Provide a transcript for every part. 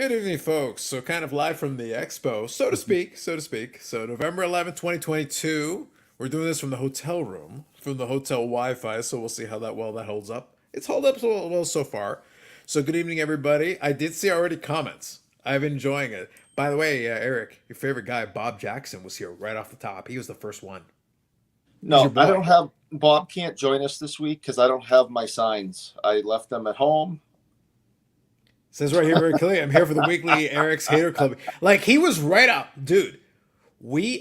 Good evening, folks. So, kind of live from the Expo, so to speak, so to speak. So, November 11th, 2022. We're doing this from the hotel room, from the hotel Wi-Fi. So, we'll see how that holds up. It's held up well so far. So, good evening, everybody. I did see already comments. I've been enjoying it. By the way, Eric, your favorite guy, Bob Jackson, was here right off the top. He was the first one. He's your No, I boy. don't have Bob can't join us this week because I don't have my signs. I left them at home. Says right here very clearly, I'm here for the weekly Eric's Hater Club. Like he was right up, dude.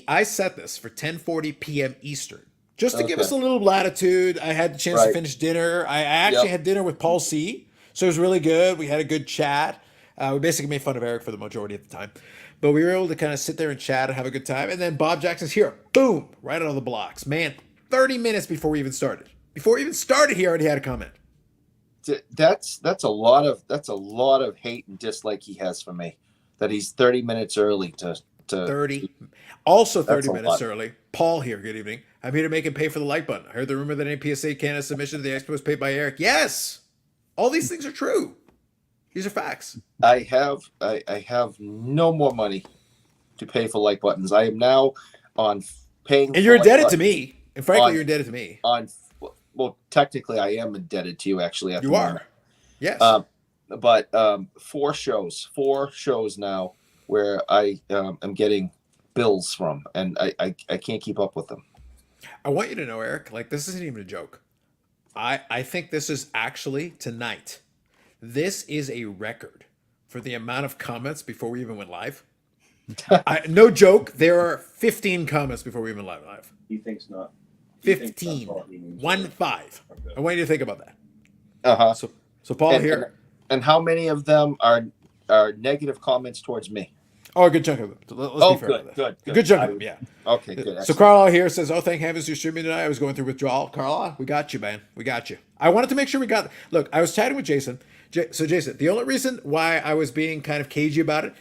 I set this for 10:40 p.m. Eastern, just to give Okay. us a little latitude. I had the chance to Right. finish dinner. I actually Yep. had dinner with Paul C, so it was really good. We had a good chat. We basically made fun of Eric for the majority of the time, but we were able to kind of sit there and chat and have a good time. And then Bob Jackson's here, boom, right out of the blocks, man. 30 minutes before we even started. Before we even started, he already had a comment. That's a lot of hate and dislike he has for me. That he's 30 minutes early to 30. Also that's 30 a minutes lot. early. Paul here. Good evening. I'm here to make him pay for the like button. I heard the rumor that any PSA Canada submission to the Expo was paid by Eric. Yes. All these things are true. These are facts. I have no more money to pay for like buttons. I am now on paying And for you're like indebted to buttons me. And frankly, on you're indebted to me. on well, technically I am indebted to you actually at the You moment. are. Yes. But four shows now where I am getting bills from, and I can't keep up with them. I want you to know, Eric, like this isn't even a joke. I think this is actually tonight. This is a record for the amount of comments before we even went live. No joke. There are 15 comments before we even went live. He thinks not. He thinks that's 15. all he means. 1-5. Okay. I want you to think about that. Uh-huh. So Paul And, here. and how many of them are negative comments towards me? Oh, a good chunk of them. So let's Oh, be fair good, about that. good, A good. good chunk of them, yeah. Okay, good. So Excellent. Carlisle here says, "Oh, thank heavens you're streaming tonight. I was going through withdrawal." Carlisle, we got you, man. We got you. I wanted to make sure we got. Look, I was chatting with Jason. So Jason, the only reason why I was being kind of cagey about it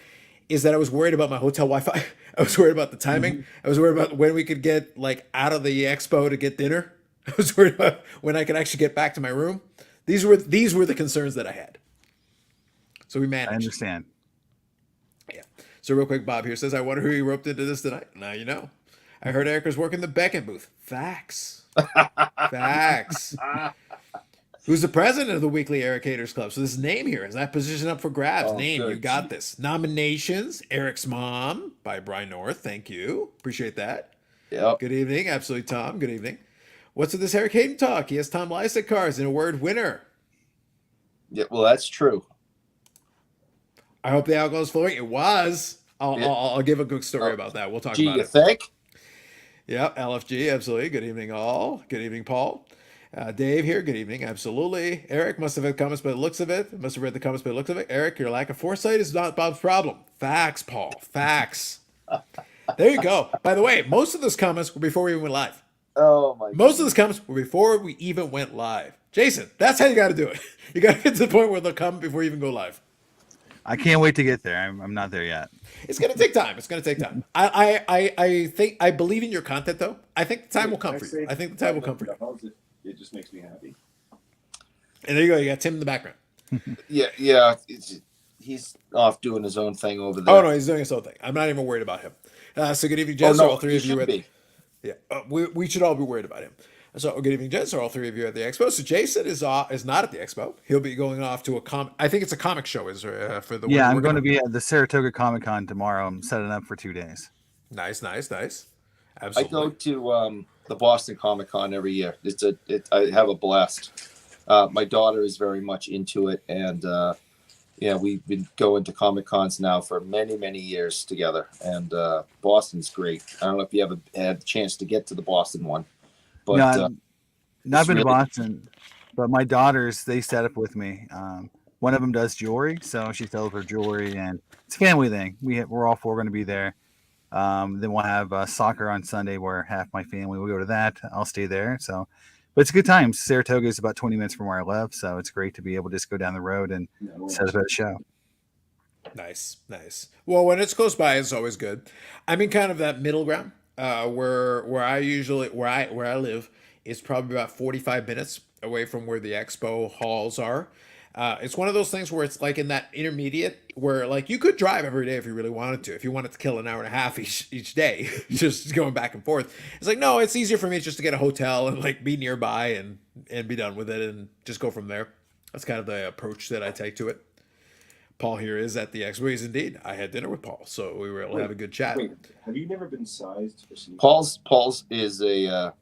is that I was worried about my hotel Wi-Fi. I was worried about the timing. I was worried about when we could get like out of the expo to get dinner. I was worried about when I could actually get back to my room. These were the concerns that I had. So we managed. I understand. Yeah. So real quick, Bob here says, "I wonder who he roped into this tonight." Now you know. I heard Eric was working the Beckon booth. Facts. Facts. Who's the president of the Weekly Eric Haters Club? So this name here is that position up for grabs. Oh, Name, good. you got this. Nominations: Eric's Mom by Brian North. Thank you. Appreciate that. Yep. Good evening. Absolutely, Tom. Good evening. What's with this Eric Hayden talk? He has Tom Lysak cards and a word winner. Yeah, well, that's true. I hope the alcohol is flowing. It was. I'll, Yeah. I'll give a quick story Oh, about that. We'll talk Gee, about you it. think? Yeah, LFG, absolutely. Good evening, all. Good evening, Paul. Dave here, good evening, absolutely. Eric must have had comments by the looks of it. Must have read the comments by the looks of it. Eric, your lack of foresight is not Bob's problem. Facts, Paul. Facts. There you go. By the way, most of those comments were before we even went live. Oh my. Most of those comments were before we even went live. Jason, that's how you got to do it. You got to get to the point where they'll come before you even go live. I can't wait to get there. I'm not there yet. It's gonna take time. It's gonna take time. I think I believe in your content though. I think the time will come for you. I think the time will come for you. It just makes me happy. And there you go. You got Tim in the background. Yeah. He's off doing his own thing over there. Oh no, he's doing his own thing. I'm not even worried about him. So good evening, Oh gents. no, All three he of you should at be. yeah. We should all be worried about him. So good evening, gents. All three of you at the expo. So Jason is not at the expo. He'll be going off to I think it's a comic show. Is for the Yeah, I'm we're going to be at the Saratoga Comic Con tomorrow. I'm setting up for 2 days. Nice. I Absolutely. go to the Boston Comic Con every year. I have a blast. My daughter is very much into it, and yeah, we've been going to Comic Cons now for many years together, and Boston's great. I don't know if you ever had the chance to get to the Boston one, but No, I've not it's been to really- Boston, but my daughters, they set up with me. One of them does jewelry, so she sells her jewelry, and it's a family thing. We're all four going to be there. Then we'll have soccer on Sunday where half my family will go to that. I'll stay there. So, but it's a good time. Saratoga is about 20 minutes from where I live, so it's great to be able to just go down the road and set up at a show. Nice. Well, when it's close by, it's always good. I'm in kind of that middle ground, where I usually where I live is probably about 45 minutes away from where the expo halls are. It's one of those things where it's like in that intermediate where like you could drive every day if you really wanted to. If you wanted to kill an hour and a half each day, just going back and forth. It's like no, it's easier for me just to get a hotel and like be nearby and be done with it and just go from there. That's kind of the approach that I take to it. Paul here is at the Expo. He's indeed. I had dinner with Paul, so we were able to have a good chat. Wait, have you never been sized for sneakers? Paul's is a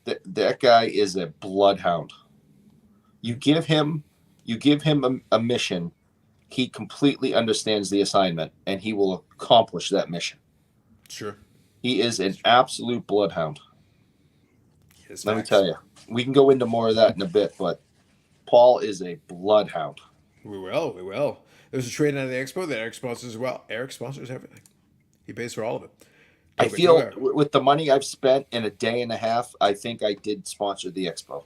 that guy is a bloodhound. You give him a mission, he completely understands the assignment, and he will accomplish that mission. Sure. He is an absolute bloodhound. Yes, Let me tell you. We can go into more of that in a bit, but Paul is a bloodhound. We will. There's a trade out of the Expo that Eric sponsors as well. Eric sponsors everything. He pays for all of it. I feel with the money I've spent in a day and a half, I think I did sponsor the Expo.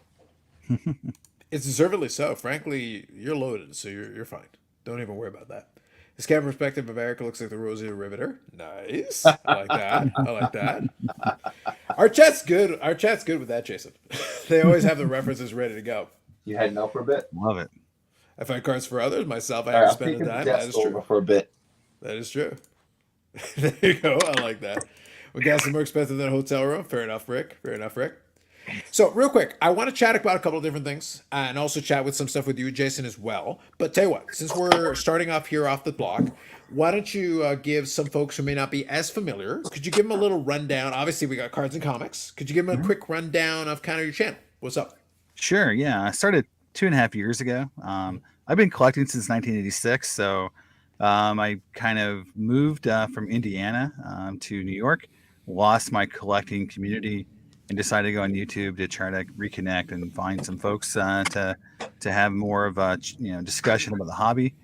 It's deservedly so. Frankly, you're loaded, so you're fine. Don't even worry about that. The scam perspective of Eric looks like the Rosy Riveter. Nice. I like that. I like that. Our chat's good. Our chat's good with that, Jason. They always have the references ready to go. You heading out for a bit? Love it. I find cards for others. Myself, I All have right, to I'm spend the taking time. the That desk is true. over for a bit. That is true. There you go. I like that. Well, gas is more expensive than a hotel room. Fair enough, Rick. Fair enough, Rick. So, real quick, I want to chat about a couple of different things and also chat with some stuff with you, Jason, as well. But tell you what, since we're starting off here off the block, why don't you give some folks who may not be as familiar, could you give them a little rundown? Obviously, we got cards and comics. Could you give them a quick rundown of kind of your channel? What's up? Sure. Yeah. I started 2.5 years ago. I've been collecting since 1986. So I kind of moved from Indiana to New York, lost my collecting community, and decided to go on YouTube to try to reconnect and find some folks to have more of a discussion about the hobby.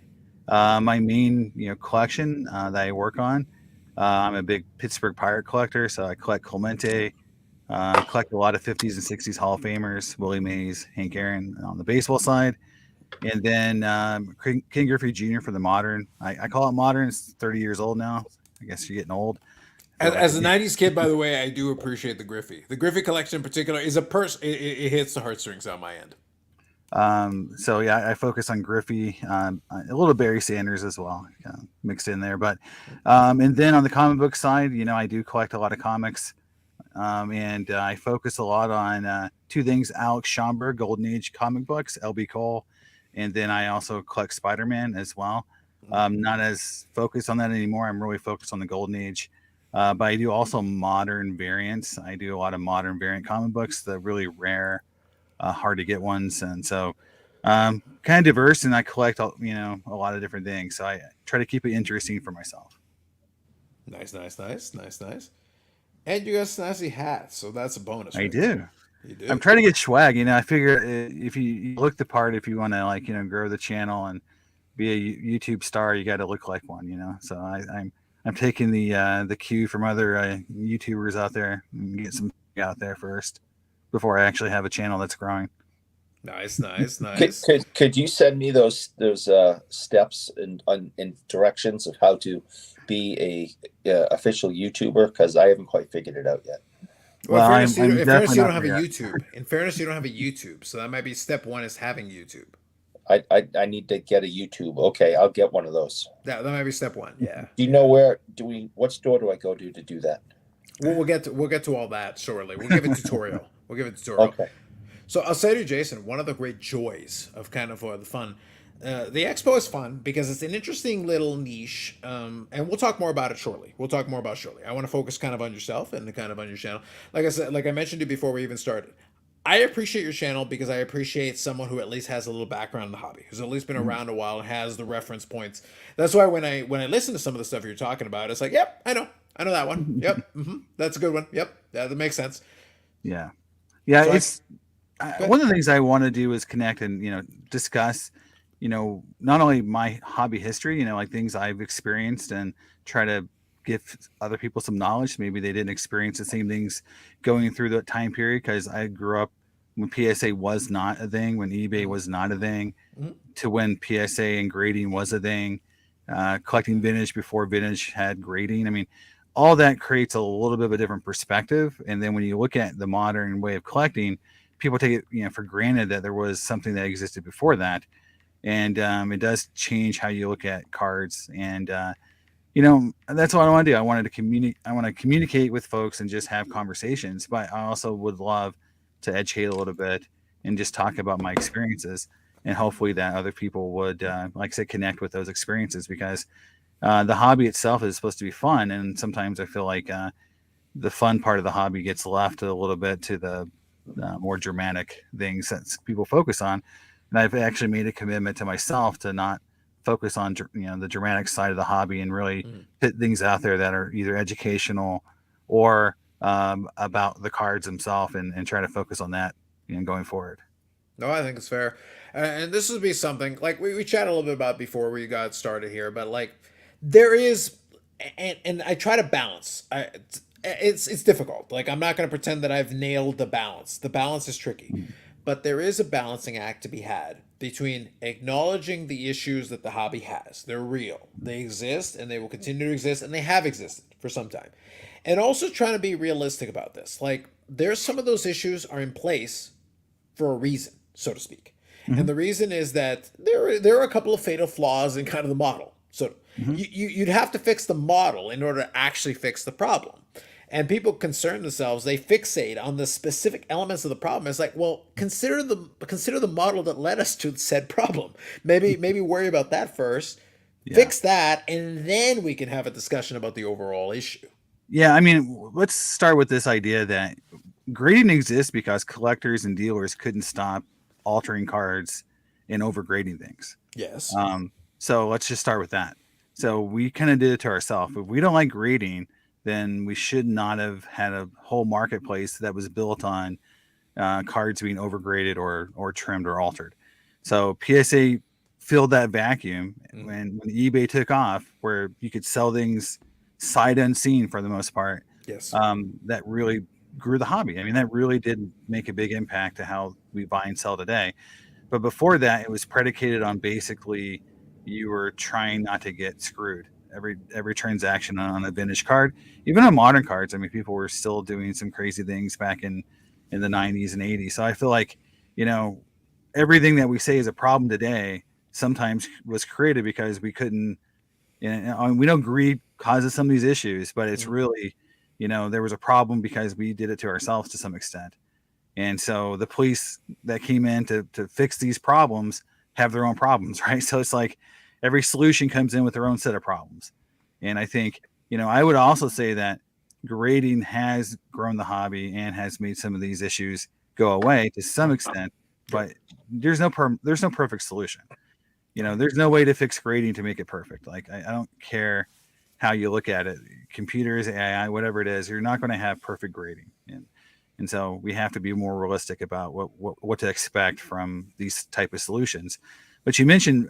My main collection that I work on, I'm a big Pittsburgh Pirate collector, so I collect Clemente. Collect a lot of 50s and 60s Hall of Famers, Willie Mays, Hank Aaron on the baseball side. And then King Griffey Jr. for the modern. I call it modern. It's 30 years old now. I guess you're getting old. As a 90s kid, by the way, I do appreciate the Griffey. The Griffey collection in particular is a it hits the heartstrings on my end. So yeah, I focus on Griffey, a little Barry Sanders as well, mixed in there. But and then on the comic book side, I do collect a lot of comics. And I focus a lot on two things: Alex Schomburg, Golden Age comic books, LB Cole, and then I also collect Spider-Man as well. Not as focused on that anymore. I'm really focused on the Golden Age, but I do also modern variants. I do a lot of modern variant comic books, the really rare, hard to get ones, and so kind of diverse. And I collect a lot of different things. So I try to keep it interesting for myself. Nice. And you got snazzy hats, so that's a bonus. I right do. there. You do. I'm trying to get swag. I figure if you look the part, if you want to grow the channel and be a YouTube star, you got to look like one. So I'm taking the cue from other YouTubers out there and get some out there first before I actually have a channel that's growing. Nice. Could you send me those steps and directions of how to be a official YouTuber? Because I haven't quite figured it out yet. Well, in fairness, you don't have a yet. YouTube. In fairness, you don't have a YouTube, so that might be step one is having YouTube. I need to get a YouTube. Okay, I'll get one of those. That might be step one. Yeah. Do you know what store do I go to do that? We'll get to all that shortly. We'll give a tutorial. Okay. So I'll say to you, Jason, one of the great joys of kind of the fun. The Expo is fun because it's an interesting little niche, and we'll talk more about it shortly. I want to focus kind of on yourself and kind of on your channel. Like I said, like I mentioned to you before we even started, I appreciate your channel because I appreciate someone who at least has a little background in the hobby, who's at least been around a while and has the reference points. That's why when I listen to some of the stuff you're talking about, it's like, yep, I know that one. Yep, that's a good one. Yep, yeah, that makes sense. Yeah. So It's one of the things I want to do is connect and discuss. Not only my hobby history, like things I've experienced and try to give other people some knowledge. Maybe they didn't experience the same things going through that time period because I grew up when PSA was not a thing, when eBay was not a thing, to when PSA and grading was a thing, collecting vintage before vintage had grading. I mean, all that creates a little bit of a different perspective. And then when you look at the modern way of collecting, people take it for granted that there was something that existed before that. and it does change how you look at cards. And that's what I want to do. I want to communicate with folks and just have conversations. But I also would love to educate a little bit and just talk about my experiences, and hopefully that other people would, like I said, connect with those experiences, because the hobby itself is supposed to be fun, and sometimes I feel like the fun part of the hobby gets left a little bit to the more dramatic things that people focus on. And I've actually made a commitment to myself to not focus on the dramatic side of the hobby, and really put things out there that are either educational or about the cards themselves, and try to focus on that going forward. No, I think it's fair. And this would be something like we chatted a little bit about before we got started here, but like there is, and I try to balance. It's difficult. Like I'm not going to pretend that I've nailed the balance. The balance is tricky, but there is a balancing act to be had between acknowledging the issues that the hobby has. They're real. They exist, and they will continue to exist, and they have existed for some time. And also trying to be realistic about this. Like there's some of those issues are in place for a reason, so to speak. And the reason is that there are a couple of fatal flaws in kind of the model. So you'd have to fix the model in order to actually fix the problem. And people concern themselves, they fixate on the specific elements of the problem. It's like, well, consider the model that led us to said problem. Maybe worry about that first, fix that, and then we can have a discussion about the overall issue. Yeah, I mean, let's start with this idea that grading exists because collectors and dealers couldn't stop altering cards and overgrading things. Yes. So let's just start with that. So we kind of did it to ourselves. If we don't like grading, then we should not have had a whole marketplace that was built on cards being overgraded or trimmed or altered. So PSA filled that vacuum when eBay took off, where you could sell things sight unseen for the most part. Yes. That really grew the hobby. I mean, that really did make a big impact to how we buy and sell today. But before that, it was predicated on basically you were trying not to get screwed. Every transaction on a vintage card, even on modern cards. I mean, people were still doing some crazy things back in the 90s and 80s. So I feel like, everything that we say is a problem today sometimes was created because we couldn't, we know greed causes some of these issues, but it's really, there was a problem because we did it to ourselves to some extent. And so the police that came in to fix these problems have their own problems, right? So it's like every solution comes in with their own set of problems. And I think, I would also say that grading has grown the hobby and has made some of these issues go away to some extent, but there's no perfect solution. There's no way to fix grading to make it perfect. Like I don't care how you look at it, computers, AI, whatever it is, you're not going to have perfect grading. And so we have to be more realistic about what to expect from these type of solutions. But you mentioned,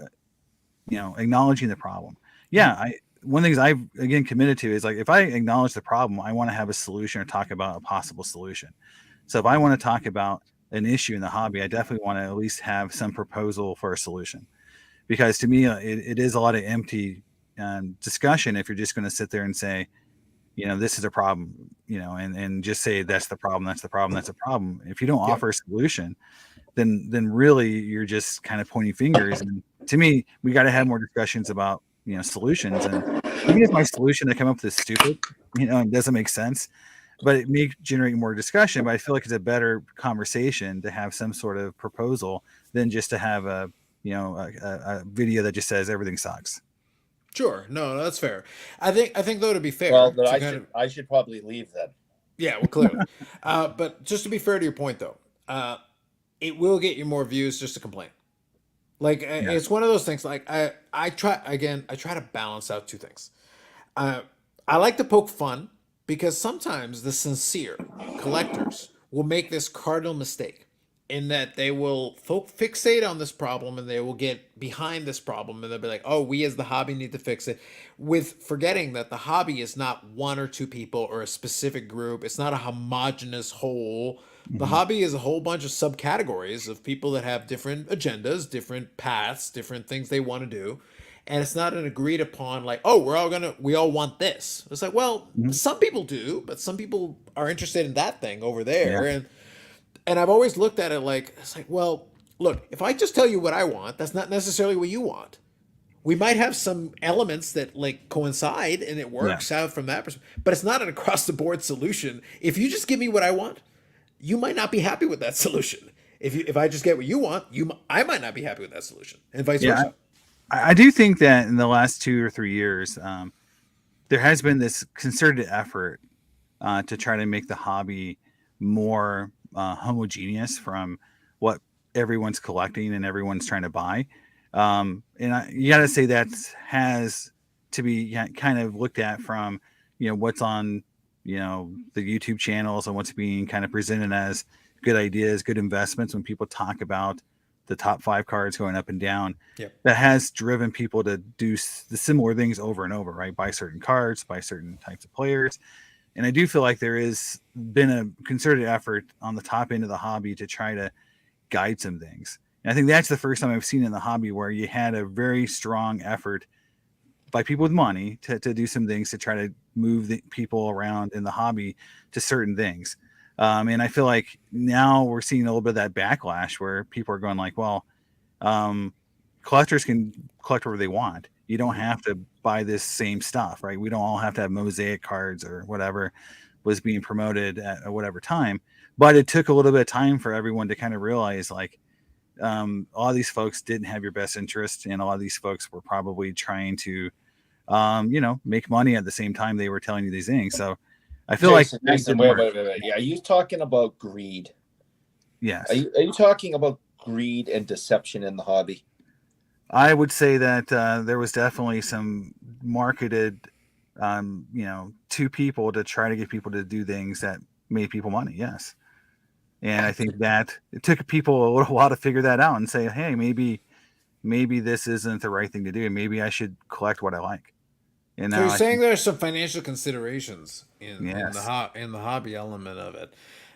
acknowledging the problem. Yeah. One of the things I've again committed to is like, if I acknowledge the problem, I want to have a solution or talk about a possible solution. So if I want to talk about an issue in the hobby, I definitely want to at least have some proposal for a solution, because to me, it is a lot of empty discussion if you're just going to sit there and say, this is a problem, and just say that's the problem, that's the problem, that's a problem. If you don't offer a solution, then really you're just kind of pointing fingers. And to me, we got to have more discussions about solutions. And even if my solution I come up with is stupid, and doesn't make sense, but it may generate more discussion. But I feel like it's a better conversation to have some sort of proposal than just to have a video that just says everything sucks. Sure. No, that's fair. I think though, to be fair, Well, then to I should probably leave then. yeah, well, clearly. But just to be fair to your point though, it will get you more views just to complain. Like it's one of those things. Like I try to balance out two things. I like to poke fun because sometimes the sincere collectors will make this cardinal mistake in that they will fixate on this problem and they will get behind this problem and they'll be like, oh, we as the hobby need to fix it, with forgetting that the hobby is not one or two people or a specific group. It's not a homogenous whole. The hobby is a whole bunch of subcategories of people that have different agendas, different paths, different things they want to do. And it's not an agreed upon like, oh, we all want this. It's like, well, some people do, but some people are interested in that thing over there. And I've always looked at it like, it's like, well, look, if I just tell you what I want, that's not necessarily what you want. We might have some elements that like coincide and it Yeah. works out from that perspective, but it's not an across the board solution. If you just give me what I want, you might not be happy with that solution. If I just get what you want, I might not be happy with that solution, and vice Yeah, versa. I do think that in the last 2 or 3 years, there has been this concerted effort to try to make the hobby more homogeneous from what everyone's collecting and everyone's trying to buy. You got to say that has to be kind of looked at from, what's on, the YouTube channels and what's being kind of presented as good ideas, good investments. When people talk about the top 5 cards going up and down, Yep. that has driven people to do the similar things over and over, right? Buy certain cards, buy certain types of players. And I do feel like there has been a concerted effort on the top end of the hobby to try to guide some things. And I think that's the first time I've seen in the hobby where you had a very strong effort by people with money to do some things to try to move the people around in the hobby to certain things. And I feel like now we're seeing a little bit of that backlash where people are going like, well, collectors can collect whatever they want. You don't have to buy this same stuff, right? We don't all have to have mosaic cards or whatever was being promoted at whatever time. But it took a little bit of time for everyone to kind of realize like, all of these folks didn't have your best interest, and a lot of these folks were probably trying to, make money at the same time they were telling you these things. So I feel Jason, like Jason, wait. Yeah, are you talking about greed? yes, Are you talking about greed and deception in the hobby? I would say that there was definitely some marketed, to people to try to get people to do things that made people money. Yes. And I think that it took people a little while to figure that out and say, hey, maybe this isn't the right thing to do. Maybe I should collect what I like. And So now you're I saying think, there's some financial considerations yes, in the hobby element of it,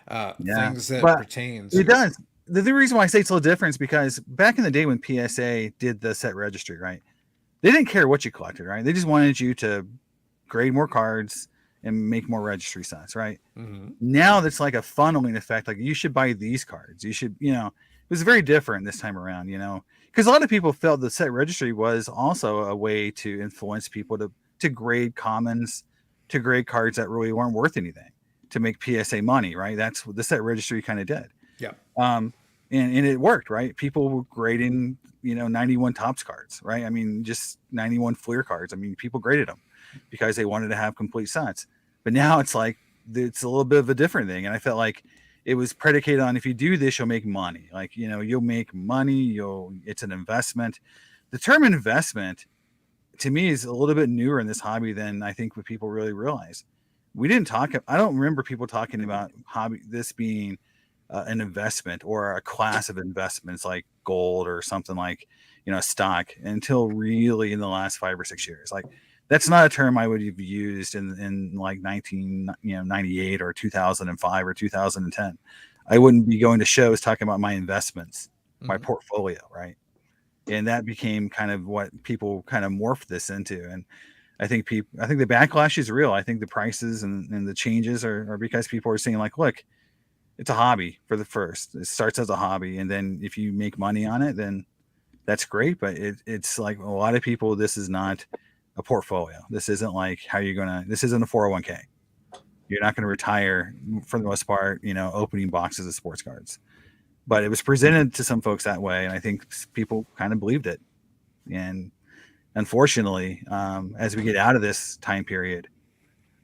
yeah, things that but pertain it to. does. The reason why I say it's a little different is because back in the day when PSA did the set registry, right? They didn't care what you collected, right? They just wanted you to grade more cards and make more registry sets, right? Mm-hmm. Now that's like a funneling effect. Like you should buy these cards. You should, it was very different this time around, because a lot of people felt the set registry was also a way to influence people to grade commons, to grade cards that really weren't worth anything, to make PSA money, right? That's what the set registry kind of did. Yeah. And it worked, right? People were grading, 91 tops cards, right? I mean, just 91 Fleer cards. I mean, people graded them because they wanted to have complete sets. But now it's like, it's a little bit of a different thing. And I felt like it was predicated on, if you do this, you'll make money. Like, you'll make money. It's an investment. The term investment to me is a little bit newer in this hobby than I think what people really realize. I don't remember people talking about this being an investment or a class of investments like gold or something like, stock until really in the last 5 or 6 years. Like, that's not a term I would have used in like 1998 or 2005 or 2010. I wouldn't be going to shows talking about my investments, my portfolio, right? And that became kind of what people kind of morphed this into. And I think the backlash is real. I think the prices and the changes are because people are saying like, look, it's a hobby for the first. It starts as a hobby, and then if you make money on it, then that's great. But it's like a lot of people, this is not a portfolio. This isn't like this isn't a 401k. You're not going to retire for the most part, opening boxes of sports cards. But it was presented to some folks that way, and I think people kind of believed it. And unfortunately, as we get out of this time period,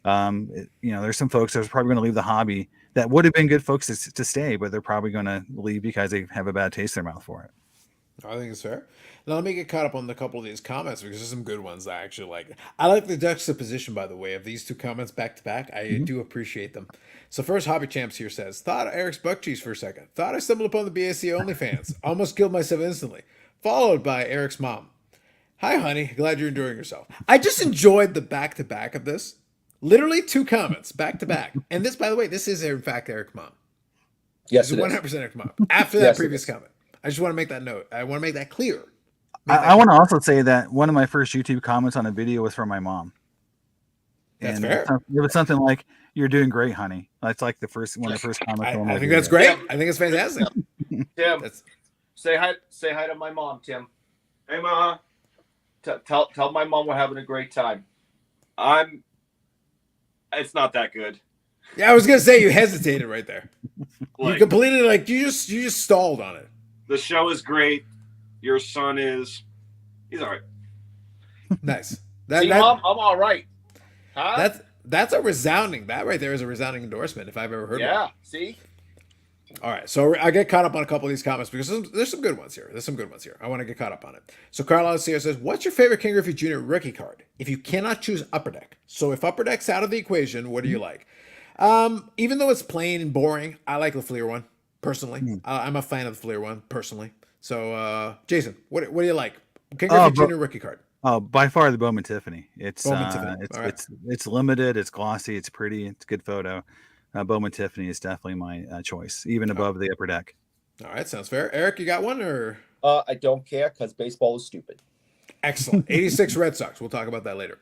there's some folks that are probably going to leave the hobby that would have been good folks to stay, but they're probably going to leave because they have a bad taste in their mouth for it. I think it's fair. Now let me get caught up on a couple of these comments because there's some good ones I actually like. I like the juxtaposition, by the way, of these two comments back to back. I do appreciate them. So first, Hobby Champs here says, thought Eric's Buck Cheese for a second. Thought I stumbled upon the BAC OnlyFans. Almost killed myself instantly. Followed by Eric's mom. Hi, honey. Glad you're enjoying yourself. I just enjoyed the back to back of this. Literally 2 comments back to back. And this, by the way, this is in fact Eric's mom. Yes, This it is is. 100% Eric's mom. After that Yes, it previous is. comment. I just want to make that note. I want to make that clear. I want to also say that one of my first YouTube comments on a video was from my mom. That's And fair. it was something like, "You're doing great, honey." That's like one of the first comments. I think that's great. I think it's fantastic. Tim, That's Say hi. Say hi to my mom, Tim. Hey, Ma. Tell my mom we're having a great time. It's not that good. Yeah, I was gonna say you hesitated right there. You Like, completely like you just stalled on it. the show is great. Your son he's all right. Nice. See, Mom, I'm all right. Huh? That's a resounding. That right there is a resounding endorsement if I've ever heard one. Yeah. See. All right, so I get caught up on a couple of these comments because there's some good ones here. I want to get caught up on it. So Carlisle CEO says, "What's your favorite King Griffey Jr. rookie card? If you cannot choose Upper Deck, so if Upper Deck's out of the equation, what do you like? Even though it's plain and boring, I like the Fleer one personally. I'm a fan of the Fleer one personally. So Jason, what do you like? King Griffey Jr. rookie card. Oh, by far the Bowman Tiffany. It's Bowman Tiffany. All right. it's limited. It's glossy. It's pretty. It's a good photo. Bowman Tiffany is definitely my choice, even above the Upper Deck. All right, sounds fair. Eric, you got one or? I don't care because baseball is stupid. Excellent. 86 Red Sox. We'll talk about that later.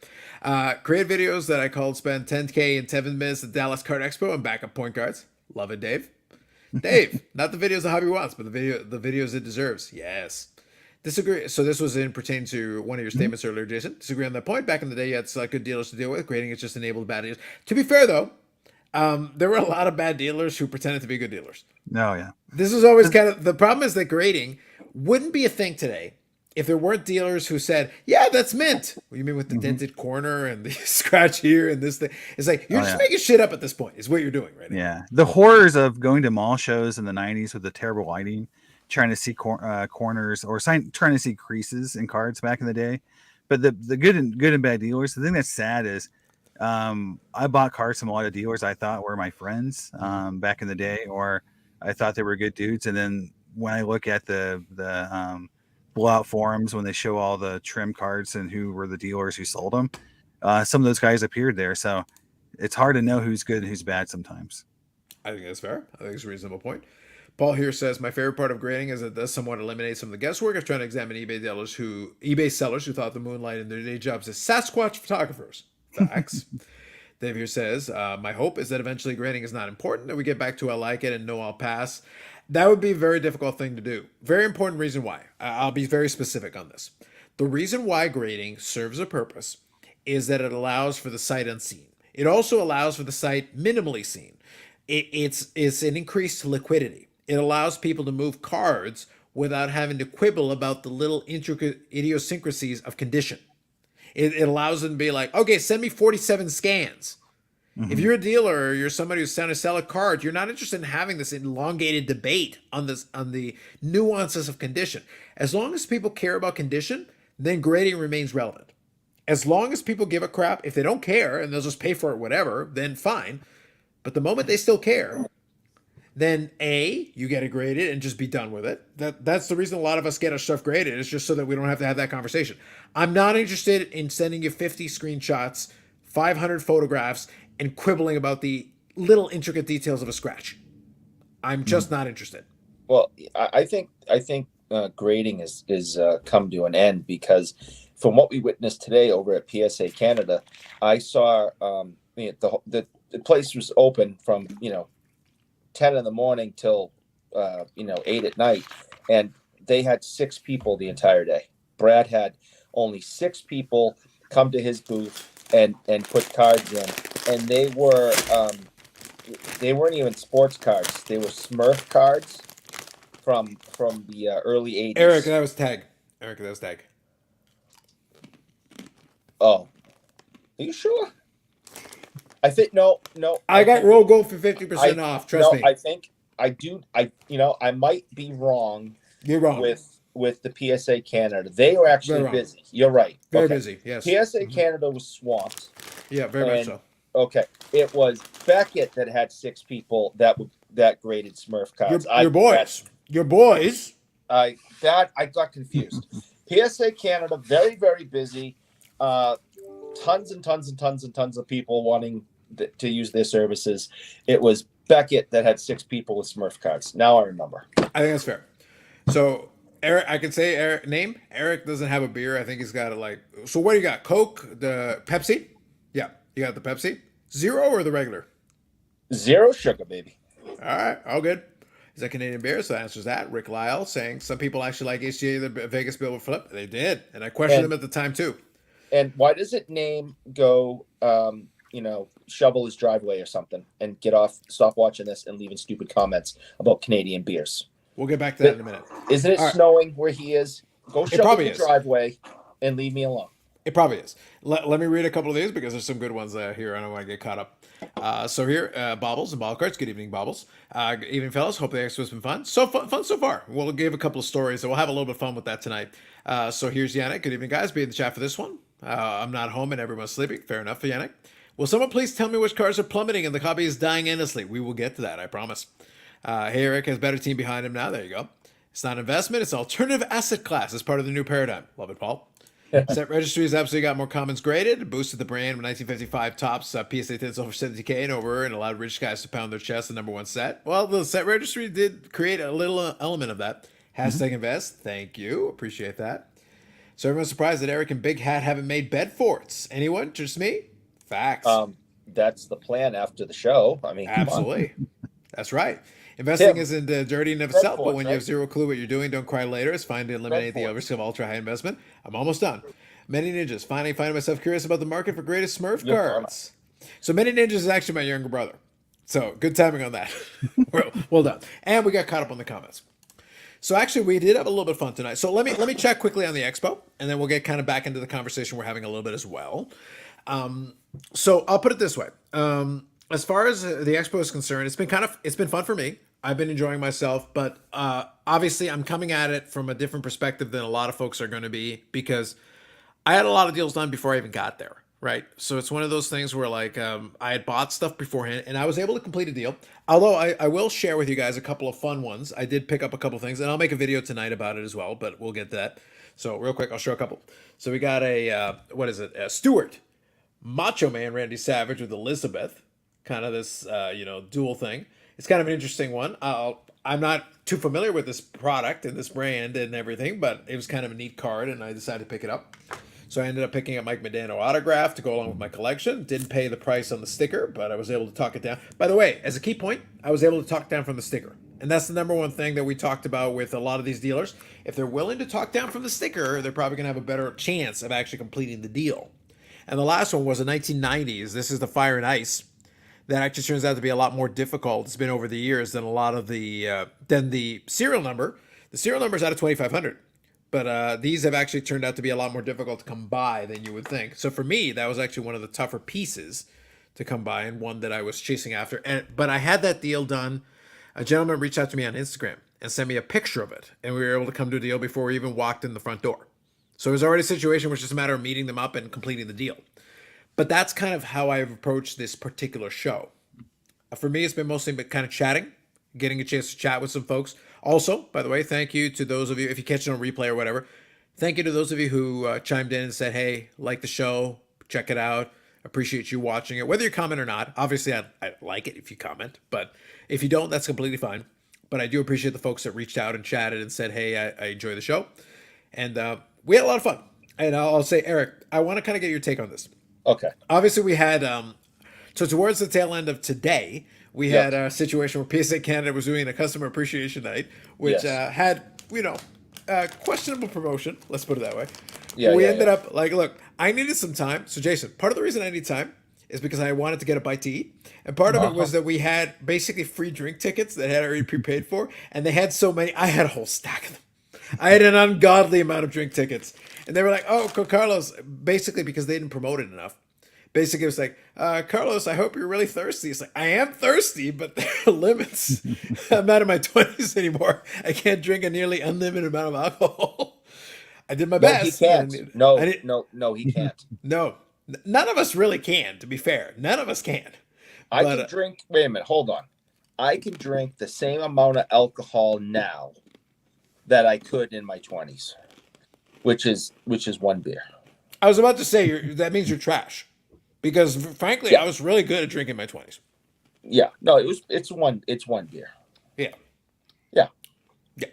Create videos that I called spend 10K in 7 minutes at Dallas Card Expo and backup point guards. Love it, Dave. Dave, not the videos the hobby wants, but the videos it deserves. Yes. Disagree. So this was in pertaining to one of your statements earlier, Jason. Disagree on that point. Back in the day, you had select good dealers to deal with. Grading is just enabled bad dealers. To be fair, though, there were a lot of bad dealers who pretended to be good dealers. Oh yeah. This is always kind of the problem is that grading wouldn't be a thing today if there weren't dealers who said, "Yeah, that's mint." What do you mean with the dented corner and the scratch here and this thing? It's like you're just making shit up at this point. Is what you're doing right now. Yeah, the horrors of going to mall shows in the '90s with the terrible lighting, trying to see corners or trying to see creases in cards back in the day. But the good and bad dealers. The thing that's sad is, I bought cards from a lot of dealers I thought were my friends back in the day, or I thought they were good dudes. And then when I look at the blowout forums when they show all the trim cards and who were the dealers who sold them, some of those guys appeared there. So it's hard to know who's good and who's bad sometimes. I think that's fair. I think it's a reasonable point. Paul here says, my favorite part of grading is it does somewhat eliminate some of the guesswork of trying to examine eBay sellers who thought the moonlight in their day jobs as Sasquatch photographers. Facts. Dave here says, my hope is that eventually grading is not important, that we get back to I like it and no I'll pass. That would be a very difficult thing to do. Very important reason why. I'll be very specific on this. The reason why grading serves a purpose is that it allows for the sight unseen. It also allows for the sight minimally seen. It's an increased liquidity. It allows people to move cards without having to quibble about the little intricate idiosyncrasies of condition. It allows them to be like, okay, send me 47 scans. Mm-hmm. If you're a dealer or you're somebody who's trying to sell a card, you're not interested in having this elongated debate on the nuances of condition. As long as people care about condition, then grading remains relevant. As long as people give a crap, if they don't care and they'll just pay for it, whatever, then fine. But the moment they still care, then you get it graded and just be done with it. That's the reason a lot of us get our stuff graded. It's just so that we don't have to have that conversation. I'm not interested in sending you 50 screenshots, 500 photographs, and quibbling about the little intricate details of a scratch. I'm just not interested. Well, I think grading is come to an end because from what we witnessed today over at PSA Canada, I saw the place was open from 10 in the morning till 8 at night, and they had 6 people the entire day. Brad had only 6 people come to his booth and put cards in, and they weren't even sports cards. They were Smurf cards from the early 80s. Eric, that was tag. Oh, are you sure? I think no. I got Roll Gold for 50% off. Trust me. I think I do. I might be wrong. You're wrong with the PSA Canada. They were actually busy. You're right. Very busy. Yes. PSA Canada was swamped. Yeah, very much so. Okay, it was Beckett that had 6 people that graded Smurf cards. Your boys. I got confused. PSA Canada, very, very busy. Tons and tons and tons and tons of people wanting to use their services. It was Beckett that had 6 people with Smurf cards. Now I remember. I think that's fair. So Eric, I can say Eric name. Eric doesn't have a beer. I think he's got so what do you got? Coke, the Pepsi? Yeah, you got the Pepsi. 0 or the regular? 0 sugar, baby. All right, all good. Is that Canadian beer? So the answer is that. Rick Lyle saying some people actually like HGA, the Vegas Bill would flip. They did. And I questioned them at the time too. And why does it name go, shovel his driveway or something and stop watching this and leaving stupid comments about Canadian beers? We'll get back to that in a minute. Isn't it snowing where he is? Go shovel the driveway and leave me alone. It probably is. Let me read a couple of these because there's some good ones here. I don't want to get caught up. So here, Bobbles and Ball Carts. Good evening, Bobbles. Good evening, fellas. Hope the expo's been fun. Fun so far. We'll give a couple of stories, so we'll have a little bit of fun with that tonight. So here's Yannick. Good evening, guys. Be in the chat for this one. I'm not home and everyone's sleeping. Fair enough for Yannick. Will someone please tell me which cars are plummeting and the hobby is dying endlessly? We will get to that, I promise. Hey, Eric has a better team behind him now. There you go. It's not investment. It's an alternative asset class as part of the new paradigm. Love it, Paul. Set Registry has absolutely got more comments graded, boosted the brand with 1955 tops, PSA 10 over 70K and over, and allowed rich guys to pound their chest the number one set. Well, the Set Registry did create a little element of that. Hashtag invest. Thank you. Appreciate that. So everyone's surprised that Eric and Big Hat haven't made bed forts. Anyone? Just me? Facts. That's the plan after the show. I mean, absolutely. That's right. Investing isn't dirty in of itself, but when you have zero clue what you're doing, don't cry later. It's fine to eliminate the risk of ultra high investment. I'm almost done. Many Ninjas. Finally finding myself curious about the market for greatest Smurf cards. So Many Ninjas is actually my younger brother. So good timing on that. Well done. And we got caught up on the comments. So actually, we did have a little bit of fun tonight. So let me check quickly on the Expo, and then we'll get kind of back into the conversation we're having a little bit as well. So I'll put it this way. As far as the Expo is concerned, it's been fun for me. I've been enjoying myself, but obviously I'm coming at it from a different perspective than a lot of folks are going to be, because I had a lot of deals done before I even got there, right? So it's one of those things where I had bought stuff beforehand and I was able to complete a deal. Although I will share with you guys a couple of fun ones. I did pick up a couple of things, and I'll make a video tonight about it as well, but we'll get to that. So real quick, I'll show a couple. So we got a Stewart, Macho Man Randy Savage with Elizabeth, kind of this dual thing. It's kind of an interesting one. I'm not too familiar with this product and this brand and everything, but it was kind of a neat card, and I decided to pick it up. So I ended up picking up Mike Modano autograph to go along with my collection. Didn't pay the price on the sticker, but I was able to talk it down. By the way, as a key point, I was able to talk down from the sticker. And that's the number one thing that we talked about with a lot of these dealers. If they're willing to talk down from the sticker, they're probably going to have a better chance of actually completing the deal. And the last one was the 1990s. This is the Fire and Ice. That actually turns out to be a lot more difficult. It's been over the years than a lot of the serial number. The serial number is out of 2,500, but these have actually turned out to be a lot more difficult to come by than you would think. So for me, that was actually one of the tougher pieces to come by, and one that I was chasing after. But I had that deal done. A gentleman reached out to me on Instagram and sent me a picture of it, and we were able to come to a deal before we even walked in the front door. So it was already a situation where it's just a matter of meeting them up and completing the deal. But that's kind of how I've approached this particular show. For me, it's been mostly kind of chatting, getting a chance to chat with some folks. Also, by the way, thank you to those of you, if you catch it on replay or whatever, thank you to those of you who chimed in and said, hey, like the show, check it out, appreciate you watching it, whether you comment or not. Obviously, I like it if you comment, but if you don't, that's completely fine. But I do appreciate the folks that reached out and chatted and said, hey, I enjoy the show. And we had a lot of fun. And I'll say, Eric, I want to kind of get your take on this. Okay. Obviously, we had, so towards the tail end of today, we had a situation where PSA Canada was doing a customer appreciation night, which had, questionable promotion. Let's put it that way. We ended up look, I needed some time. So Jason, part of the reason I need time is because I wanted to get a bite to eat. And part of it was that we had basically free drink tickets that I had already prepaid for. And they had so many, I had a whole stack of them. I had an ungodly amount of drink tickets. And they were like, oh, Carlos, basically because they didn't promote it enough. Basically, it was like, Carlos, I hope you're really thirsty. It's like, I am thirsty, but there are limits. I'm not in my 20s anymore. I can't drink a nearly unlimited amount of alcohol. I did my best. He can't. No, he can't. No, none of us really can, to be fair. None of us can. I can drink, wait a minute, hold on. I can drink the same amount of alcohol now that I could in my 20s, which is one beer. I was about to say, that means you're trash. Because frankly, I was really good at drinking in my 20s. Yeah, no, it's one beer. Yeah.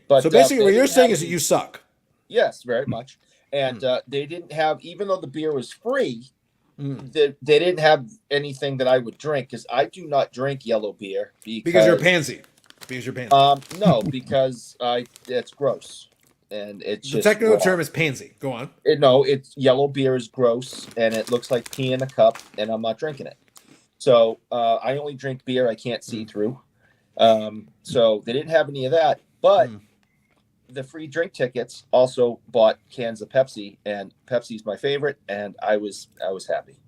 But so basically, what you're saying is that you suck. Yes, very much. And they didn't have, even though the beer was free, they didn't have anything that I would drink, because I do not drink yellow beer because you're a pansy. because you're pansy. No, because it's gross, and it's The just technical raw. term is pansy. Go on. No, it's yellow beer is gross, and it looks like pee in a cup, and I'm not drinking it. So I only drink beer I can't see through. So they didn't have any of that, but the free drink tickets also bought cans of Pepsi, and Pepsi's my favorite, and I was happy.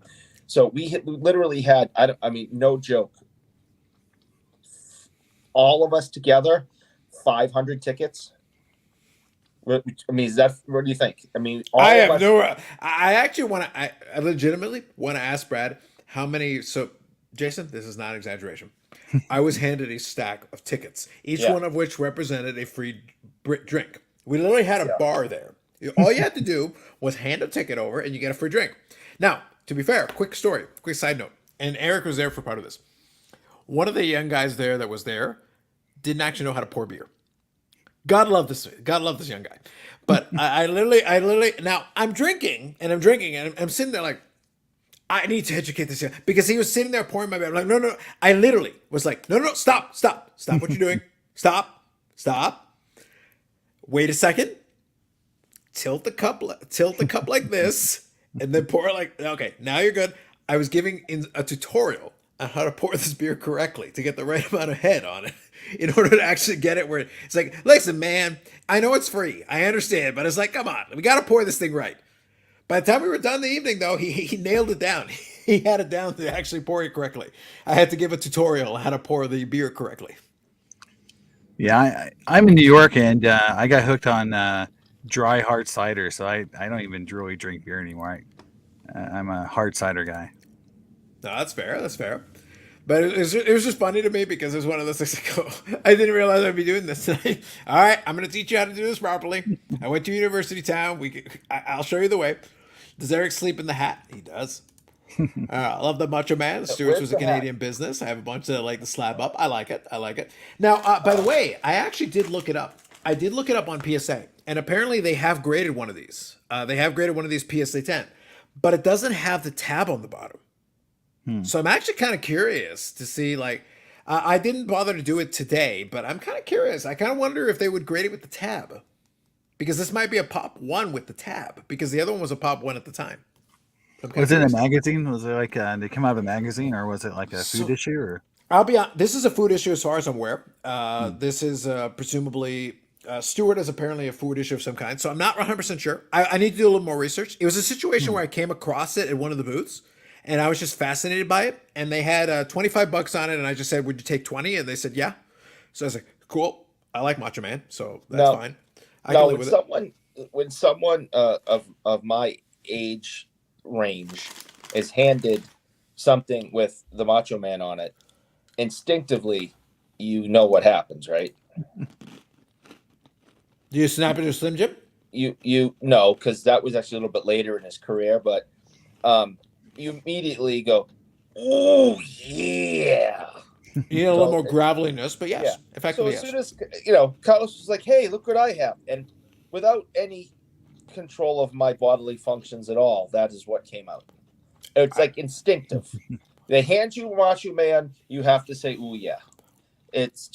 So we literally had, I mean, no joke, all of us together, 500 tickets. I mean, is that, what do you think? I mean, I have no. I actually want to. I legitimately want to ask Brad how many. So, Jason, this is not an exaggeration. I was handed a stack of tickets, each one of which represented a free drink. We literally had a bar there. All you had to do was hand a ticket over, and you get a free drink. Now, to be fair, quick story, quick side note, and Eric was there for part of this. One of the young guys there that was there didn't actually know how to pour beer. God love this young guy. But I literally, now I'm drinking, and I'm sitting there like, I need to educate this guy, because he was sitting there pouring my beer. I'm like, no. I literally was like, no, stop what you're doing. Stop. Wait a second. Tilt the cup like this, and then pour it like, okay, now you're good. I was giving a tutorial on how to pour this beer correctly to get the right amount of head on it in order to actually get it where it's like, listen, man, I know it's free. I understand, but it's like, come on, we got to pour this thing right. By the time we were done in the evening, though, he nailed it down. He had it down to actually pour it correctly. I had to give a tutorial on how to pour the beer correctly. Yeah, I'm in New York, and I got hooked on dry hard cider, so I don't even really drink beer anymore. I'm a hard cider guy. No, that's fair. But it was just funny to me, because it was one of those things like, I didn't realize I'd be doing this tonight. All right, I'm going to teach you how to do this properly. I went to University Town. I'll show you the way. Does Eric sleep in the hat? He does. I love the Macho Man. Stewart's was a Canadian business. I have a bunch that like to slab up. I like it. Now, by the way, I actually did look it up. I did look it up on PSA, and apparently they have graded one of these. They have graded one of these PSA 10, but it doesn't have the tab on the bottom. So I'm actually kind of curious to see, like, I didn't bother to do it today, but I'm kind of curious. I kind of wonder if they would grade it with the tab, because this might be a pop 1 with the tab, because the other one was a pop 1 at the time. Was it a magazine? Was it like did it come out of a magazine, or was it like a food issue? Or I'll be honest, this is a food issue as far as I'm aware. This is presumably Stewart is apparently a food issue of some kind, so I'm not 100% sure. I need to do a little more research. It was a situation where I came across it at one of the booths, and I was just fascinated by it. And they had $25 on it, and I just said, "Would you take 20?" And they said, "Yeah." So I was like, "Cool. I like Macho Man, so that's fine." I can live with when someone of my age range is handed something with the Macho Man on it, instinctively, you know what happens, right? Do you snap into Slim Jim? You know, because that was actually a little bit later in his career, but you immediately go, "Oh yeah." You need a little more graveliness, but yes, effectively, so as soon as Carlos was like, "Hey, look what I have," and without any control of my bodily functions at all, that is what came out. It's like instinctive. They hand you Macho Man, you have to say, "Ooh yeah." It's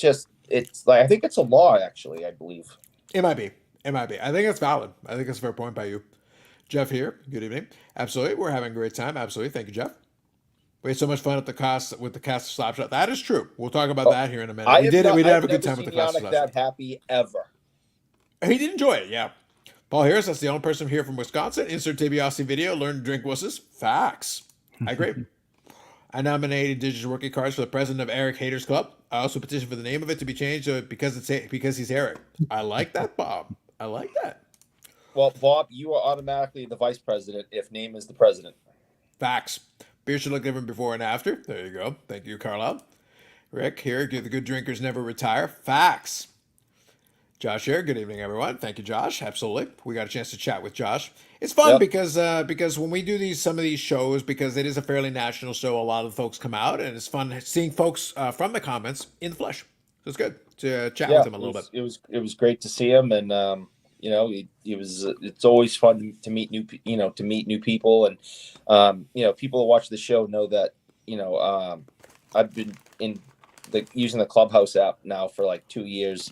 like, I think it's a law, actually, I believe. It might be. I think it's valid. I think it's a fair point by you. Jeff here. Good evening. Absolutely. We're having a great time. Absolutely. Thank you, Jeff. We had so much fun at the cast of Slapshot. That is true. We'll talk about that here in a minute. We did have a good time with the cast of Slapshot. That happy ever. He did enjoy it, yeah. Paul Harris, that's the only person here from Wisconsin. Insert Tibiasi video. Learn to drink wusses. Facts. I agree. I nominated digital rookie cards for the president of Eric Haters Club. I also petitioned for the name of it to be changed because he's Eric. I like that, Bob. I like that. Well, Bob, you are automatically the vice president if name is the president. Facts. Beer should look different before and after. There you go. Thank you, Carlisle. Rick here. The good drinkers never retire. Facts. Josh here. Good evening, everyone. Thank you, Josh. Absolutely. We got a chance to chat with Josh. It's fun because when we do some of these shows, because it is a fairly national show, a lot of folks come out, and it's fun seeing folks from the comments in the flesh. So it's good to chat with him a little bit. It was great to see him, and it's always fun to meet new people, and people who watch the show know that I've been in using the Clubhouse app now for like 2 years,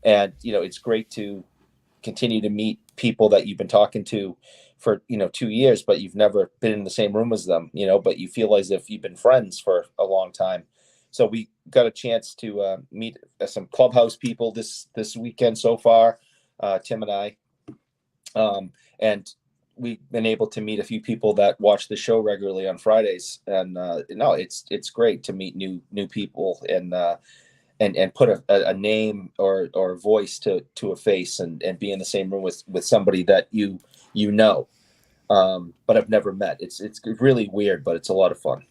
and it's great to continue to meet people that you've been talking to for 2 years, but you've never been in the same room as them, but you feel as if you've been friends for a long time. So we got a chance to meet some Clubhouse people this weekend so far, Tim and I, and we've been able to meet a few people that watch the show regularly on Fridays, and no, it's great to meet new people and put a name or a voice to a face, and be in the same room with somebody that but I've never met. It's really weird, but it's a lot of fun.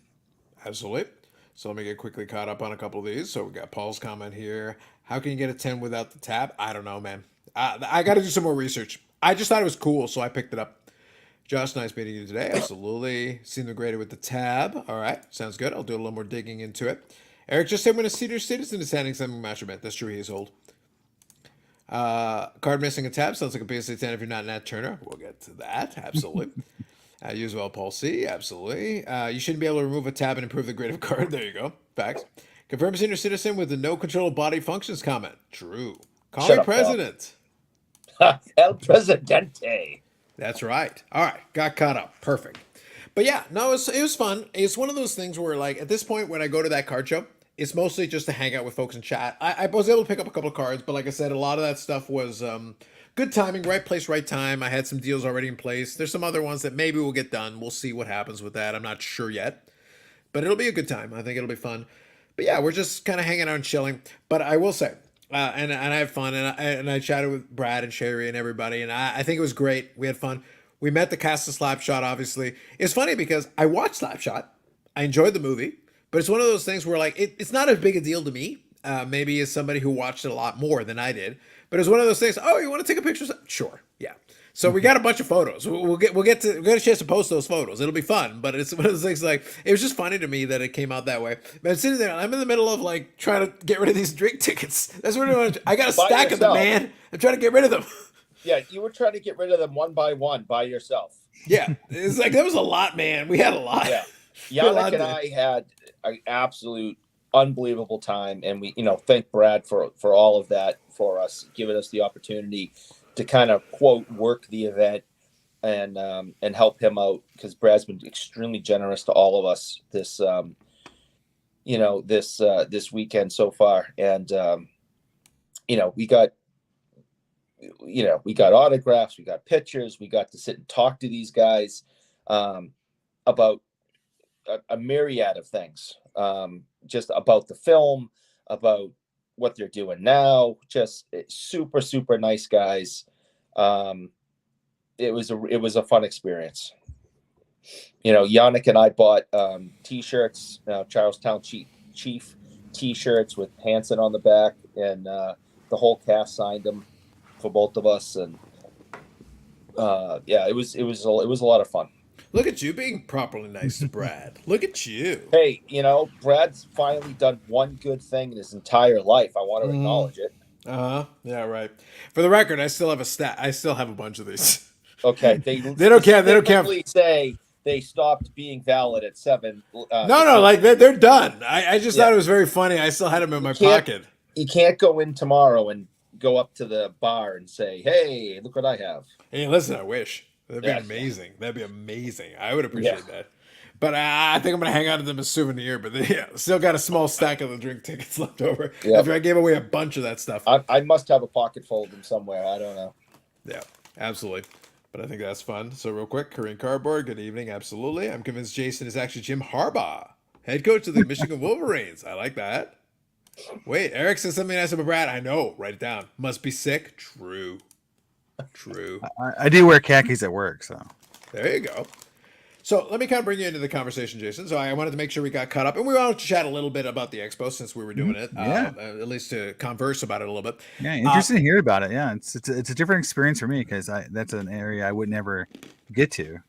Absolutely. So let me get quickly caught up on a couple of these. So we got Paul's comment here. How can you get a 10 without the tab? I don't know, man. I got to do some more research. I just thought it was cool, so I picked it up. Josh, nice meeting you today. Absolutely. Seen the grader with the tab. All right. Sounds good. I'll do a little more digging into it. Eric just said when a senior citizen is handing something measurement. That's true. He is old. Card missing a tab. Sounds like a PSA 10 if you're not Nat Turner. We'll get to that. Absolutely. You as well, Paul C. Absolutely. You shouldn't be able to remove a tab and improve the grade of card. There you go. Facts. Confirm senior citizen with the no control of body functions comment. True. Call me president. El Presidente. That's right. All right. Got caught up. Perfect. But yeah, no, it was fun. It's one of those things where, like, at this point, when I go to that card show, it's mostly just to hang out with folks and chat. I was able to pick up a couple of cards, but like I said, a lot of that stuff was good timing, right place, right time. I had some deals already in place. There's some other ones that maybe will get done. We'll see what happens with that. I'm not sure yet, but it'll be a good time. I think it'll be fun. But yeah, we're just kind of hanging out and chilling. But I will say, and I had fun, and I chatted with Brad and Sherry and everybody, and I think it was great. We had fun. We met the cast of Slapshot, obviously. It's funny because I watched Slapshot. I enjoyed the movie, but it's one of those things where, like, it's not as big a deal to me. Maybe as somebody who watched it a lot more than I did. But it's one of those things. Oh, you want to take a picture? Sure, yeah. So we got a bunch of photos. We'll get a chance to post those photos. It'll be fun. But it's one of those things, like, it was just funny to me that it came out that way. But I'm sitting there, I'm in the middle of, like, trying to get rid of these drink tickets. That's what I got a stack of them, man. I'm trying to get rid of them. Yeah, you were trying to get rid of them one by one by yourself. Yeah, it's like that was a lot, man. We had a lot. Yeah, Yannick and I had an absolute unbelievable time, and we, thank Brad for all of that for us, giving us the opportunity to kind of quote work the event and help him out, because Brad's been extremely generous to all of us this this weekend so far, and we got autographs, we got pictures, we got to sit and talk to these guys about a myriad of things, just about the film, about what they're doing now. Just super, super nice guys. It was a fun experience. Yannick and I bought T-shirts, Charlestown Chief T-shirts with Hanson on the back, and the whole cast signed them for both of us, and it was a lot of fun. Look at you being properly nice to Brad. Look at you. Hey, Brad's finally done one good thing in his entire life. I want to acknowledge it. Yeah, right. For the record, I still have I still have a bunch of these. Okay, they don't care. They don't care. Say they stopped being valid at 7. No, like they're done. I just thought it was very funny. I still had them in my pocket. You can't go in tomorrow and go up to the bar and say, "Hey, look what I have." Hey, listen, I wish. That'd be amazing. That'd be amazing. I would appreciate that. But I think I'm going to hang on to them as a souvenir. But still got a small stack of the drink tickets left over after I gave away a bunch of that stuff. I must have a pocket full of them somewhere. I don't know. Yeah, absolutely. But I think that's fun. So real quick, Korean Cardboard, good evening. Absolutely. I'm convinced Jason is actually Jim Harbaugh, head coach of the Michigan Wolverines. I like that. Wait, Eric says something nice about Brad. I know. Write it down. Must be sick. True. I do wear khakis at work, so. There you go. So let me kind of bring you into the conversation, Jason. So I wanted to make sure we got caught up, and we wanted to chat a little bit about the Expo since we were doing it. At least to converse about it a little bit. Yeah, interesting to hear about it. Yeah, it's a different experience for me, because that's an area I would never get to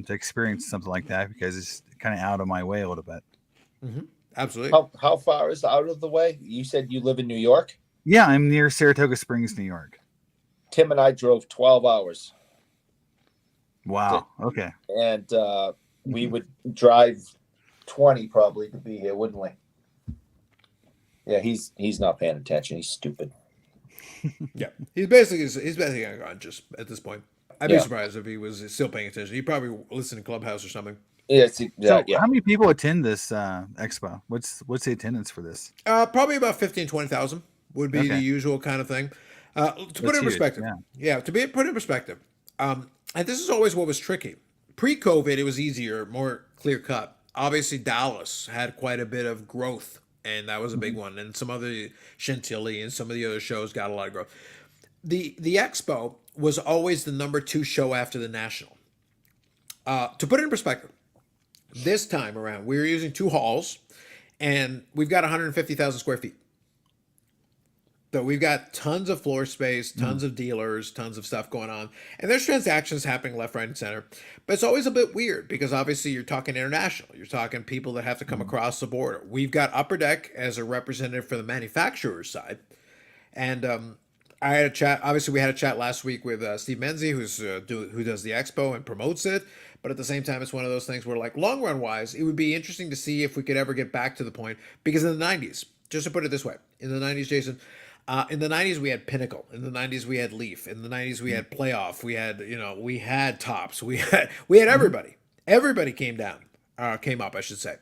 experience something like that, because it's kind of out of my way a little bit. Mm-hmm. Absolutely. How far is out of the way? You said you live in New York? Yeah, I'm near Saratoga Springs, New York. Tim and I drove 12 hours. Wow. Okay. And we would drive 20 probably to be here, wouldn't we? Yeah, he's not paying attention. He's stupid. Yeah, he's basically unconscious at this point. I'd be Yeah. surprised if he was still paying attention. He probably listened to Clubhouse or something. Yeah, So, yeah. how many people attend this expo? What's the attendance for this? Probably about 20,000 would be the Okay. usual kind of thing. To put That's it in huge, perspective, yeah. put it in perspective, and this is always what was tricky. Pre-COVID, it was easier, more clear cut. Obviously, Dallas had quite a bit of growth, and that was a big one. And some other Chantilly and some of the other shows got a lot of growth. The Expo was always the number 2 show after the National. To put it in perspective, this time around, we were using 2 halls, and we've got 150,000 square feet. So we've got tons of floor space, tons of dealers, tons of stuff going on. And there's transactions happening left, right, and center. But it's always a bit weird because obviously you're talking international. You're talking people that have to come across the border. We've got Upper Deck as a representative for the manufacturer's side. And I had a chat. Obviously, we had a chat last week with Steve Menzie, who does the Expo and promotes it. But at the same time, it's one of those things where, like, long run wise, it would be interesting to see if we could ever get back to the point. Because in the 90s, just to put it this way, in the 90s, Jason, in the 90s, we had Pinnacle. In the 90s, we had Leaf. In the 90s, we had Playoff. We had Tops. We had everybody. Everybody came up, I should say.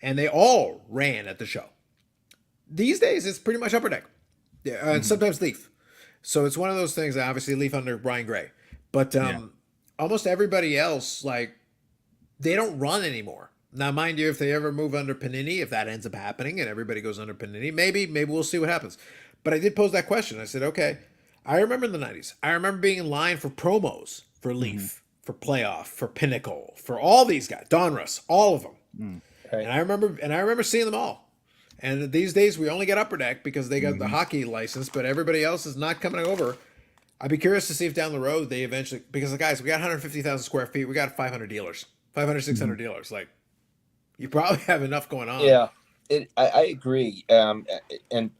And they all ran at the show. These days, it's pretty much Upper Deck. Yeah, and sometimes Leaf. So it's one of those things, obviously Leaf under Brian Gray. But almost everybody else, like, they don't run anymore. Now, mind you, if they ever move under Panini, if that ends up happening and everybody goes under Panini, maybe we'll see what happens. But I did pose that question. I said, okay, I remember in the 90s, I remember being in line for promos for Leaf, for Playoff, for Pinnacle, for all these guys, Donruss, all of them. Right. And I remember seeing them all. And these days we only get Upper Deck because they got the hockey license, but everybody else is not coming over. I'd be curious to see if down the road they eventually, because guys, we got 150,000 square feet, we got 500 dealers, 500, 600 dealers. Like, you probably have enough going on. Yeah, I agree. And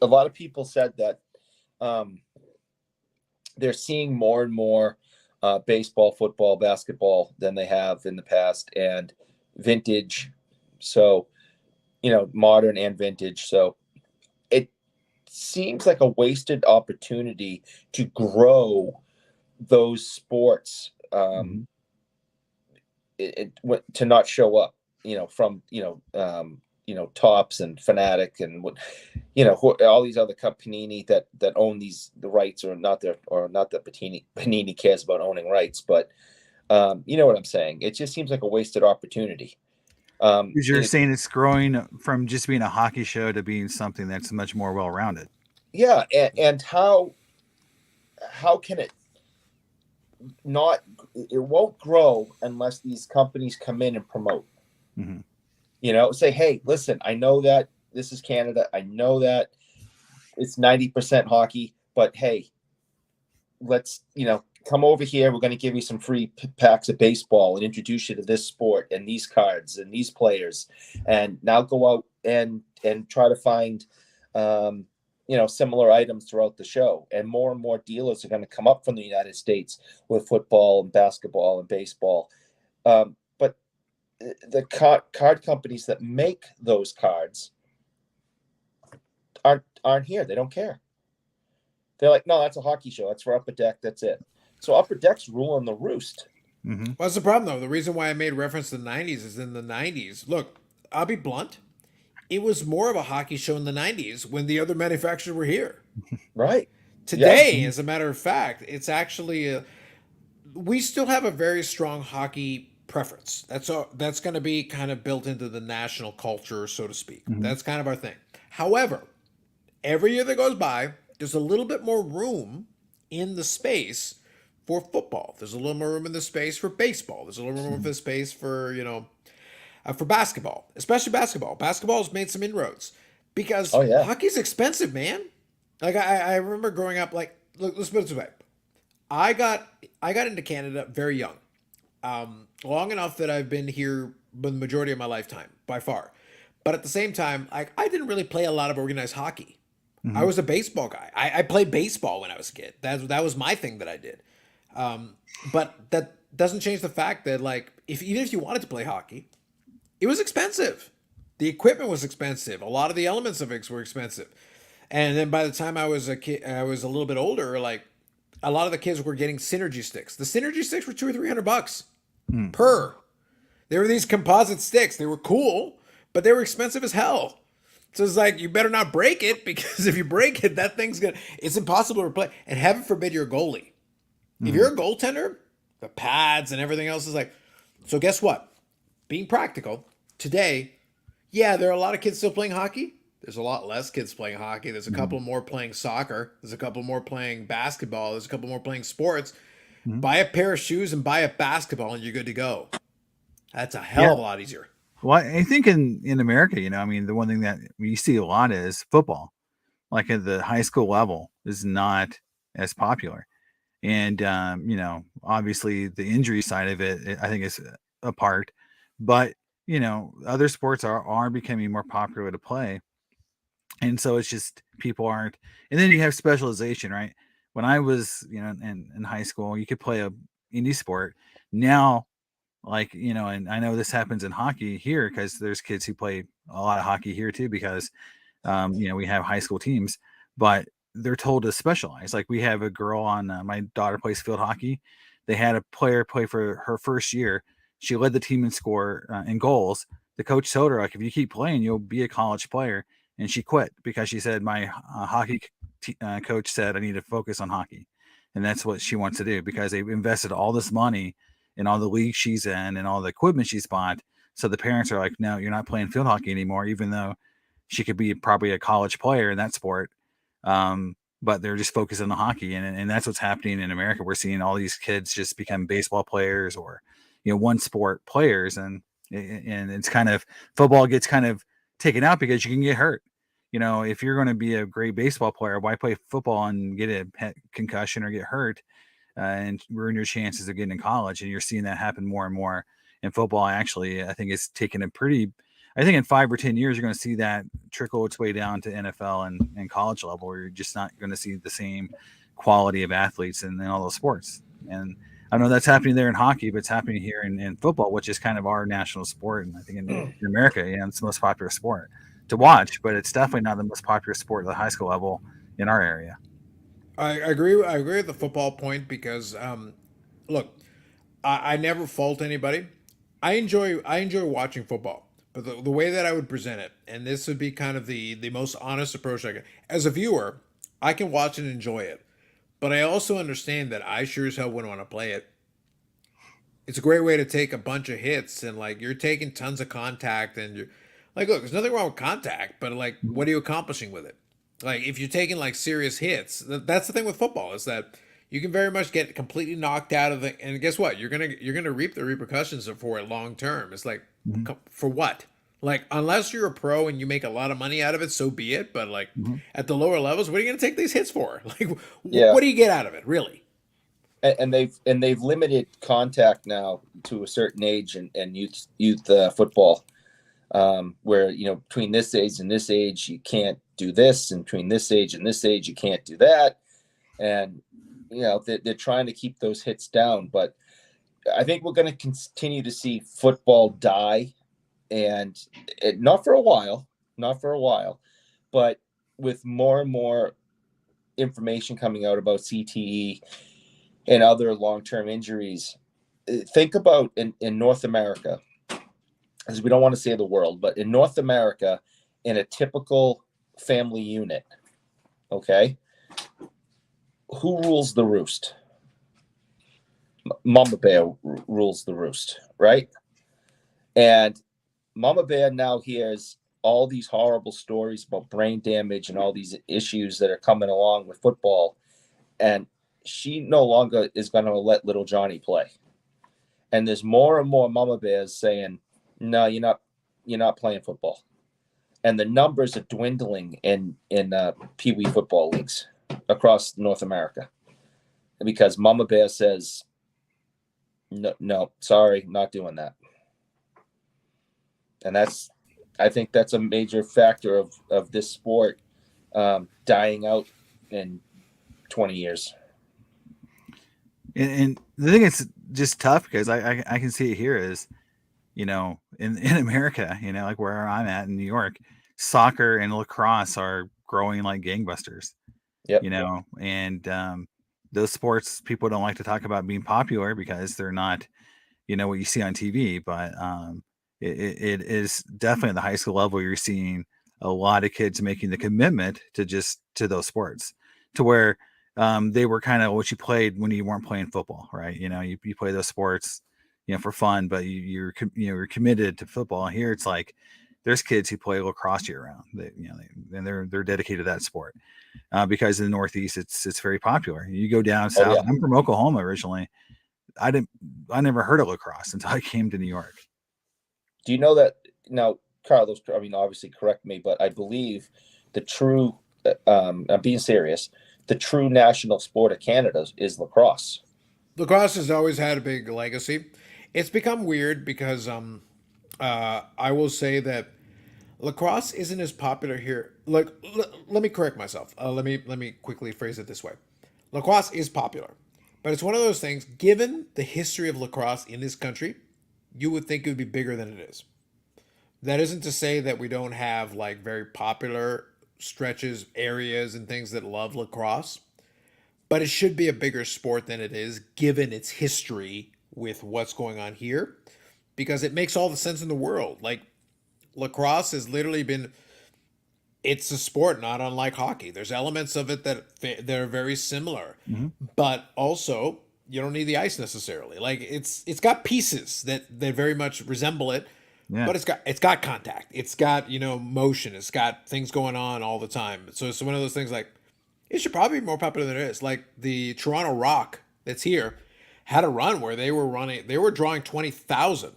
a lot of people said that they're seeing more and more baseball, football, basketball than they have in the past, and vintage. So, modern and vintage. So it seems like a wasted opportunity to grow those sports to not show up, from, Tops and Fanatic and all these other Panini that own the rights, or not that Panini cares about owning rights, but you know what I'm saying? It just seems like a wasted opportunity. Because you're saying it's growing from just being a hockey show to being something that's much more well-rounded. Yeah, and how can it not? It won't grow unless these companies come in and promote. Say, hey, listen, I know that this is Canada. I know that it's 90% hockey, but hey, let's come over here. We're going to give you some free packs of baseball and introduce you to this sport and these cards and these players. And now go out and try to find, similar items throughout the show. And more dealers are going to come up from the United States with football and basketball and baseball. But the card companies that make those cards aren't here. They don't care. They're like, no, that's a hockey show. That's for Upper Deck. That's it. So Upper Deck's ruling the roost. What's the problem, though? The reason why I made reference to the 90s is in the 90s. Look, I'll be blunt. It was more of a hockey show in the 90s when the other manufacturers were here. Right. Today, as a matter of fact, it's actually we still have a very strong hockey preference. That's going to be kind of built into the national culture, so to speak. That's kind of our thing. However, every year that goes by, there's a little bit more room in the space for football. There's a little more room in the space for baseball. There's a little more room in the space for, for basketball, especially basketball. Basketball has made some inroads because hockey's expensive, man. Like I remember growing up, like, look, let's put it this way. I got into Canada very young, long enough that I've been here the majority of my lifetime, by far. But at the same time, I didn't really play a lot of organized hockey. I was a baseball guy. I played baseball when I was a kid. That was my thing that I did. But that doesn't change the fact that, like, even if you wanted to play hockey, it was expensive. The equipment was expensive. A lot of the elements of it were expensive. And then by the time I was a kid, I was a little bit older. Like a lot of the kids were getting synergy sticks. The synergy sticks were $200 or $300 Hmm. per. They were these composite sticks. They were cool, but they were expensive as hell. So it's like you better not break it because if you break it, that thing's gonna. It's impossible to replace. And heaven forbid you're a goalie. If you're a goaltender, the pads and everything else is like. So guess what? Being practical today, yeah, there are a lot of kids still playing hockey. There's a lot less kids playing hockey. There's a couple more playing soccer. There's a couple more playing basketball. There's a couple more playing sports. Buy a pair of shoes and buy a basketball, and you're good to go. That's a hell of a lot easier. Well, I think in America, I mean, the one thing that we see a lot is football. Like at the high school level is not as popular. And, obviously the injury side of it, I think is a part, but, other sports are becoming more popular to play. And so it's just people aren't, and then you have specialization, right? When I was, in high school, you could play a indie sport. Now, like, and I know this happens in hockey here because there's kids who play a lot of hockey here too, because, we have high school teams, but they're told to specialize. Like we have a girl on, my daughter plays field hockey. They had a player play for her first year. She led the team in score in goals. The coach told her, like, if you keep playing, you'll be a college player. And she quit because she said, my hockey coach said I need to focus on hockey. And that's what she wants to do because they've invested all this money in all the leagues she's in and all the equipment she's bought. So the parents are like, no, you're not playing field hockey anymore, even though she could be probably a college player in that sport. But they're just focused on the hockey. And that's what's happening in America. We're seeing all these kids just become baseball players or, one sport players. And it's kind of, football gets kind of taken out because you can get hurt. If you're going to be a great baseball player, why play football and get a concussion or get hurt and ruin your chances of getting in college? And you're seeing that happen more and more in football. Actually, I think it's taken I think in 5 or 10 years, you're going to see that trickle its way down to NFL and college level, where you're just not going to see the same quality of athletes in all those sports. And I know that's happening there in hockey, but it's happening here in football, which is kind of our national sport. And I think in America, it's the most popular sport to watch, but it's definitely not the most popular sport at the high school level in our area. I agree. I agree with the football point because, look, I never fault anybody. I enjoy watching football, but the way that I would present it, and this would be kind of the most honest approach I can. As a viewer, I can watch and enjoy it, but I also understand that I sure as hell wouldn't want to play it. It's a great way to take a bunch of hits and like you're taking tons of contact and you're like, look, there's nothing wrong with contact, but like, what are you accomplishing with it? Like, if you're taking like serious hits, that's the thing with football is that you can very much get completely knocked out of the. And guess what? You're gonna reap the repercussions for it long term. It's like, for what? Like, unless you're a pro and you make a lot of money out of it, so be it. But like at the lower levels, what are you gonna take these hits for? Like, Yeah. what do you get out of it, really? And they've limited contact now to a certain age and youth football, where between this age and this age you can't do this, and between this age and this age you can't do that, and they're trying to keep those hits down. But I think we're going to continue to see football die, and not for a while, but with more and more information coming out about CTE and other long-term injuries. Think about in North America, as we don't want to say the world, but in North America, in a typical family unit, okay, who rules the roost? Mama Bear rules the roost, right? And Mama Bear now hears all these horrible stories about brain damage and all these issues that are coming along with football, and she no longer is going to let little Johnny play. And there's more and more Mama Bears saying, no, you're not playing football. And the numbers are dwindling in Pee Wee football leagues across North America because Mama Bear says, no, sorry, not doing that. And I think that's a major factor of this sport dying out in 20 years. And the thing is just tough because I can see it here is, in America, like where I'm at in New York, soccer and lacrosse are growing like gangbusters. Yep. And those sports people don't like to talk about being popular because they're not, what you see on TV, but it is definitely at the high school level. You're seeing a lot of kids making the commitment to those sports, to where they were kind of what you played when you weren't playing football, right? You play those sports, for fun, but you're committed to football. And here it's like there's kids who play lacrosse year round. And they're dedicated to that sport because in the Northeast it's very popular. You go down south. yeah. I'm from Oklahoma originally. I never heard of lacrosse until I came to New York. Do you know that now, Carlos? I mean, obviously, correct me, but I believe the true, I'm being serious, the true national sport of Canada is lacrosse. Lacrosse has always had a big legacy. It's become weird because I will say that lacrosse isn't as popular here. Like, let me correct myself. Let me quickly phrase it this way. Lacrosse is popular, but it's one of those things. Given the history of lacrosse in this country, you would think it would be bigger than it is. That isn't to say that we don't have like very popular stretches, areas, and things that love lacrosse, but it should be a bigger sport than it is, given its history with what's going on here, because it makes all the sense in the world. Like, lacrosse has literally been, it's a sport not unlike hockey. There's elements of it that are very similar, but also you don't need the ice necessarily. Like, it's got pieces that very much resemble it, Yeah. but it's got contact. It's got, motion. It's got things going on all the time. So it's one of those things like, it should probably be more popular than it is. Like the Toronto Rock that's here had a run where they were drawing 20,000,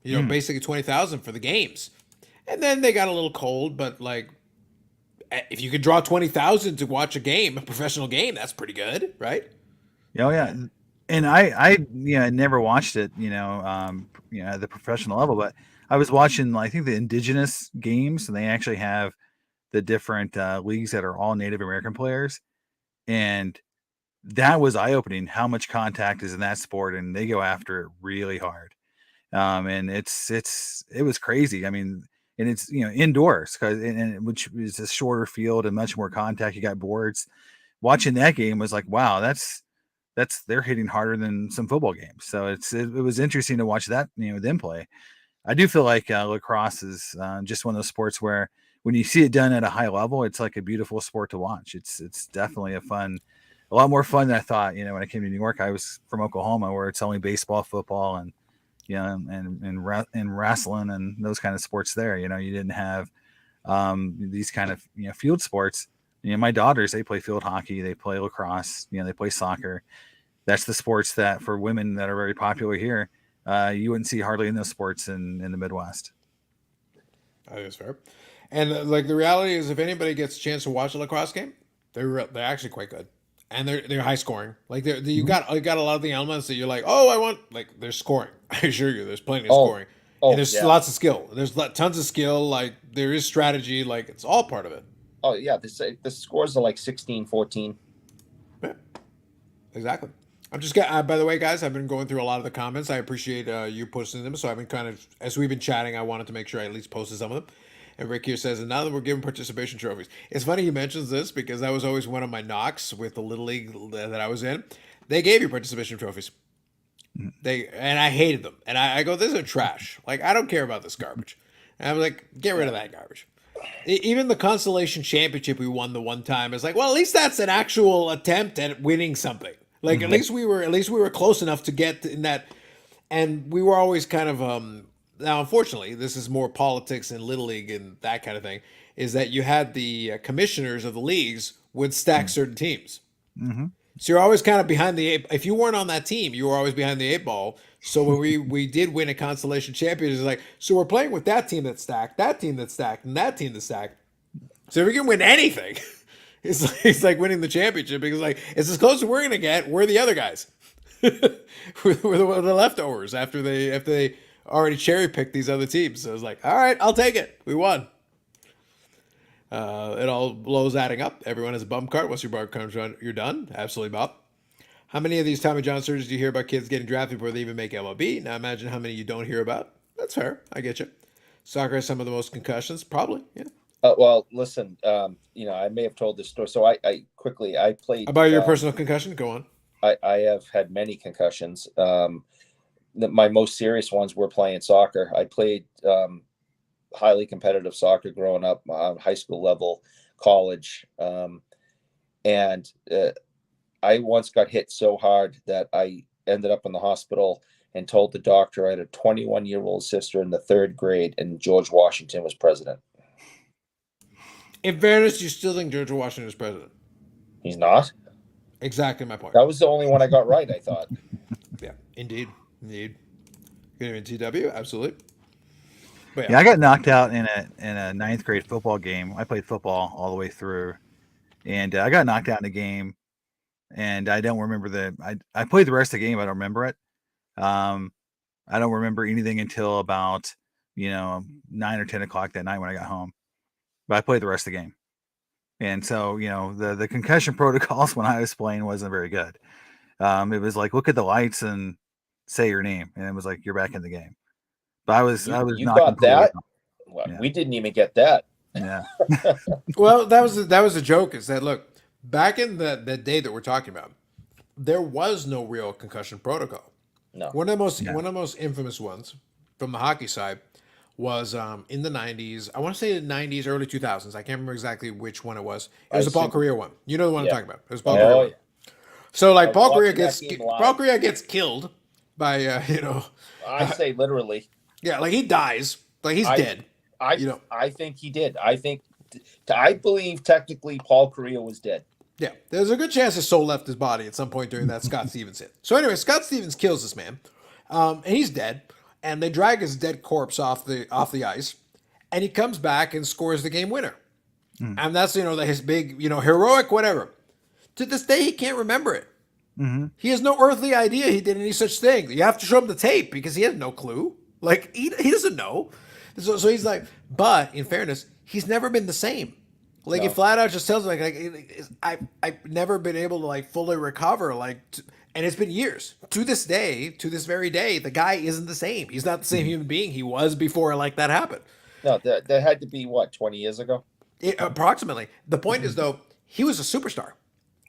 basically 20,000 for the games. And then they got a little cold, but like, if you could draw 20,000 to watch a game, a professional game, that's pretty good, right? Oh yeah. And I never watched it, at the professional level, but I was watching, I think, the indigenous games, and they actually have the different leagues that are all Native American players. And that was eye-opening how much contact is in that sport, and they go after it really hard. And it was crazy. I mean, and it's, indoors, which is a shorter field and much more contact. You got boards. Watching that game was like, wow, they're hitting harder than some football games. So it was interesting to watch that, them play. I do feel like lacrosse is just one of those sports where when you see it done at a high level, it's like a beautiful sport to watch. It's definitely a lot more fun than I thought. When I came to New York, I was from Oklahoma, where it's only baseball, football, and and wrestling and those kind of sports there. You didn't have these kind of field sports. My daughters, they play field hockey, they play lacrosse, they play soccer. That's the sports that for women that are very popular here. You wouldn't see hardly in those sports in the Midwest. I think it's fair. And like the reality is, if anybody gets a chance to watch a lacrosse game, they're actually quite good, and they're high scoring. Like you got a lot of the elements that you're like, oh, I want, like, there's scoring. I assure you, there's plenty of scoring. And there's lots of skill. There's tons of skill. Like, there is strategy. Like, it's all part of it. Oh yeah, the scores are like 16-14. Yeah, exactly. I'm just by the way, guys, I've been going through a lot of the comments. I appreciate you posting them. So I've been kind of, as we've been chatting, I wanted to make sure I at least posted some of them. And Rick here says, and now that we're giving participation trophies, it's funny he mentions this because that was always one of my knocks with the Little League that I was in. They gave you participation trophies. And I hated them. And I go, this is trash. Like, I don't care about this garbage. And I was like, get rid of that garbage. Even the consolation championship we won the one time is like, well, at least that's an actual attempt at winning something. Like, at least we were close enough to get in that. And we were always kind of now, unfortunately, this is more politics and Little League and that kind of thing, is that you had the commissioners of the leagues would stack certain teams. So you're always kind of behind the eight. If you weren't on that team, you were always behind the eight ball. So when we did win a consolation championship, it's like, so we're playing with that team that's stacked, that team that's stacked, and that team that's stacked. So if we can win anything, it's like winning the championship, because like, it's as close as we're gonna get. We're the other guys. we're the leftovers after they already cherry picked these other teams. So it's like, all right, I'll take it. We won. It all blows adding up. Everyone has a bum cart. Once your bar comes around, you're done. Absolutely, Bob. How many of these Tommy John surgeries do you hear about kids getting drafted before they even make MLB? Now imagine how many you don't hear about. That's fair. I get you. Soccer has some of the most concussions, probably. Yeah. Well, listen, I may have told this story. So I played. About your personal concussion, go on. I have had many concussions. My most serious ones were playing soccer. I played highly competitive soccer growing up, high school level, college, and I once got hit so hard that I ended up in the hospital and told the doctor I had a 21-year-old sister in the 3rd grade, and George Washington was president. In fairness, you still think George Washington is president? He's not. Exactly my point. That was the only one I got right, I thought. Yeah, indeed. Good in TW, absolutely. But Yeah, I got knocked out in a 9th grade football game. I played football all the way through, and I got knocked out in a game, and I don't remember I played the rest of the game. I don't remember it. I don't remember anything until about 9 or 10 o'clock that night when I got home. But I played the rest of the game, and so the concussion protocols when I was playing wasn't very good. It was like, look at the lights and say your name, and it was like you're back in the game. But I was You not got that? Well, Yeah. We didn't even get that. Yeah. well, that was a joke. Is that look back in the day that we're talking about, there was no real concussion protocol. No. One of the most infamous ones from the hockey side was in the 90s. I want to say the 90s, early 2000s. I can't remember exactly which one it was. It was a Paul Kariya one. You know the one I'm talking about. It was Paul Kariya one. So like Paul Kariya gets killed by I say literally. Yeah, like he dies. Like he's dead. I think he did. I believe technically Paul Kariya was dead. Yeah, there's a good chance his soul left his body at some point during that Scott Stevens hit. So anyway, Scott Stevens kills this man, and he's dead. And they drag his dead corpse off the ice, and he comes back and scores the game winner. And that's his big heroic whatever. To this day, he can't remember it. Mm-hmm. He has no earthly idea he did any such thing. You have to show him the tape because he has no clue. Like he doesn't know. So he's like, but in fairness, he's never been the same. Like he flat out just tells me I've never been able to like fully recover. And it's been years. To this day, to this very day, the guy isn't the same. He's not the same human being he was before like that happened. No, that had to be 20 years ago? Approximately. The point is though, he was a superstar.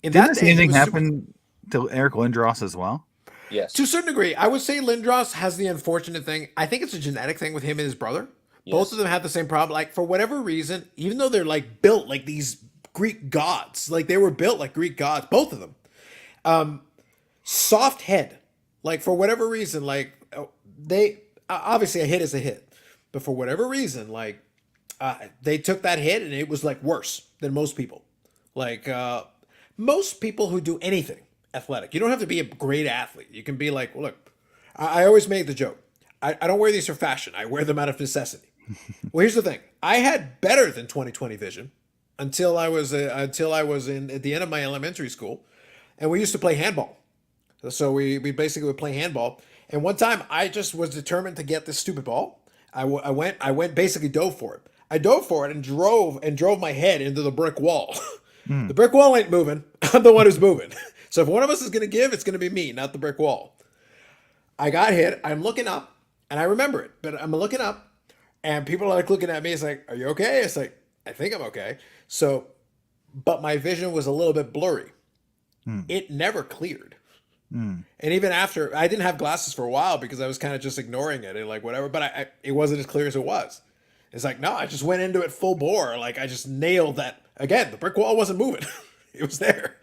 Did the same thing happen to Eric Lindros as well? Yes. To a certain degree. I would say Lindros has the unfortunate thing. I think it's a genetic thing with him and his brother. Yes. Both of them have the same problem. Like for whatever reason, even though they're like built like these Greek gods, like they were built like Greek gods, both of them. Soft head. Like for whatever reason, like they obviously a hit is a hit, but for whatever reason, like they took that hit and it was like worse than most people. Like most people who do anything athletic, you don't have to be a great athlete. You can be like, look, I always make the joke. I don't wear these for fashion. I wear them out of necessity. Well, here's the thing. I had better than 20/20 vision until I was at the end of my elementary school, and we used to play handball. So we basically would play handball. And one time I just was determined to get this stupid ball. I went basically dove for it. I dove for it and drove my head into the brick wall. The brick wall ain't moving. I'm the one who's moving. So if one of us is going to give, it's going to be me, not the brick wall. I got hit. I'm looking up and I remember it, but I'm looking up and people are like looking at me. It's like, are you okay? It's like, I think I'm okay. So, but my vision was a little bit blurry. It never cleared. And even after, I didn't have glasses for a while because I was kind of just ignoring it and like whatever, but it wasn't as clear as it was. It's like, no, I just went into it full bore. Like I just nailed that. Again, the brick wall wasn't moving. It was there.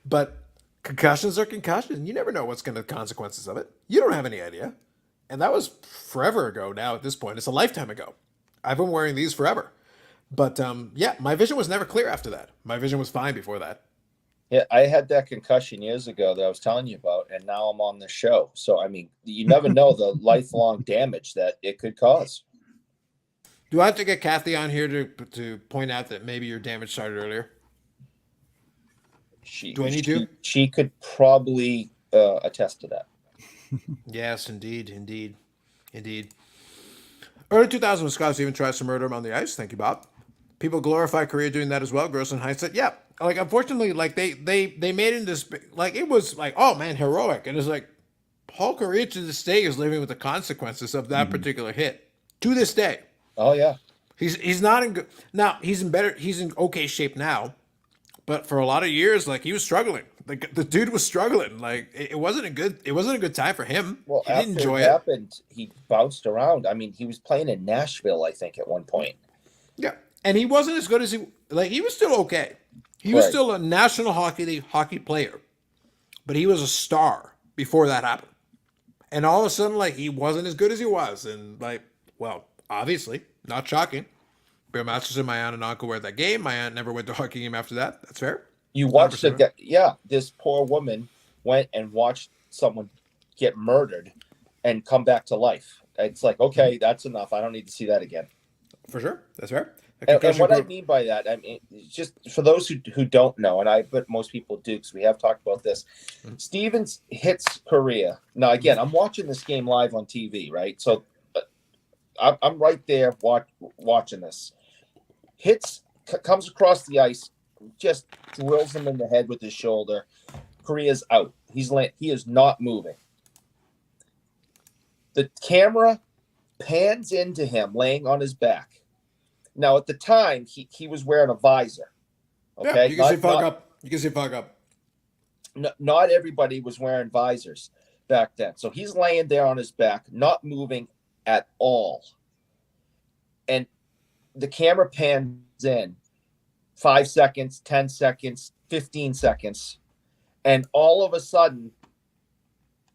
But concussions are concussions. You never know what's going to consequences of it. You don't have any idea. And that was forever ago now at this point. It's a lifetime ago. I've been wearing these forever. But yeah, my vision was never clear after that. My vision was fine before that. Yeah, I had that concussion years ago that I was telling you about, and now I'm on the show. So, I mean, you never know the lifelong damage that it could cause. Do I have to get Kathy on here to point out that maybe your damage started earlier? Do I need to? She could probably attest to that. Yes, indeed. Early 2000s when Scott even tries to murder him on the ice. Thank you, Bob. People glorify Korea doing that as well. Gross in hindsight. Yeah. Like, unfortunately, like they made it this, like, it was like, oh man, heroic. And it's like, Paul Correa to this day is living with the consequences of that particular hit. To this day. Oh yeah. He's not in good now, he's in okay shape now. But for a lot of years, like he was struggling. Like the dude was struggling. Like it wasn't a good time for him. Well, He after didn't enjoy it it. happened, he bounced around. I mean, he was playing in Nashville, I think, at one point. Yeah. And he wasn't as good as he was still okay. He was Right. still a National Hockey League hockey player. But he was a star before that happened. And all of a sudden, like, he wasn't as good as he was. And, like, well, obviously, not shocking. Bear Masters and my aunt and uncle were at that game. My aunt never went to a hockey game after that. That's fair. You watched 100%. this poor woman went and watched someone get murdered and come back to life. It's like, okay, that's enough. I don't need to see that again. For sure. That's fair. And what I mean by that, I mean, just for those who don't know, but most people do, because we have talked about this. Stevens hits Korea. Now, again, I'm watching this game live on TV, right? So I'm right there watching this. Comes across the ice, just drills him in the head with his shoulder. Korea's out. He is not moving. The camera pans into him laying on his back. Now, at the time, he was wearing a visor. Okay, Yeah, you can see fuck up. You can see fuck up. Not everybody was wearing visors back then. So he's laying there on his back, not moving at all. And the camera pans in 5 seconds, 10 seconds, 15 seconds. And all of a sudden,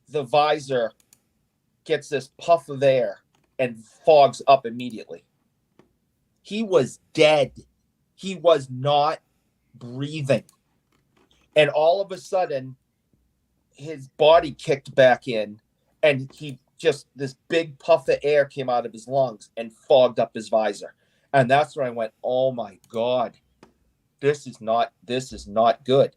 the visor gets this puff of air and fogs up immediately. He was dead. He was not breathing. And all of a sudden, his body kicked back in, and this big puff of air came out of his lungs and fogged up his visor. And that's where I went, oh my God, this is not good.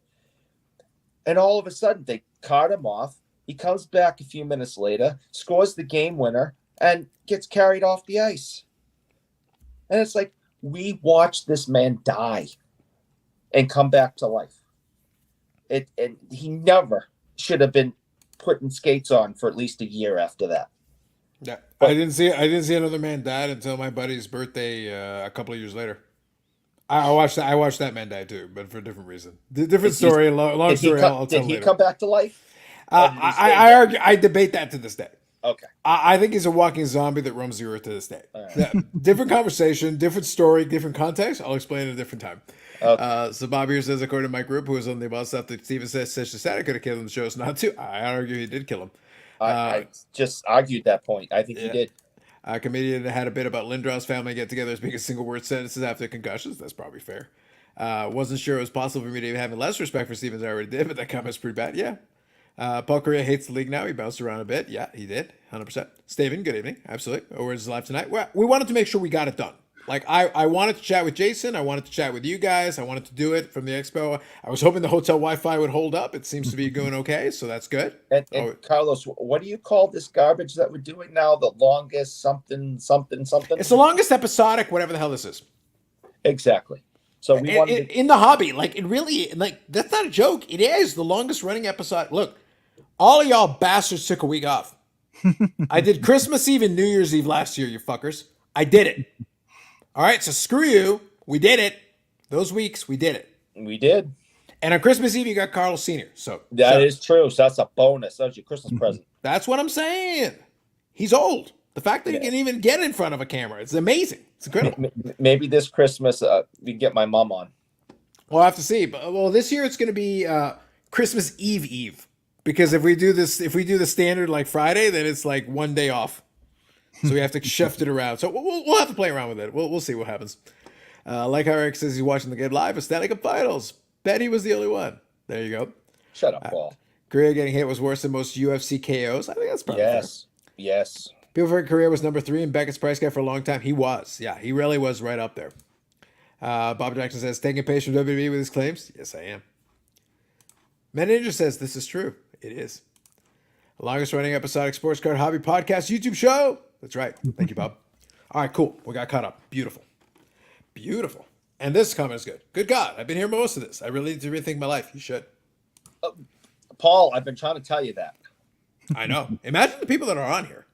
And all of a sudden, they cart him off. He comes back a few minutes later, scores the game winner, and gets carried off the ice. And it's like, we watched this man die and come back to life. And he never should have been putting skates on for at least a year after that. Yeah, I didn't see another man die until my buddy's birthday a couple of years later. I watched that man die too, but for a different reason. Different story, long story. I'll tell Did he later. come back to life? I debate that to this day. Okay. I think he's a walking zombie that roams the earth to this day. Right. Yeah, different conversation, different story, different context. I'll explain it a different time. Okay. So Bob here says, according to my group, who was on the about stuff that Steven says, such a sad could have killed him. Chose not to. I argue he did kill him. I just argued that point. I think he did. A comedian had a bit about Lindros family get-togethers being single word sentences after concussions. That's probably fair. Wasn't sure it was possible for me to even have less respect for Stevens. I already did, but that comment's pretty bad. Yeah. Paul Correa hates the league now. He bounced around a bit. Yeah, he did. 100%. Steven, good evening. Absolutely. Or is live tonight? Well, we wanted to make sure we got it done. Like, I wanted to chat with Jason. I wanted to chat with you guys. I wanted to do it from the Expo. I was hoping the hotel Wi-Fi would hold up. It seems to be going okay, so that's good. And Carlos, what do you call this garbage that we're doing now? The longest something? It's the longest episodic, whatever the hell this is. Exactly. So we wanted in the hobby. Like, it really, like, that's not a joke. It is the longest running episode. Look, all of y'all bastards took a week off. I did Christmas Eve and New Year's Eve last year, you fuckers. I did it. All right, so screw you. We did it. Those weeks, we did it. We did. And on Christmas Eve, you got Carlos Sr. So that is true. So that's a bonus. That's your Christmas present. That's what I'm saying. He's old. The fact that he can even get in front of a camera, it's amazing. It's incredible. Maybe this Christmas we can get my mom on. We'll have to see. But well, this year it's going to be Christmas Eve. Because if we do the standard like Friday, then it's like one day off. So we have to shift it around. So we'll have to play around with it. We'll see what happens. Like how Eric says he's watching the game live. Stanley Cup Finals. Bet he was the only one. There you go. Shut up, Paul. Korea getting hit was worse than most UFC KOs. I think that's probably fair. Yes. People think Korea was number 3 and Beckett's price guy for a long time. He was. Yeah, he really was right up there. Bob Jackson says, taking pace from WWE with his claims? Yes, I am. Man Ninja says, this is true. It is. The longest running episodic sports card hobby podcast YouTube show. That's right. Thank you, Bob. All right, cool. We got caught up. Beautiful. And this comment is good. Good God. I've been here most of this. I really need to rethink my life. You should. Paul, I've been trying to tell you that. I know. Imagine the people that are on here.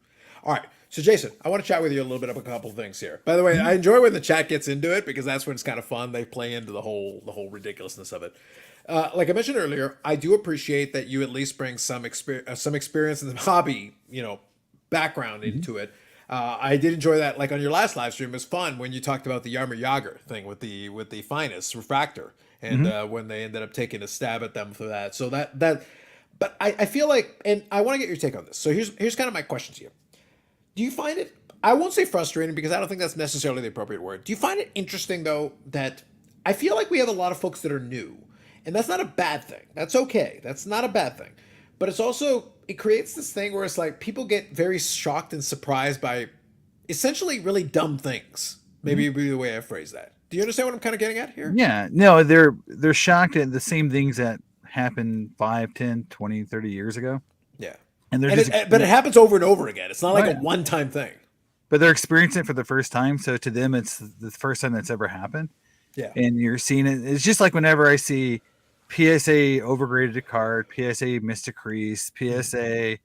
All right. So, Jason, I want to chat with you a little bit about a couple things here. By the way, I enjoy when the chat gets into it because that's when it's kind of fun. They play into the whole ridiculousness of it. Like I mentioned earlier, I do appreciate that you at least bring some experience and some hobby, background into it. I did enjoy that. Like on your last live stream, it was fun when you talked about the Yarmer Yager thing with the finest refractor, and when they ended up taking a stab at them for that. So but I feel like, and I want to get your take on this. So here's kind of my question to you. Do you find it, I won't say frustrating because I don't think that's necessarily the appropriate word. Do you find it interesting though that I feel like we have a lot of folks that are new, and that's not a bad thing. That's okay. That's not a bad thing. But it's also, it creates this thing where it's like people get very shocked and surprised by essentially really dumb things. Maybe would be the way I phrase that. Do you understand what I'm kind of getting at here? Yeah, no, they're shocked at the same things that happened 5, 10, 20, 30 years ago. Yeah. And they're But it happens over and over again. It's not like Oh, a yeah. one-time thing. But they're experiencing it for the first time. So to them, it's the first time that's ever happened. Yeah. And you're seeing it. It's just like whenever I see PSA overgraded a card, PSA missed a crease, PSA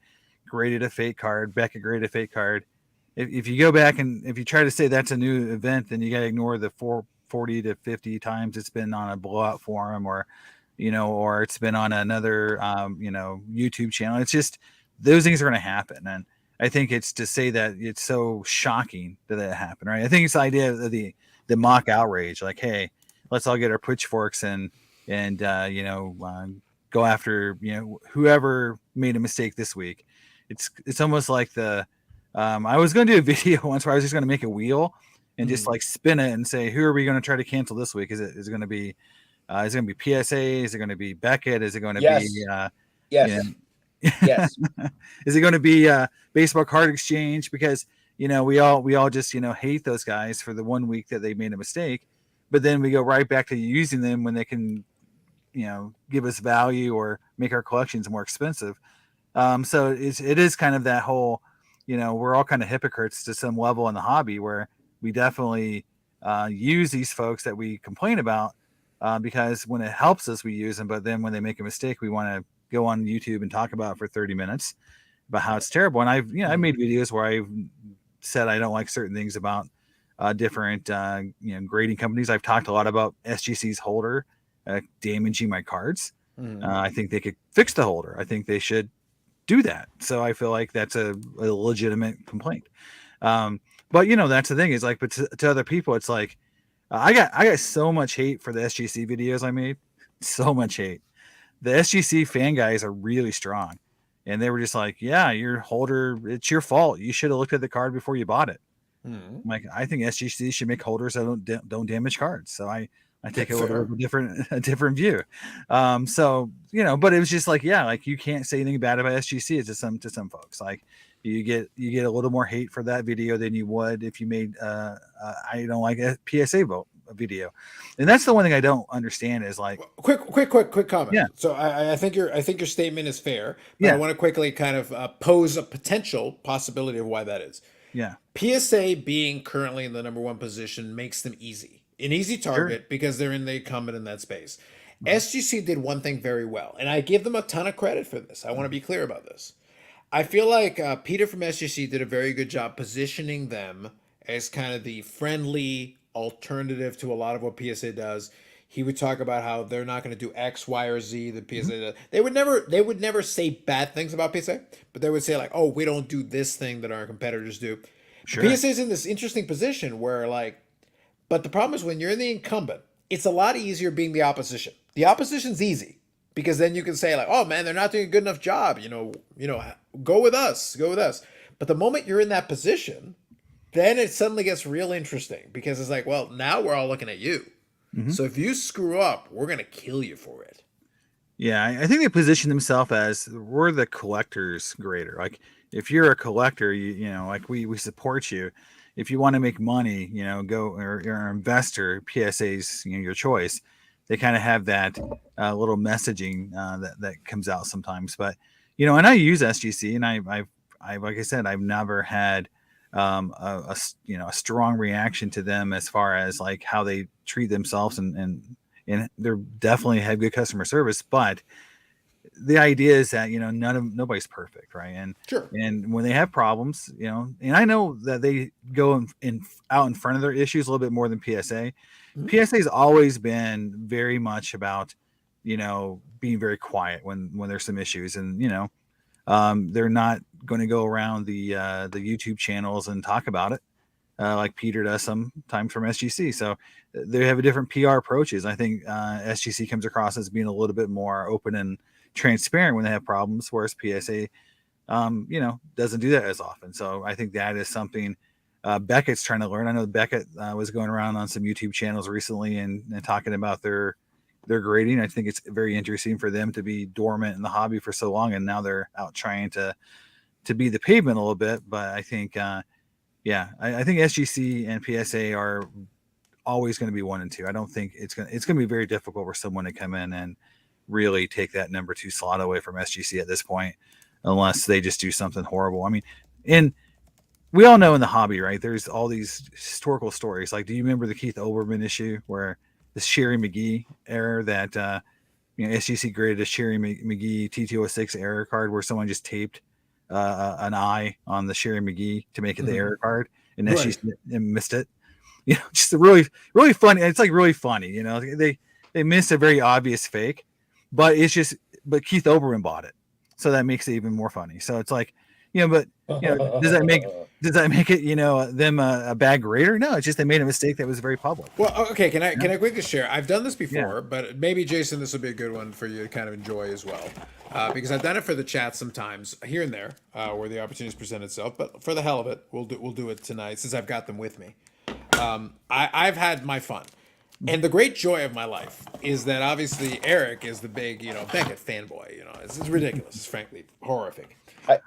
graded a fake card, Beckett graded a fake card. If you go back and if you try to say that's a new event, then you got to ignore the 40 to 50 times it's been on a blowout forum or it's been on another, YouTube channel. It's just, those things are going to happen. And I think it's to say that it's so shocking that it happened, right? I think it's the idea of the mock outrage, like, hey, let's all get our pitchforks and go after, whoever made a mistake this week. It's almost like I was going to do a video once where I was just going to make a wheel and just like spin it and say, who are we going to try to cancel this week? Is it going to be PSA? Is it going to be Beckett? Is it going to be Yes. Yes. is it going to be baseball card exchange? Because we all just hate those guys for the 1 week that they made a mistake, but then we go right back to using them when they can give us value or make our collections more expensive. So it is kind of that whole we're all kind of hypocrites to some level in the hobby where we definitely use these folks that we complain about because when it helps us we use them, but then when they make a mistake we want to go on YouTube and talk about it for 30 minutes about how it's terrible. And I've made videos where I've said I don't like certain things about different grading companies. I've talked a lot about SGC's holder damaging my cards. I think they could fix the holder. I think they should do that. So I feel like that's a legitimate complaint. But that's the thing is like, but to other people, it's like I got so much hate for the SGC videos I made. So much hate. The SGC fan guys are really strong, and they were just like, "Yeah, your holder, it's your fault. You should have looked at the card before you bought it." Like, I think SGC should make holders that don't damage cards. So I take a little bit a different view. But it was just like, yeah, like you can't say anything bad about SGC to some folks. Like you get a little more hate for that video than you would if you made I don't like a PSA video. And that's the one thing I don't understand is like quick comment. Yeah. So I think your statement is fair, but I want to quickly kind of pose a potential possibility of why that is. Yeah. PSA being currently in the number one position makes them an easy target because they're in the incumbent in that space. SGC did one thing very well, and I give them a ton of credit for this. I want to be clear about this. I feel like Peter from SGC did a very good job positioning them as kind of the friendly alternative to a lot of what PSA does. He would talk about how they're not going to do X, Y, or Z. The PSA does. They would never say bad things about PSA, but they would say like, "Oh, we don't do this thing that our competitors do." Sure. PSA is in this interesting position where like, but the problem is when you're in the incumbent, it's a lot easier being the opposition. The opposition's easy because then you can say like, "Oh man, they're not doing a good enough job." Go with us. But the moment you're in that position, then it suddenly gets real interesting because it's like, well, now we're all looking at you. So if you screw up, we're going to kill you for it. Yeah, I think they position themselves as we're the collector's grader. Like if you're a collector, like we support you. If you want to make money, go or you're an investor, PSA's your choice. They kind of have that little messaging that comes out sometimes. But and I use SGC, and I've like I said, I've never had a strong reaction to them as far as like how they treat themselves and they're definitely have good customer service, but the idea is that, you know, nobody's perfect, right? Sure. And when they have problems, you know, and I know that they go out in front of their issues a little bit more than PSA. Mhm. PSA has always been very much about, you know, being very quiet when there's some issues, and you know, they're not going to go around the YouTube channels and talk about it like Peter does sometimes from SGC. So they have a different PR approaches. I think SGC comes across as being a little bit more open and transparent when they have problems, whereas PSA, you know, doesn't do that as often. So I think that is something Beckett's trying to learn. I know Beckett was going around on some YouTube channels recently and talking about their grading. I think it's very interesting for them to be dormant in the hobby for so long, and now they're out trying to be the pavement a little bit. But I think, yeah, I think SGC and PSA are always going to be 1 and 2. I don't think it's going to be very difficult for someone to come in and really take that number 2 slot away from SGC at this point, unless they just do something horrible. I mean, we all know in the hobby, right? There's all these historical stories. Like, do you remember the Keith Olbermann issue where the Sherry McGee error that you know, SGC graded a Sherry McGee T206 error card where someone just taped an eye on the Sherry McGee to make it the error card, and SGC missed it. You know, just a really funny. It's like really funny. You know, they missed a very obvious fake, but Keith Olbermann bought it, so that makes it even more funny. So it's like, you know, but you know, does that make it, you know, them a bad grader? No, it's just they made a mistake that was very public. Well, okay, can I quickly share? I've done this before, but maybe Jason, this will be a good one for you to kind of enjoy as well, because I've done it for the chat sometimes here and there where the opportunities present itself. But for the hell of it, we'll do it tonight since I've got them with me. I've had my fun. And the great joy of my life is that obviously Eric is the big, you know, Beckett fanboy. You know, it's ridiculous. It's frankly horrific.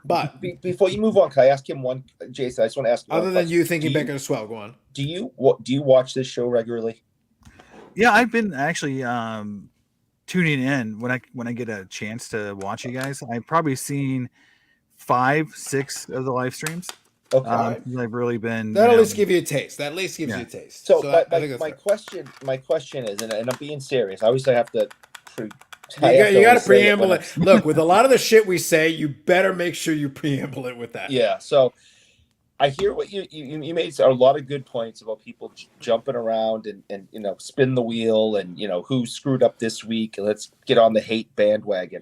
But Before you move on, can I ask him one, Jason? I just want to ask him other than you thinking Beckett is swell, go on. Do you watch this show regularly? Yeah, I've been actually tuning in when I get a chance to watch you guys. I've probably seen 5-6 of the live streams. Okay. I've really been. That'll at least give you a taste. That at least gives you a taste. So I think that's my fair. question is, and I'm being serious. Obviously, I have to. You got to preamble it. Look, with a lot of the shit we say, you better make sure you preamble it with that. Yeah. So I hear what you made a lot of good points about people jumping around and you know, spin the wheel and, you know, who screwed up this week, and let's get on the hate bandwagon,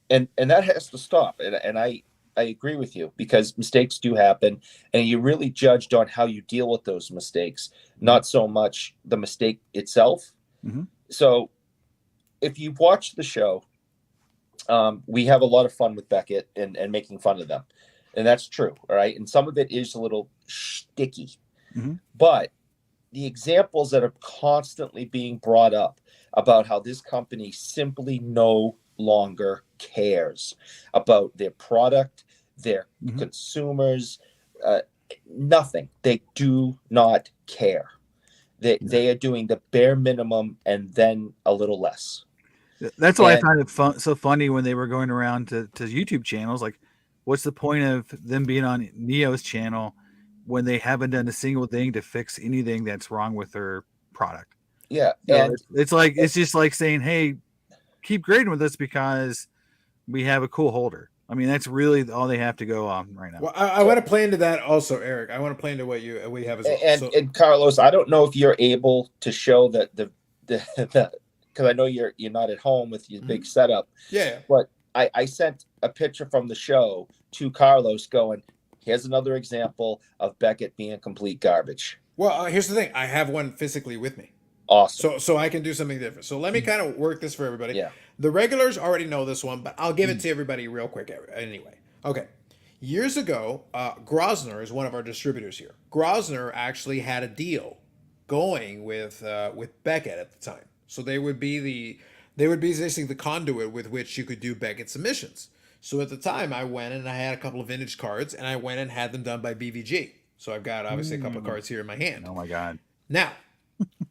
and that has to stop. And I agree with you, because mistakes do happen, and you're really judged on how you deal with those mistakes, not so much the mistake itself. Mm-hmm. So if you've watched the show, we have a lot of fun with Beckett and making fun of them. And that's true. All right. And some of it is a little sticky, but the examples that are constantly being brought up about how this company simply no longer cares about their product, their consumers, nothing. They do not care. They are doing the bare minimum and then a little less. That's why I find it so funny when they were going around to YouTube channels. Like, what's the point of them being on Neo's channel when they haven't done a single thing to fix anything that's wrong with their product? Yeah. And it's just like saying, hey, keep grading with us because we have a cool holder. I mean, that's really all they have to go on right now. Well, I want to play into that also, Eric. I want to play into what we have as well. And Carlos, I don't know if you're able to show that the because I know you're not at home with your big setup. Yeah. But I sent a picture from the show to Carlos going, here's another example of Beckett being complete garbage. Well, here's the thing. I have one physically with me. Awesome. So I can do something different. So let me kind of work this for everybody. Yeah. The regulars already know this one, but I'll give it to everybody real quick anyway. Okay. Years ago, Grosvenor is one of our distributors here. Grosvenor actually had a deal going with Beckett at the time. So they would be basically the conduit with which you could do Beckett submissions. So at the time, I went and I had a couple of vintage cards, and I went and had them done by BVG. So I've got obviously a couple of cards here in my hand. Oh my God. Now,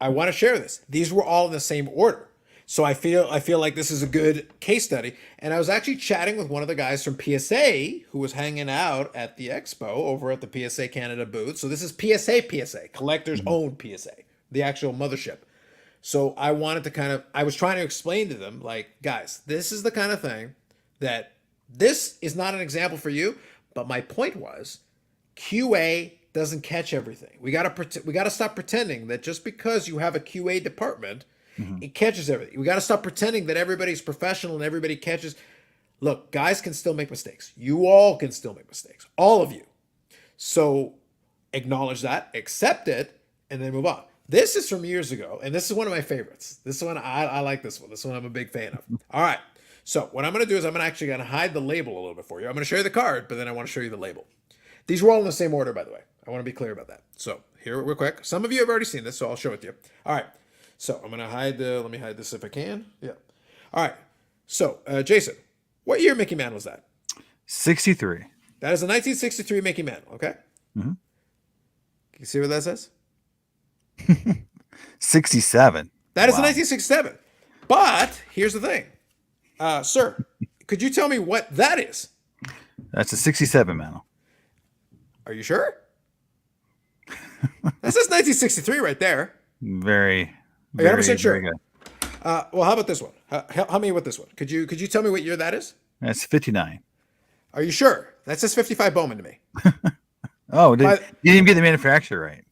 I want to share this. These were all in the same order. So I feel like this is a good case study. And I was actually chatting with one of the guys from PSA who was hanging out at the Expo over at the PSA Canada booth. So this is PSA, Collector's Own PSA, the actual mothership. So I wanted to I was trying to explain to them, like, guys, this is the kind of thing that this is not an example for you. But my point was, QA doesn't catch everything. We gotta stop pretending that just because you have a QA department, it catches everything. We gotta stop pretending that everybody's professional and everybody catches. Look, guys can still make mistakes. You all can still make mistakes. All of you. So acknowledge that, accept it, and then move on. This is from years ago, and this is one of my favorites. This one, I like this one. This one I'm a big fan of. All right. So what I'm going to do is I'm actually going to hide the label a little bit for you. I'm going to show you the card, but then I want to show you the label. These were all in the same order, by the way. I want to be clear about that. So here, real quick. Some of you have already seen this, so I'll show it to you. All right. So I'm going to hide let me hide this if I can. Yeah. All right. So, Jason, what year Mickey Mantle was that? 63. That is a 1963 Mickey Mantle, okay? Mm-hmm. Can you see what that says? 67. That is a 1967. But here's the thing. Sir, could you tell me what that is? That's a 67 Mantle. Are you sure? That says 1963 right there. Very, Are you 100% sure? very good. Well, how about this one? Help me with this one. Could you tell me what year that is? That's 59. Are you sure? That says 55 Bowman to me. Oh, you didn't even get the manufacturer right.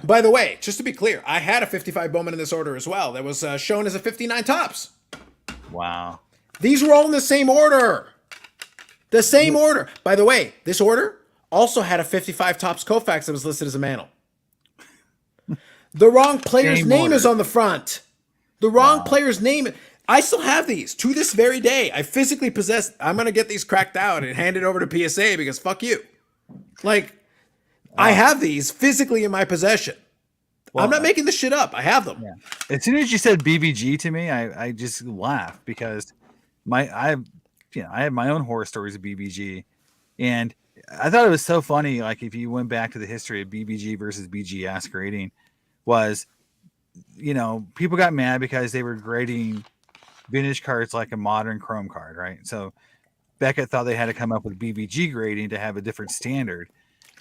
By the way, just to be clear, I had a 55 Bowman in this order as well. That was shown as a 59 tops. Wow. These were all in the same order. The same order. By the way, this order also had a 55 tops Koufax that was listed as a Mantle. The wrong player's Same name order. is on the front. The wrong player's name. I still have these to this very day. I physically possess. I'm going to get these cracked out and hand it over to PSA because fuck you. Like, I have these physically in my possession. I'm not making this shit up. I have them. Yeah. As soon as you said BBG to me, I just laughed because I have my own horror stories of BBG, and I thought it was so funny. Like if you went back to the history of BBG versus BGS grading, was people got mad because they were grading vintage cards like a modern Chrome card, right? So Beckett thought they had to come up with BBG grading to have a different standard.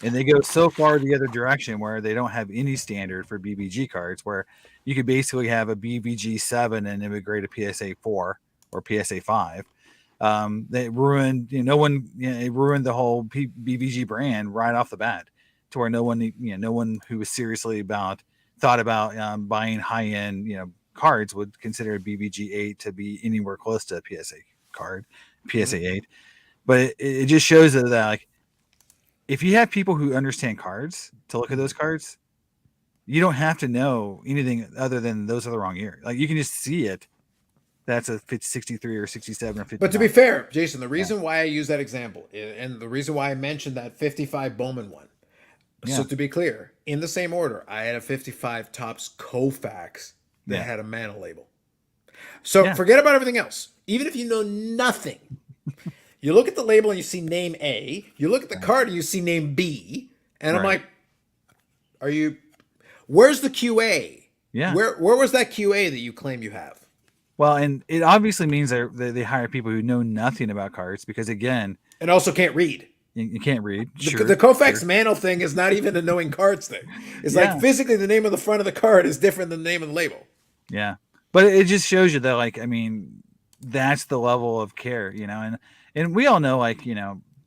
And they go so far the other direction where they don't have any standard for BBG cards, where you could basically have a BBG 7 and it would grade a PSA 4 or PSA 5. They ruined, it ruined the whole BBG brand right off the bat, to where no one who was seriously thought about buying high end, cards would consider a BBG 8 to be anywhere close to a PSA card, PSA 8. But it just shows that like, if you have people who understand cards to look at those cards, you don't have to know anything other than those are the wrong year. Like you can just see it. That's a 63 or 67 or 59. But to be fair, Jason, the reason why I use that example and the reason why I mentioned that 55 Bowman one. Yeah. So to be clear, in the same order, I had a 55 Tops Koufax that had a Mantle label. So forget about everything else. Even if you know nothing, you look at the label and you see name A. You look at the card and you see name B. And I'm like, where's the QA? Yeah. Where was that QA that you claim you have? Well, and it obviously means they hire people who know nothing about cards because, again, and also can't read. You can't read. The Koufax Mantle thing is not even a knowing cards thing. It's like physically the name of the front of the card is different than the name of the label. Yeah. But it just shows you that, like, I mean, that's the level of care, and we all know, like,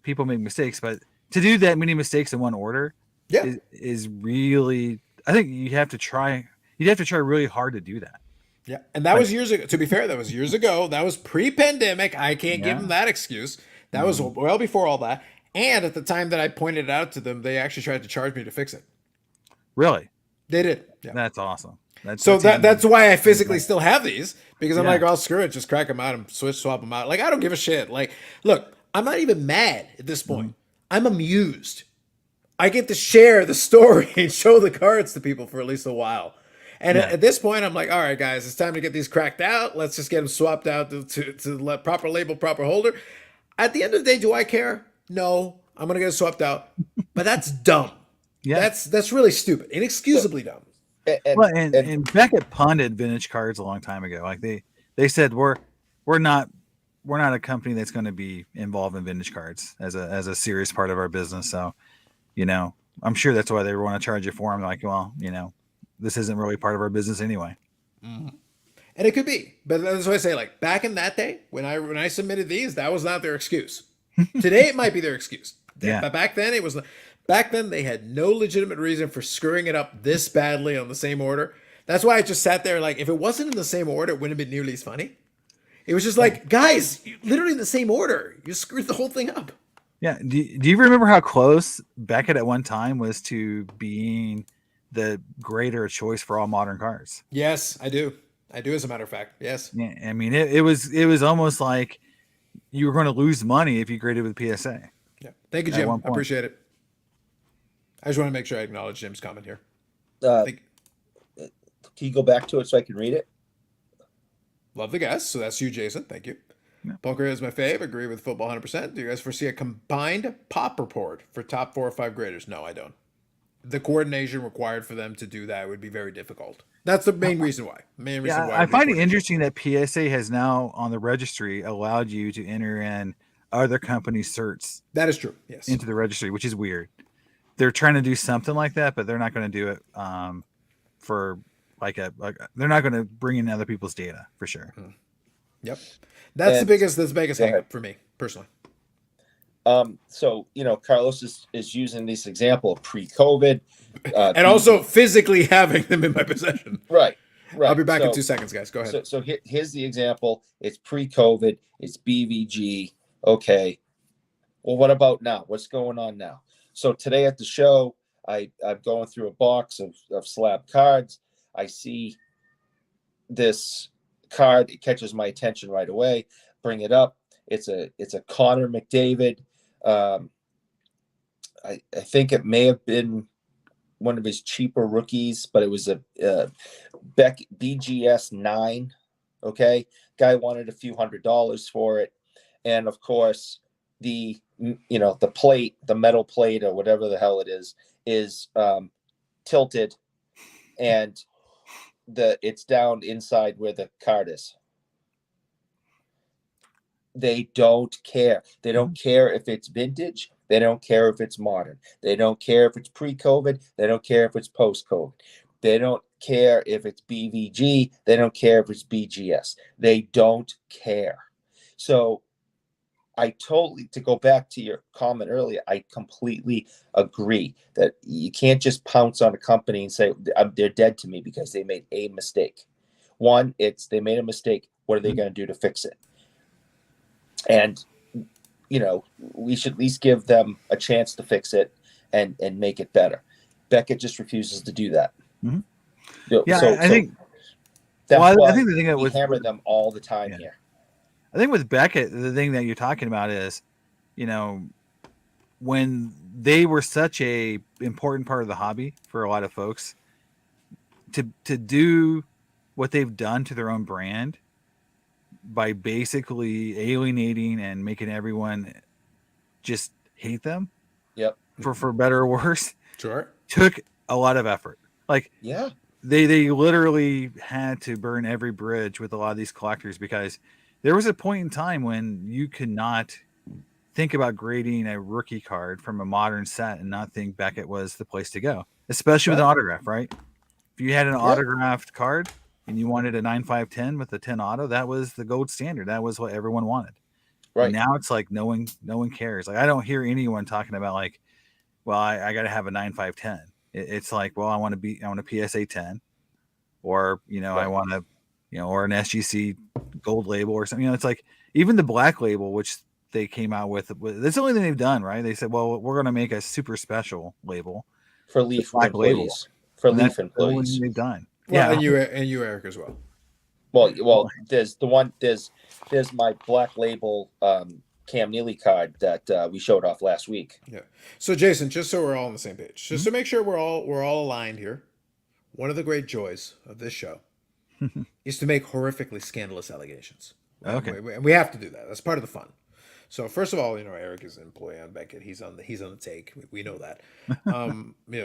people make mistakes, but to do that many mistakes in one order is really, I think you'd have to try really hard to do that. Yeah. And that was years ago. To be fair, that was years ago. That was pre-pandemic. I can't give them that excuse. That was well before all that. And at the time that I pointed it out to them, they actually tried to charge me to fix it. Really? They did. Yeah. That's awesome. That's why I physically still have these, because I'm like, oh, screw it. Just crack them out and swap them out. Like, I don't give a shit. Like, look, I'm not even mad at this point. I'm amused. I get to share the story and show the cards to people for at least a while. And at this point, I'm like, all right, guys, it's time to get these cracked out. Let's just get them swapped out to let proper label, proper holder. At the end of the day, do I care? No, I'm gonna get it swapped out. But that's dumb. Yeah, that's really stupid, inexcusably dumb. And Beckett punted vintage cards a long time ago. Like they said, we're not a company that's going to be involved in vintage cards as a serious part of our business. So, I'm sure that's why they want to charge you for them. Like, well, this isn't really part of our business anyway. And it could be, but that's why I say, like, back in that day when I submitted these, that was not their excuse. Today it might be their excuse. Yeah. But back then it was. Back then they had no legitimate reason for screwing it up this badly on the same order. That's why I just sat there like, if it wasn't in the same order, it wouldn't have been nearly as funny. It was just like, guys, literally in the same order. You screwed the whole thing up. Yeah. Do you remember how close Beckett at one time was to being the greater choice for all modern cars? Yes, I do. I do, as a matter of fact. Yes. Yeah. I mean, it was almost like you were going to lose money if you graded with PSA. Yeah. Thank you, At Jim. one I point. appreciate it. I just want to make sure I acknowledge Jim's comment here. Can you go back to it so I can read it? Love the guess. So that's you, Jason. Thank you. Yeah. Poker is my fave. Agree with football 100%. Do you guys foresee a combined pop report for top 4 or 5 graders? No, I don't. The coordination required for them to do that would be very difficult. That's the main reason why. I find it interesting that PSA has now on the registry allowed you to enter in other companies' certs That is true. Yes. into the registry, which is weird. They're trying to do something like that, but they're not going to do it for they're not going to bring in other people's data for sure. Yep. That's And- the biggest Go hang ahead. up for me personally. So Carlos is using this example of pre-COVID, And also physically having them in my possession. right. I'll be back in So- 2 seconds, guys. Go ahead. So here's the example. It's pre-COVID. It's BVG. Okay. Well, what about now? What's going on now? So today at the show, I'm going through a box of slab cards. I see this card. It catches my attention right away. Bring it up. It's a Connor McDavid. I think it may have been one of his cheaper rookies, but it was a BGS 9. Okay, guy wanted a few $100s for it, and of course the plate, the metal plate or whatever the hell it is tilted, and it's down inside where the card is. They don't care. They don't care if it's vintage. They don't care if it's modern. They don't care if it's pre-COVID. They don't care if it's post-COVID. They don't care if it's BVG. They don't care if it's BGS. They don't care. So to go back to your comment earlier, I completely agree that you can't just pounce on a company and say they're dead to me because they made a mistake. One, they made a mistake. What are they going to do to fix it? And, we should at least give them a chance to fix it and make it better. Beckett just refuses to do that. Mhm. I think that's Well, why I think the thing that we with hammer them all the time Yeah. here. I think with Beckett, the thing that you're talking about is, when they were such a important part of the hobby for a lot of folks, to do what they've done to their own brand by basically alienating and making everyone just hate them. Yep. For better or worse, Sure. took a lot of effort. Like Yeah. they literally had to burn every bridge with a lot of these collectors, because there was a point in time when you could not think about grading a rookie card from a modern set and not think Beckett was the place to go, especially with an autograph, right? If you had an autographed card and you wanted a 9/5/10 with a 10 auto, that was the gold standard. That was what everyone wanted. Right. And now it's like no one cares. Like I don't hear anyone talking about like, well, I got to have a 9/5/10. It's like, well, I want a PSA 10, or I want to, or an SGC gold label or something. It's like even the black label, which they came out with. That's the only thing they've done, right? They said, well, we're going to make a super special label For Leaf black label. employees. For And Leaf that's the only employees. thing they've done. Well, Yeah. and you, Eric, as well. Well, there's my black label Cam Neely card that we showed off last week. Yeah. So, Jason, just so we're all on the same page, just to make sure we're all aligned here, one of the great joys of this show is to make horrifically scandalous allegations. Okay. And we have to do that. That's part of the fun. So, first of all, Eric is an employee on Beckett. He's on the take. We know that.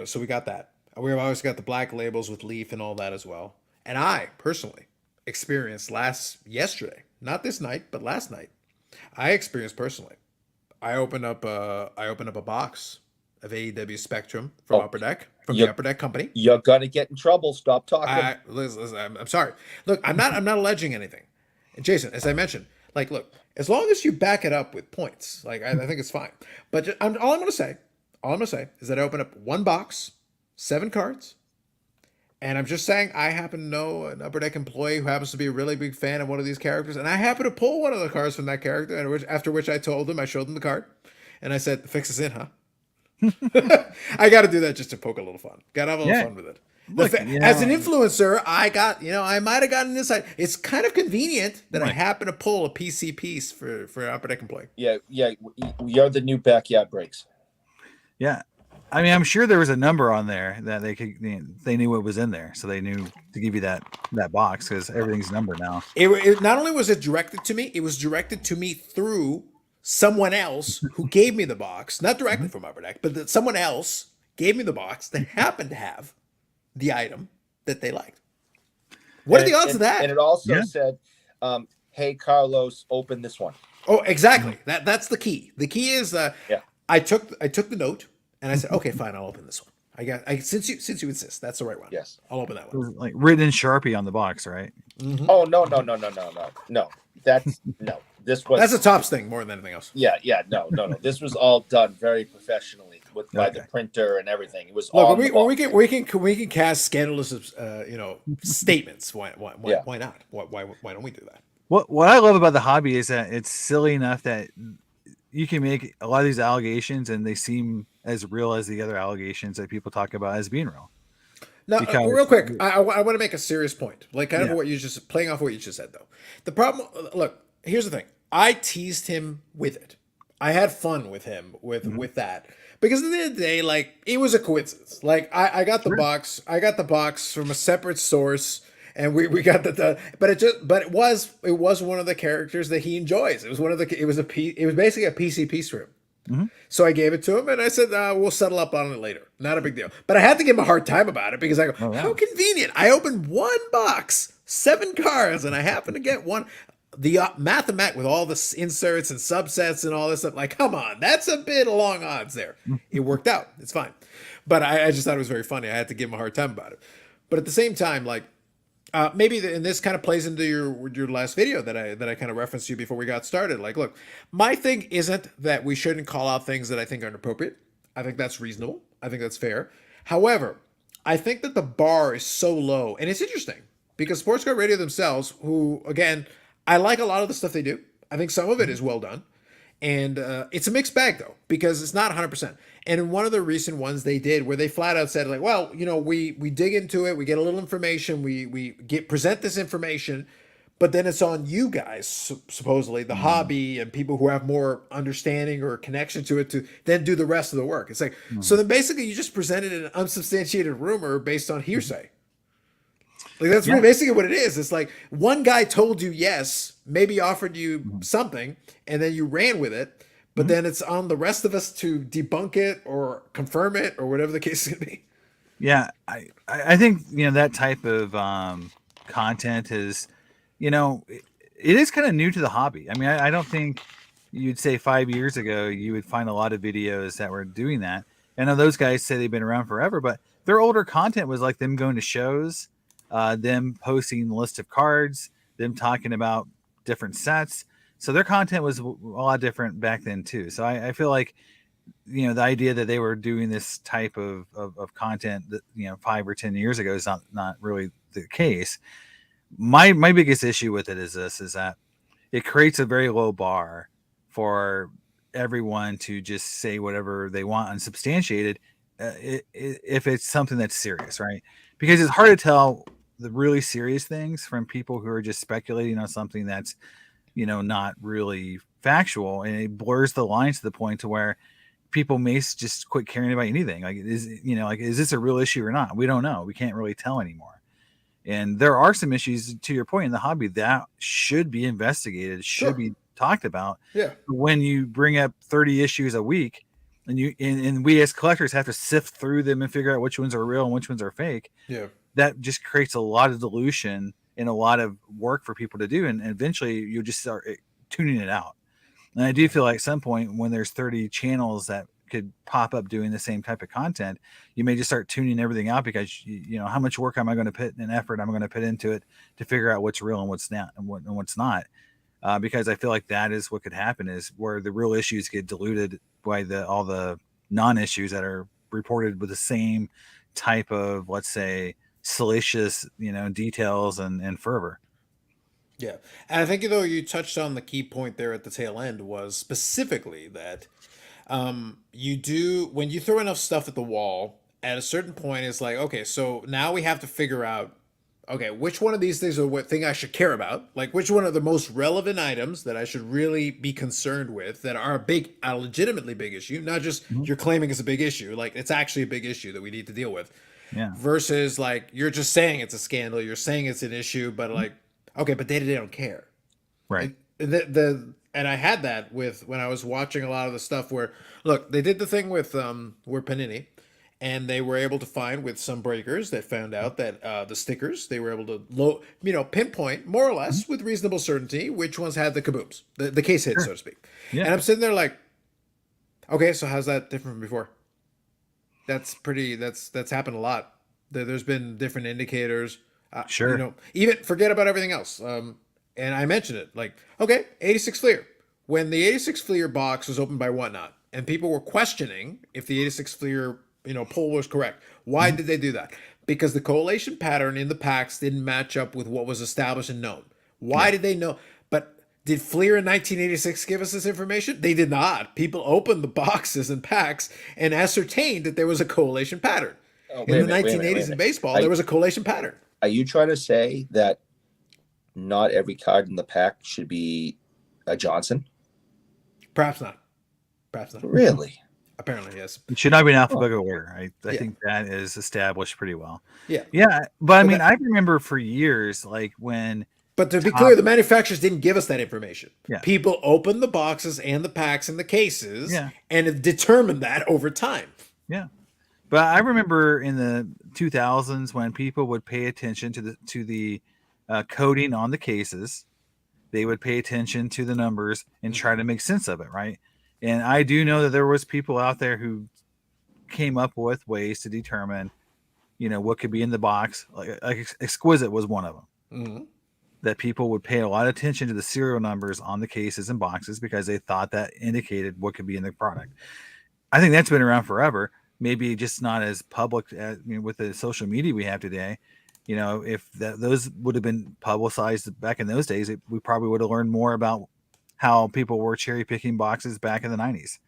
So we got that. We've always got the black labels with Leaf and all that as well. And I personally experienced yesterday, not this night, but last night. I experienced personally. I opened up a box of AEW Spectrum from Upper Deck, from the Yep. Upper Deck company. You're gonna get in trouble. Stop talking. Listen, I'm sorry. Look, I'm not alleging anything. And Jason, as I mentioned, like, look, as long as you back it up with points, like I think it's fine. But all I'm gonna say is that I open up one box, 7 cards, and I'm just saying I happen to know an Upper Deck employee who happens to be a really big fan of one of these characters, and I happen to pull one of the cards from that character, and after which I told him, I showed him the card, and I said, "Fix is in, huh?" I got to do that just to poke a little fun. Got to have a little fun with it. Look, As an influencer, I might have gotten this. It's kind of convenient that I happen to pull a PC piece for an Upper Deck employee. Yeah. You're the new backyard breaks. Yeah. I mean, I'm sure there was a number on there that they knew what was in there, so they knew to give you that box because everything's numbered now. It not only was it directed to me, it was directed to me through someone else who gave me the box, not directly from Upper Deck, but that someone else gave me the box that happened to have the item that they liked. What are the odds of that? And it also said, "Hey, Carlos, open this one." Oh, exactly. That's the key. The key is I took the note and I said, "Okay, fine, I'll open this one." Since you insist, that's the right one. Yes, I'll open that It was one. like written in Sharpie on the box, right? Mm-hmm. Oh no! That's no. That's a Topps thing more than anything else. Yeah. No. This was all done very professionally by the printer and everything. It was all. We can cast scandalous, statements. Why not? Why don't we do that? What I love about the hobby is that it's silly enough that you can make a lot of these allegations and they seem as real as the other allegations that people talk about as being real. Now, real quick, I want to make a serious point, like kind of what you just playing off what you just said, though. The problem, look, here's the thing. I teased him with it. I had fun with him with that because at the end of the day, like it was a coincidence. Like I got the box. I got the box from a separate source, and we got but it was one of the characters that he enjoys. It was it was basically a PC piece for him. Mm-hmm. So I gave it to him and I said, we'll settle up on it later. Not a big deal. But I had to give him a hard time about it because I go, how convenient. I opened one box, 7 cards, and I happened to get one. The mathematic with all the inserts and subsets and all this stuff, like, come on, that's a bit of long odds there. It worked out. It's fine. But I just thought it was very funny. I had to give him a hard time about it. But at the same time, like, maybe and this kind of plays into your last video that I kind of referenced to you before we got started. Like, look, my thing isn't that we shouldn't call out things that I think are inappropriate. I think that's reasonable. I think that's fair. However, I think that the bar is so low, and it's interesting because Sports Card Radio themselves, who again, I like a lot of the stuff they do. I think some of it is well done, and it's a mixed bag though because it's not 100%. And in one of the recent ones they did where they flat out said like, well, we dig into it, we get a little information, we present this information, but then it's on you guys, supposedly the hobby and people who have more understanding or connection to it to then do the rest of the work. It's like, so then basically you just presented an unsubstantiated rumor based on hearsay. Like that's really basically what it is. It's like one guy told you yes, maybe offered you something, and then you ran with it. But then it's on the rest of us to debunk it or confirm it or whatever the case is going to be. Yeah, I think that type of content is, it is kind of new to the hobby. I mean, I don't think you'd say 5 years ago you would find a lot of videos that were doing that. I know those guys say they've been around forever, but their older content was like them going to shows, them posting a list of cards, them talking about different sets. So their content was a lot different back then too. So I feel like, the idea that they were doing this type of content that, 5 or 10 years ago is not really the case. My biggest issue with it is that it creates a very low bar for everyone to just say whatever they want unsubstantiated if it's something that's serious, right? Because it's hard to tell the really serious things from people who are just speculating on something that's not really factual, and it blurs the lines to the point to where people may just quit caring about anything. Like, is this a real issue or not? We don't know. We can't really tell anymore. And there are some issues, to your point, in the hobby that should be investigated, should be talked about. Yeah. When you bring up 30 issues a week, and we as collectors have to sift through them and figure out which ones are real and which ones are fake. Yeah. That just creates a lot of dilution and a lot of work for people to do, and eventually you'll just start tuning it out. And I do feel like at some point when there's 30 channels that could pop up doing the same type of content, you may just start tuning everything out because you know how much work am I going to put and effort I'm going to put into it to figure out what's real and what's not and what's not. Because I feel like that is what could happen, is where the real issues get diluted by all the non-issues that are reported with the same type of, let's say, salacious, details and fervor. Yeah. And I think, though, you touched on the key point there at the tail end was specifically that you do, when you throw enough stuff at the wall, at a certain point, it's like, okay, so now we have to figure out, okay, which one of these things are what thing I should care about? Like, which one are the most relevant items that I should really be concerned with that are a legitimately big issue, not just you're claiming it's a big issue, like it's actually a big issue that we need to deal with. Yeah. Versus like you're just saying it's a scandal, you're saying it's an issue, but like, okay, but they don't care. Right. And I had that with when I was watching a lot of the stuff where, look, they did the thing with where Panini, and they were able to find with some breakers that found out that the stickers, they were able to pinpoint more or less with reasonable certainty which ones had the kabooms, the case hit, so to speak. Yeah. And I'm sitting there like, okay, so how's that different from before? That's happened a lot. There's been different indicators. Sure. Even forget about everything else. And I mentioned it, like, okay, 86 Fleer. When the 86 Fleer box was opened by Whatnot, and people were questioning if the 86 Fleer, poll was correct. Why did they do that? Because the correlation pattern in the packs didn't match up with what was established and known. Why did they know? But did Fleer in 1986 give us this information? They did not. People opened the boxes and packs and ascertained that there was a correlation pattern. In the 1980s in baseball, there was a correlation pattern. Are you trying to say that not every card in the pack should be a Johnson? Perhaps not. Really? Apparently, yes. It should not be in alphabetical order. I think that is established pretty well. Yeah. Yeah. But I mean, I remember for years, like when. But to be clear, the manufacturers didn't give us that information. Yeah. People opened the boxes and the packs and the cases and have determined that over time. Yeah. But I remember in the 2000s when people would pay attention to the coding on the cases, they would pay attention to the numbers and try to make sense of it, right? And I do know that there was people out there who came up with ways to determine, what could be in the box. Like Exquisite was one of them. Mm-hmm. That people would pay a lot of attention to the serial numbers on the cases and boxes because they thought that indicated what could be in the product. I think that's been around forever. Maybe just not as public as with the social media we have today. If those would have been publicized back in those days, we probably would have learned more about how people were cherry picking boxes back in the 90s.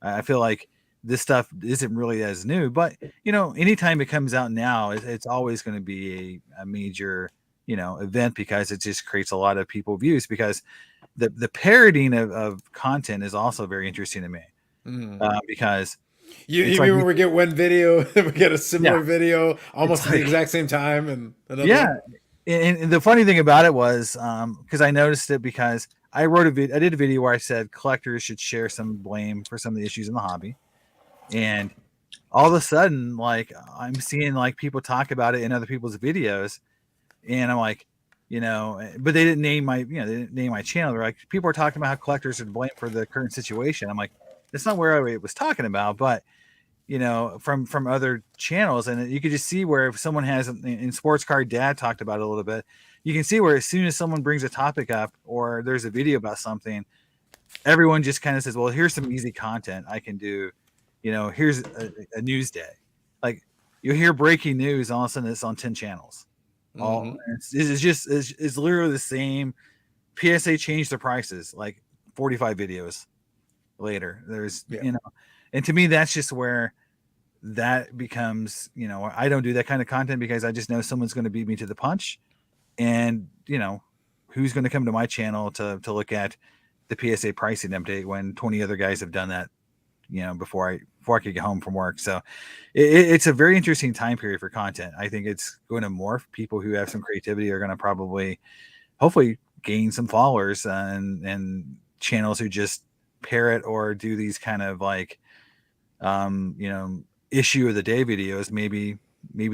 I feel like this stuff isn't really as new, but anytime it comes out now, it's always going to be a major event because it just creates a lot of people views, because the parroting of content is also very interesting to me. Because you mean when we get one video, we get a similar video almost at the exact same time, and another one? And the funny thing about it was because I noticed it because I did a video where I said collectors should share some blame for some of the issues in the hobby, and all of a sudden, like I'm seeing like people talk about it in other people's videos, and I'm like, but they didn't name my channel. They're like, people are talking about how collectors are to blame for the current situation. I'm like, that's not where I was talking about, but from other channels, and you could just see where if someone has in Sports Card Dad talked about it a little bit, you can see where as soon as someone brings a topic up or there's a video about something, everyone just kind of says, well, here's some easy content I can do. Here's a news day. Like you'll hear breaking news, all of a sudden it's on 10 channels. It's literally the same. PSA changed the prices like 45 videos later. There's and to me that's just where that becomes I don't do that kind of content because I just know someone's going to beat me to the punch, and who's going to come to my channel to look at the PSA pricing update when 20 other guys have done that before I could get home from work. So it's a very interesting time period for content. I think it's going to morph. People who have some creativity are going to probably hopefully gain some followers, and channels who just parrot or do these kind of like issue of the day videos, maybe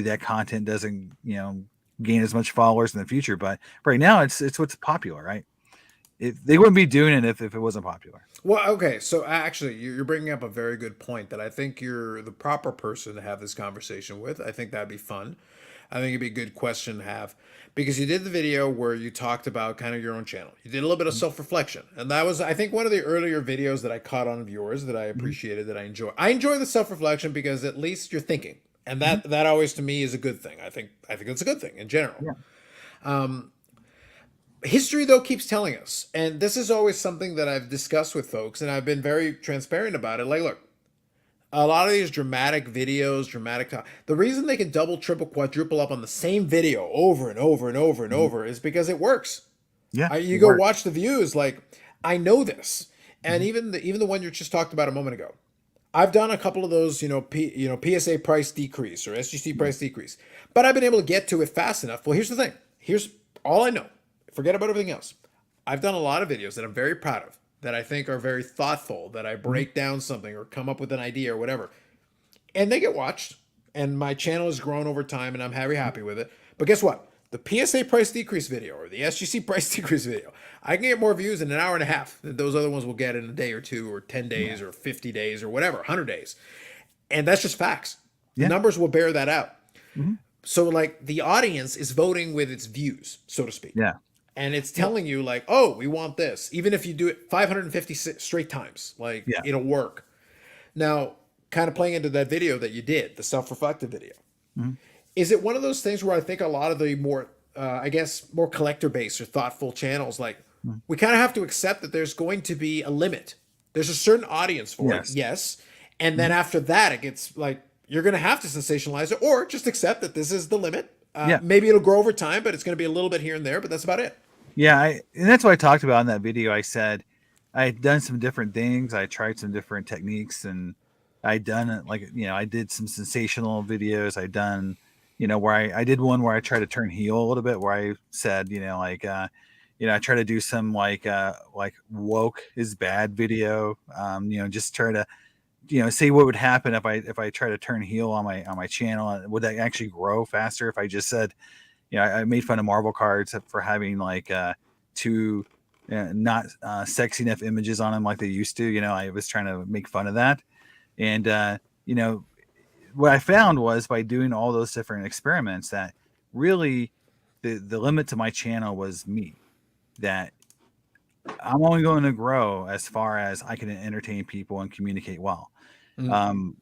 that content doesn't gain as much followers in the future, but right now it's what's popular, right? they wouldn't be doing it if it wasn't popular. Well, okay. So actually, you're bringing up a very good point that I think you're the proper person to have this conversation with. I think that'd be fun. I think it'd be a good question to have because you did the video where you talked about kind of your own channel. You did a little bit of self-reflection, and that was, I think, one of the earlier videos that I caught on of yours that I appreciated, that I enjoy. I enjoy the self-reflection because at least you're thinking, and that always to me is a good thing. I think it's a good thing in general. Yeah. History though keeps telling us, and this is always something that I've discussed with folks, and I've been very transparent about it. Like, look, a lot of these dramatic videos, the reason they can double, triple, quadruple up on the same video over and over and over and over is because it works. Yeah. You it go works. watch the views. Like, I know this, and even the one you just talked about a moment ago. I've done a couple of those, PSA price decrease or SGC price decrease, but I've been able to get to it fast enough. Well, here's the thing. Here's all I know. Forget about everything else. I've done a lot of videos that I'm very proud of, that I think are very thoughtful, that I break down something or come up with an idea or whatever. And they get watched, and my channel has grown over time, and I'm very happy with it. But guess what? The PSA price decrease video or the SGC price decrease video, I can get more views in an hour and a half than those other ones will get in a day or two or 10 days or 50 days or whatever, 100 days. And that's just facts. The numbers will bear that out. So, like, the audience is voting with its views, so to speak. Yeah. And it's telling you, like, oh, we want this. Even if you do it 550 straight times, like, it'll work. Now, kind of playing into that video that you did, the self-reflective video. Is it one of those things where I think a lot of the more, more collector-based or thoughtful channels, like, we kind of have to accept that there's going to be a limit. There's a certain audience for it, yes. And then after that, it gets, like, you're going to have to sensationalize it or just accept that this is the limit. Maybe it'll grow over time, but it's going to be a little bit here and there, but that's about it. Yeah, and that's what I talked about in that video. I said I had done some different things. I tried some different techniques, and I'd done it I did some sensational videos. I'd done, where I did one where I tried to turn heel a little bit, where I said, I try to do some like woke is bad video. Just try to, see what would happen if I try to turn heel on my channel. Would that actually grow faster if I just said, I made fun of Marvel cards for having like two not sexy enough images on them like they used to. I was trying to make fun of that. And, what I found was by doing all those different experiments that really the limit to my channel was me, that I'm only going to grow as far as I can entertain people and communicate well. I'm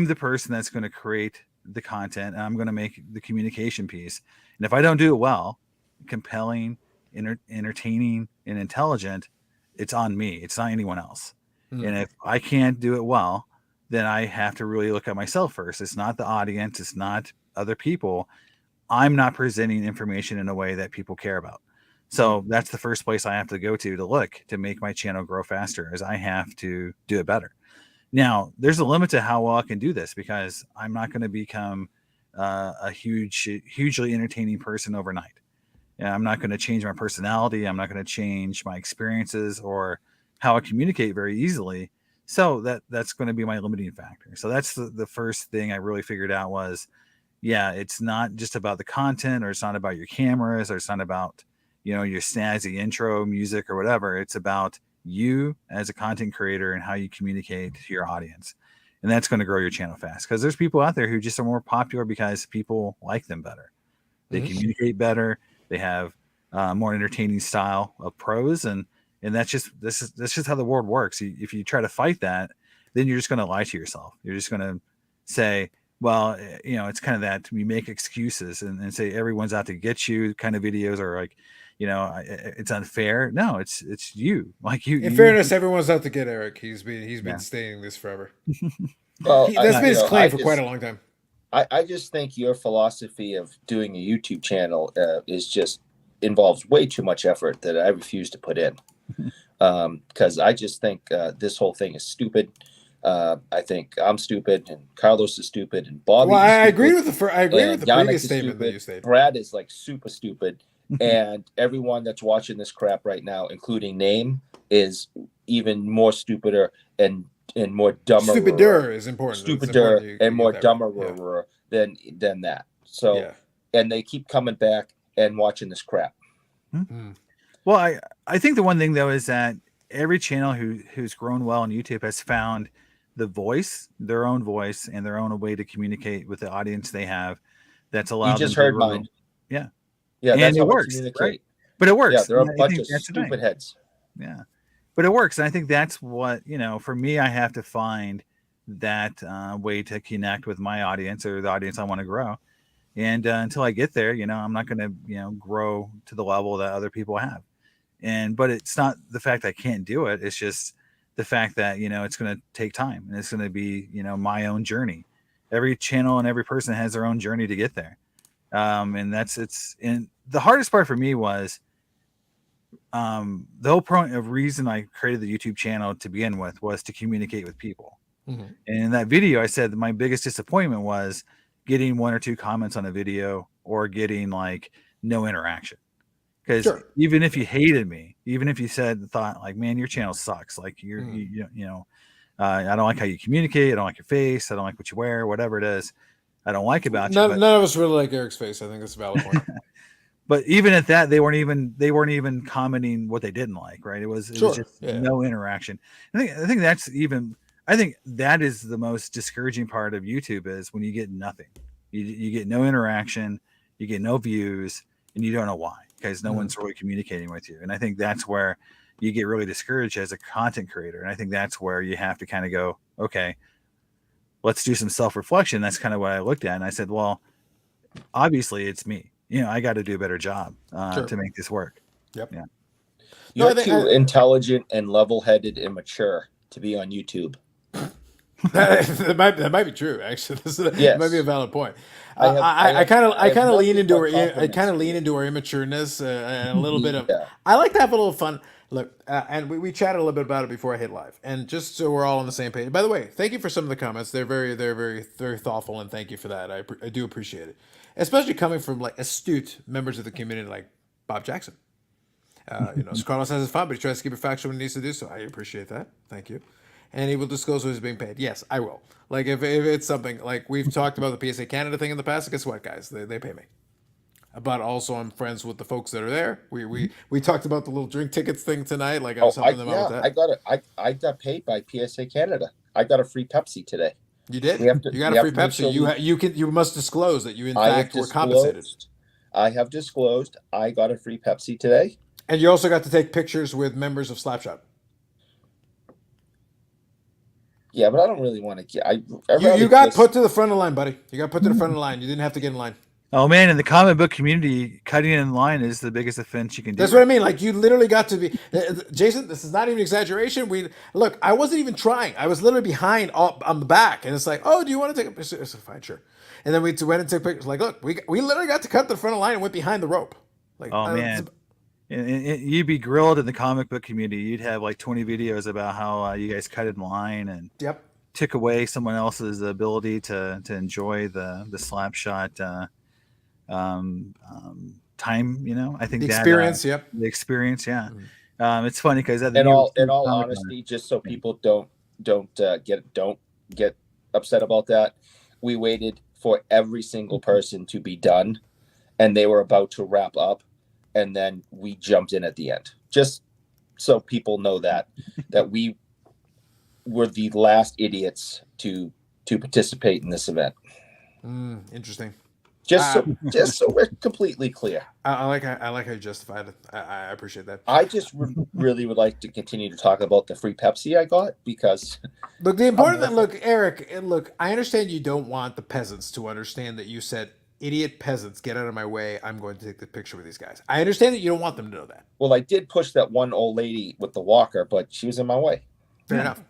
the person that's going to create the content, and I'm going to make the communication piece. And if I don't do it well, compelling, entertaining, and intelligent, it's on me. It's not anyone else. And if I can't do it well, then I have to really look at myself first. It's not the audience. It's not other people. I'm not presenting information in a way that people care about. So that's the first place I have to go to look to make my channel grow faster, is I have to do it better. Now, there's a limit to how well I can do this, because I'm not going to become a hugely entertaining person overnight. I'm not going to change my personality. I'm not going to change my experiences or how I communicate very easily. So that's going to be my limiting factor. So that's the first thing I really figured out was, it's not just about the content, or it's not about your cameras, or it's not about, your snazzy intro music or whatever. It's about you as a content creator and how you communicate to your audience. And that's going to grow your channel fast, because there's people out there who just are more popular because people like them better. They communicate better. They have more entertaining style of prose, and that's just how the world works. If you try to fight that, then you're just going to lie to yourself. You're just going to say, well, it's kind of that we make excuses and say everyone's out to get you kind of videos, or like, it's unfair. No, it's you. Like you. In fairness, everyone's out to get Eric. He's been stating this forever. Well, That's been his claim for quite a long time. I just think your philosophy of doing a YouTube channel involves way too much effort that I refuse to put in. Because I just think this whole thing is stupid. I think I'm stupid, and Carlos is stupid, and Bobby. Well, I is agree stupid, with the previous statement stupid. that you stated. Brad is like super stupid, and everyone that's watching this crap right now, including Name, is even more stupider and more dumber. Stupider is important. Stupider and more dumber than that. So, and they keep coming back and watching this crap. Well, I think the one thing though is that every channel who's grown well on YouTube has found their own voice and their own way to communicate with the audience they have that's You allowed them just to heard grow. mine. Yeah. Yeah, And that's it how I works, communicate. right? But it works. Yeah, they're And a I bunch think of that's the thing. stupid heads. Yeah. But it works. And I think that's what, for me, I have to find that way to connect with my audience or the audience I want to grow. And until I get there, I'm not going to, grow to the level that other people have. But it's not the fact I can't do it. It's just the fact that, it's going to take time and it's going to be, my own journey. Every channel and every person has their own journey to get there. And the hardest part for me was, the whole point of reason I created the YouTube channel to begin with was to communicate with people. Mm-hmm. And in that video, I said that my biggest disappointment was getting 1 or 2 comments on a video or getting like no interaction. Because even if you hated me, even if you thought like, man, your channel sucks. Like I don't like how you communicate. I don't like your face. I don't like what you wear, whatever it is. I don't like about you. None of us really like Eric's face. I think that's a valid point. But even at that, they weren't even commenting what they didn't like, right? It was just no interaction. I think that is the most discouraging part of YouTube is when you get nothing. You get no interaction, you get no views, and you don't know why, because no one's really communicating with you. And I think that's where you get really discouraged as a content creator. And I think that's where you have to kind of go, okay, let's do some self-reflection. That's kind of what I looked at. And I said, well, obviously it's me. I got to do a better job to make this work. Yep. Yeah. You're too intelligent and level-headed and mature to be on YouTube. that might be true. Actually, that might be a valid point. I kind of lean into our immatureness and a little bit of. I like to have a little fun. Look, and we chatted a little bit about it before I hit live, and just so we're all on the same page. By the way, thank you for some of the comments. They're very thoughtful, and thank you for that. I do appreciate it, especially coming from like astute members of the community like Bob Jackson. So Carlos has his fun, but he tries to keep it factual when he needs to do so. I appreciate that. Thank you. And he will disclose who's being paid. Yes, I will. Like if it's something like we've talked about the PSA Canada thing in the past, guess what, guys? They pay me. But also I'm friends with the folks that are there. We talked about the little drink tickets thing tonight. Like I was helping them out with that. I got paid by PSA Canada. I got a free Pepsi today. You did? You got a free Pepsi. Sure you must disclose that you in fact were compensated. I have disclosed I got a free Pepsi today. And you also got to take pictures with members of Slapshot. Yeah, but I don't really want to get. You got put to the front of the line, buddy. You got put to the front of the line. You didn't have to get in line. Oh man, in the comic book community, cutting in line is the biggest offense you can do. That's what I mean. Like you literally got to be, Jason. This is not even exaggeration. I wasn't even trying. I was literally behind on the back, and it's like, oh, do you want to take a picture? It's fine, sure. And then we went and took pictures. Like, look, we literally got to cut the front of the line and went behind the rope. Like, oh man. You'd be grilled in the comic book community. You'd have like 20 videos about how you guys cut in line and took away someone else's ability to enjoy the Slapshot time. I think the experience. The experience. Yeah. It's funny because in all honesty, just so people don't get upset about that, we waited for every single person to be done, and they were about to wrap up. And then we jumped in at the end, just so people know that we were the last idiots to participate in this event. Interesting. Just so we're completely clear. I like how you justified it. I appreciate that. I just really would like to continue to talk about the free Pepsi I got because look, the important thing. Look, Eric. Look, I understand you don't want the peasants to understand that you said, idiot peasants, get out of my way. I'm going to take the picture with these guys. I understand that you don't want them to know that. Well, I did push that one old lady with the walker, but she was in my way. Fair enough.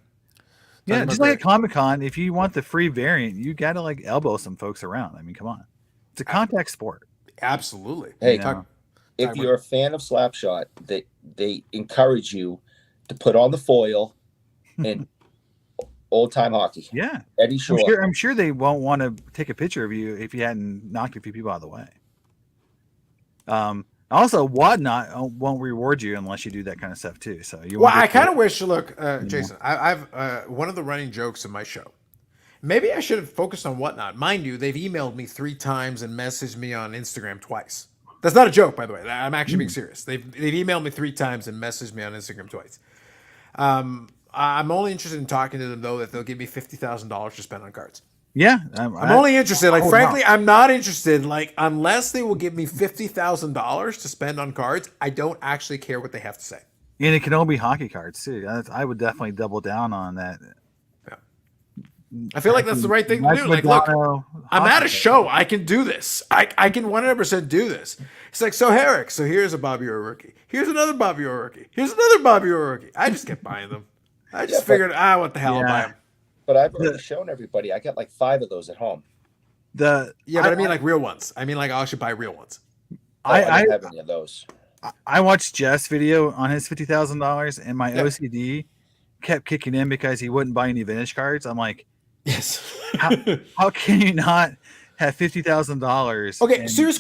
Yeah, just like at Comic-Con, if you want the free variant, you got to like elbow some folks around. I mean, come on. It's a contact sport. Absolutely. Hey, if you're a fan of Slapshot, they encourage you to put on the foil and old time hockey. Yeah. Eddie Shore. I'm sure they won't want to take a picture of you if you hadn't knocked a few people out of the way. Also, Whatnot won't reward you unless you do that kind of stuff too. So I kind of wish. Look, Jason, I've one of the running jokes in my show. Maybe I should have focused on Whatnot. Mind you, they've emailed me 3 times and messaged me on Instagram twice. That's not a joke, by the way. I'm actually being serious. They've emailed me 3 times and messaged me on Instagram twice. I'm only interested in talking to them though that they'll give me $50,000 to spend on cards. Yeah, I'm only interested. Like, Oh, frankly, wow. I'm not interested. Like, unless they will give me $50,000 to spend on cards, I don't actually care what they have to say. And it can all be hockey cards too. I would definitely double down on that. I feel like that's the right thing to do. Like, look, I'm at a show. I can do this. I can 100% do this. It's like, so Herrick, so here's a Bobby Orr rookie. Here's another Bobby Orr rookie. Here's another Bobby Orr rookie. I just kept buying them. I just figured, what the hell, I'll buy them. But I've already shown everybody. I got like 5 of those at home. But I mean like real ones. I mean like I should buy real ones. I don't have any of those. I watched Jeff's video on his $50,000, and my OCD kept kicking in because he wouldn't buy any vintage cards. I'm like, yes. how can you not have $50,000? Okay, serious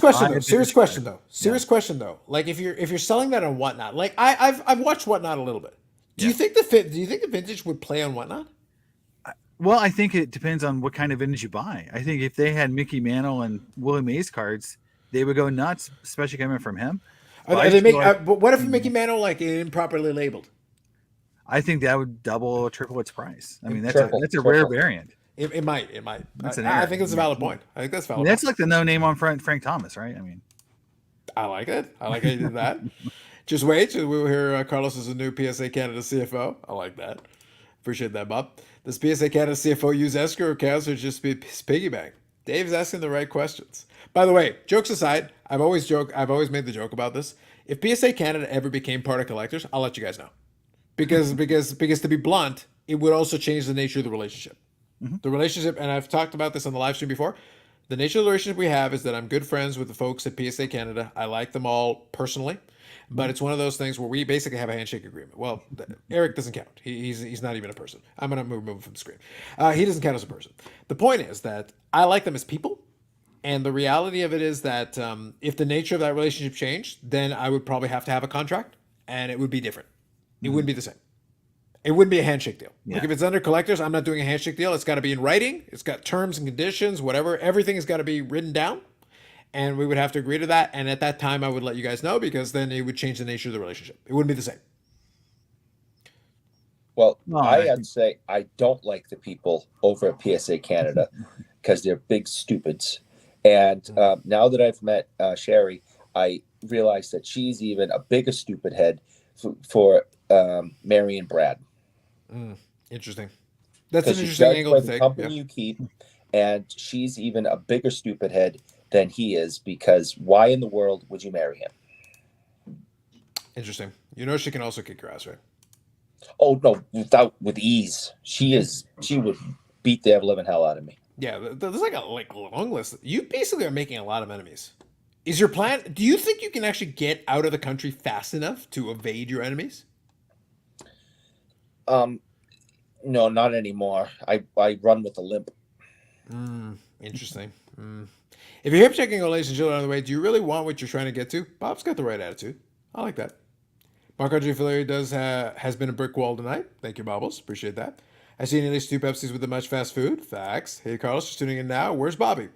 question though. Like if you're selling that on Whatnot, like I've watched Whatnot a little bit. Do you think the vintage would play on Whatnot? Well, I think it depends on what kind of vintage you buy. I think if they had Mickey Mantle and Willie Mays cards, they would go nuts, especially coming from him. But what if Mickey Mantle like improperly labeled? I think that would double or triple its price. I mean, that's a rare variant. It might. That's I think it's a valid point. I think that's valid. That's like the no name on Frank Thomas, right? I mean, I like it. I like how you did that. Just wait. We will hear Carlos is a new PSA Canada CFO. I like that. Appreciate that, Bob. Does PSA Canada CFO use escrow accounts or just be piggyback? Dave's asking the right questions. By the way, jokes aside, I've always made the joke about this. If PSA Canada ever became part of collectors, I'll let you guys know. Because to be blunt, it would also change the nature of the relationship. Mm-hmm. The relationship, and I've talked about this on the live stream before. The nature of the relationship we have is that I'm good friends with the folks at PSA Canada. I like them all personally, but it's one of those things where we basically have a handshake agreement. Well, Eric doesn't count. He's not even a person. I'm going to move him from the screen. He doesn't count as a person. The point is that I like them as people, and the reality of it is that if the nature of that relationship changed, then I would probably have to have a contract, and it would be different. It wouldn't be the same. It wouldn't be a handshake deal. Yeah. Like if it's under collectors, I'm not doing a handshake deal. It's got to be in writing. It's got terms and conditions, whatever. Everything has got to be written down. And we would have to agree to that. And at that time, I would let you guys know because then it would change the nature of the relationship. It wouldn't be the same. Well, I'd say I don't like the people over at PSA Canada because they're big stupids. And now that I've met Sherry, I realize that she's even a bigger stupid head for Mary and Brad. Interesting. That's an interesting angle to take. The company you keep, and she's even a bigger stupid head than he is because why in the world would you marry him? Interesting. You know she can also kick your ass, right? Oh no, with ease. She would beat the living hell out of me. Yeah, there's like a long list. You basically are making a lot of enemies. Is your plan? Do you think you can actually get out of the country fast enough to evade your enemies? No, not anymore. I run with a limp. Interesting. If you're hip checking relationship on the way, do you really want what you're trying to get to? Bob's got the right attitude. I like that. Mark Andre Fillery has been a brick wall tonight. Thank you, Bobbles. Appreciate that. I see nearly 2 Pepsis with the much fast food. Facts. Hey, Carlos, just tuning in now. Where's Bobby?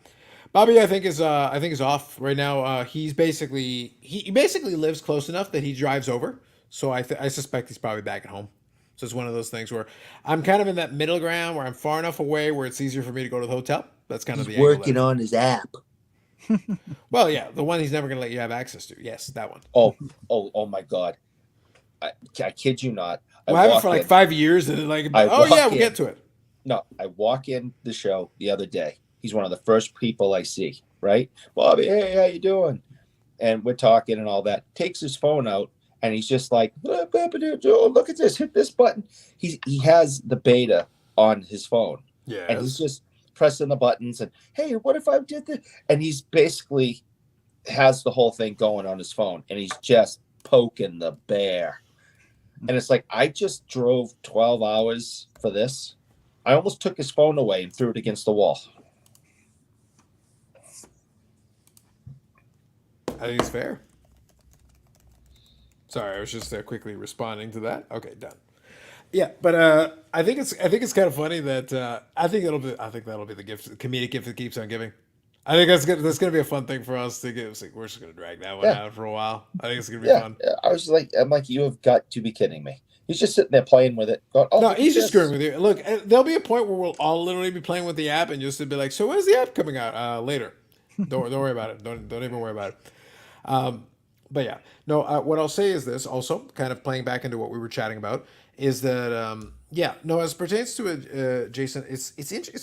Bobby, I think is off right now. He basically lives close enough that he drives over. So I suspect he's probably back at home. So it's one of those things where I'm kind of in that middle ground where I'm far enough away where it's easier for me to go to the hotel. That's kind of the angle. Working on his app. Well, yeah, the one he's never going to let you have access to. Yes, that one. Oh my God. I kid you not. We'll have it for like 5 years and we'll get to it. No, I walk in the show the other day. He's one of the first people I see, right? Bobby, hey, how you doing? And we're talking and all that. Takes his phone out and he's just like, oh, look at this, hit this button. He has the beta on his phone. Yeah. And he's just pressing the buttons and, hey, what if I did this? And he's basically has the whole thing going on his phone and he's just poking the bear. And it's like, I just drove 12 hours for this. I almost took his phone away and threw it against the wall. I think it's fair. Sorry, I was just quickly responding to that. Okay, done. Yeah, but I think it's kind of funny that I think that'll be the gift, the comedic gift that keeps on giving. I think that's gonna be a fun thing for us to get. It's like, we're just gonna drag that one Yeah. out for a while. I think it's gonna be Yeah, fun. I'm like, you have got to be kidding me. He's just sitting there playing with it. Going, oh, No, look at he's just this. screwing with you. Look, there'll be a point where we'll all literally be playing with the app and just to be like, so when's the app coming out? Later. Don't worry about it. Don't even worry about it. But yeah, no. What I'll say is this. Also, kind of playing back into what we were chatting about, is that yeah, no. As pertains to it, Jason, it's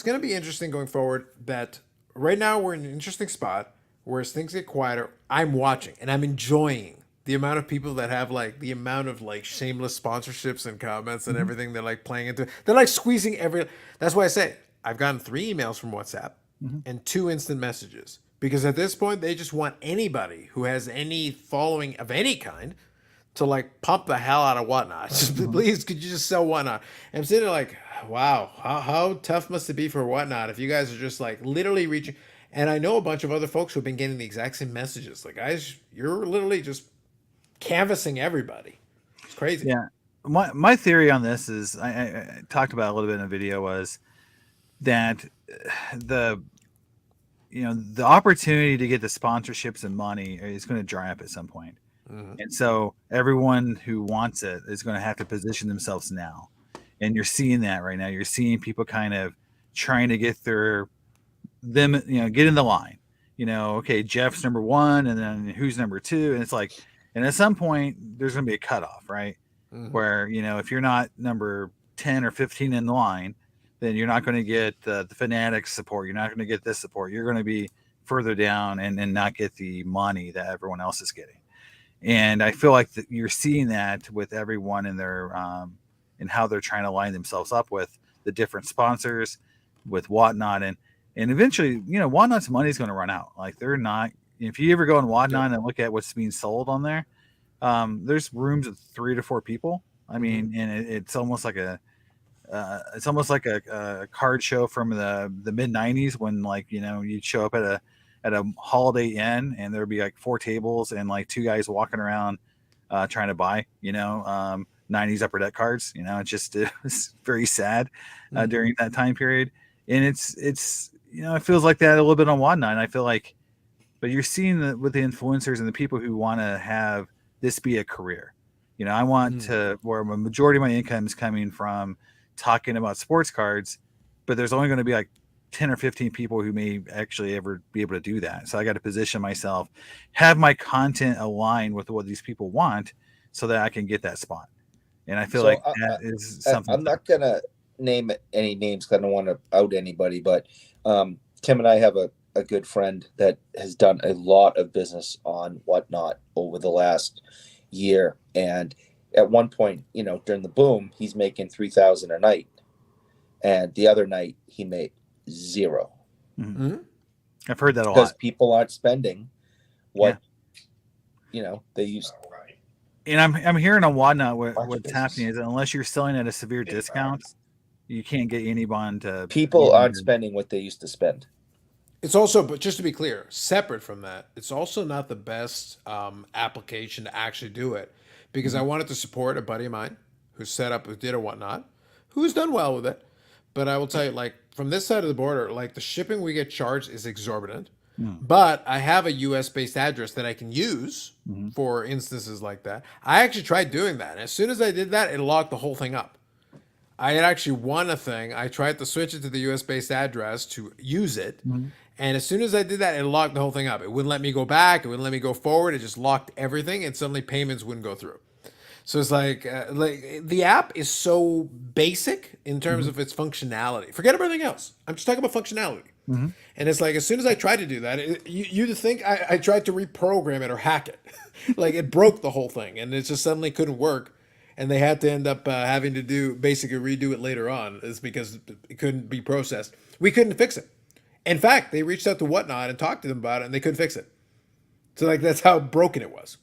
going to be interesting going forward. That right now we're in an interesting spot where as things get quieter, I'm watching and I'm enjoying the amount of people that have like the amount of like shameless sponsorships and comments and everything they're like playing into. They're like squeezing every. That's why I say I've gotten 3 emails from WhatsApp and 2 instant messages. Because at this point, they just want anybody who has any following of any kind to like pump the hell out of Whatnot. Just, please, could you just sell Whatnot? And I'm sitting there like, wow, how tough must it be for Whatnot if you guys are just like literally reaching. And I know a bunch of other folks who've been getting the exact same messages. Like, guys, you're literally just canvassing everybody. It's crazy. Yeah. My theory on this is I talked about a little bit in the video was that the the opportunity to get the sponsorships and money is going to dry up at some point. And so everyone who wants it is going to have to position themselves now. And you're seeing that right now. You're seeing people kind of trying to get them, get in the line. Okay, Jeff's number 1 and then who's number 2. And it's like, and at some point there's going to be a cutoff, right? Where, if you're not number 10 or 15 in the line, then you're not going to get the Fanatics support. You're not going to get this support. You're going to be further down and not get the money that everyone else is getting. And I feel like you're seeing that with everyone in their and how they're trying to line themselves up with the different sponsors, with Whatnot, and eventually, Whatnot's money is going to run out. Like they're not. If you ever go on Whatnot and look at what's being sold on there, there's rooms of 3 to 4 people. I mean, and it's almost like a card show from the mid 90s when you'd show up at a Holiday Inn and there'd be like 4 tables and like 2 guys walking around trying to buy 90s upper deck cards. It was very sad during that time period. And it's it feels like that a little bit on Whatnot. And I feel like, but you're seeing that with the influencers and the people who want to have this be a career. I want to where a majority of my income is coming from talking about sports cards, but there's only going to be like 10 or 15 people who may actually ever be able to do that. So I got to position myself, have my content align with what these people want so that I can get that spot. And I feel like that is something. I'm not going to name any names because I don't want to out anybody, but Tim and I have a good friend that has done a lot of business on Whatnot over the last year. And at one point, during the boom, he's making $3,000 a night. And the other night he made 0. I've heard that a lot. Because people aren't spending what they used. And I'm hearing on Whatnot what's happening is that unless you're selling at a severe discount, you can't get anyone to. People aren't spending what they used to spend. It's also, but just to be clear, separate from that, it's also not the best application to actually do it, because I wanted to support a buddy of mine who did a Whatnot, who's done well with it. But I will tell you, like, from this side of the border, like, the shipping we get charged is exorbitant. But I have a US-based address that I can use for instances like that. I actually tried doing that. And as soon as I did that, it locked the whole thing up. I had actually won a thing. I tried to switch it to the US-based address to use it. And as soon as I did that, it locked the whole thing up. It wouldn't let me go back. It wouldn't let me go forward. It just locked everything, and suddenly payments wouldn't go through. So it's like the app is so basic in terms of its functionality. Forget about everything else. I'm just talking about functionality. And it's like as soon as I tried to do that, you'd think I tried to reprogram it or hack it. Like it broke the whole thing, and it just suddenly couldn't work. And they had to end up having to basically redo it later on, is because it couldn't be processed. We couldn't fix it. In fact, they reached out to Whatnot and talked to them about it, and they couldn't fix it. So like that's how broken it was.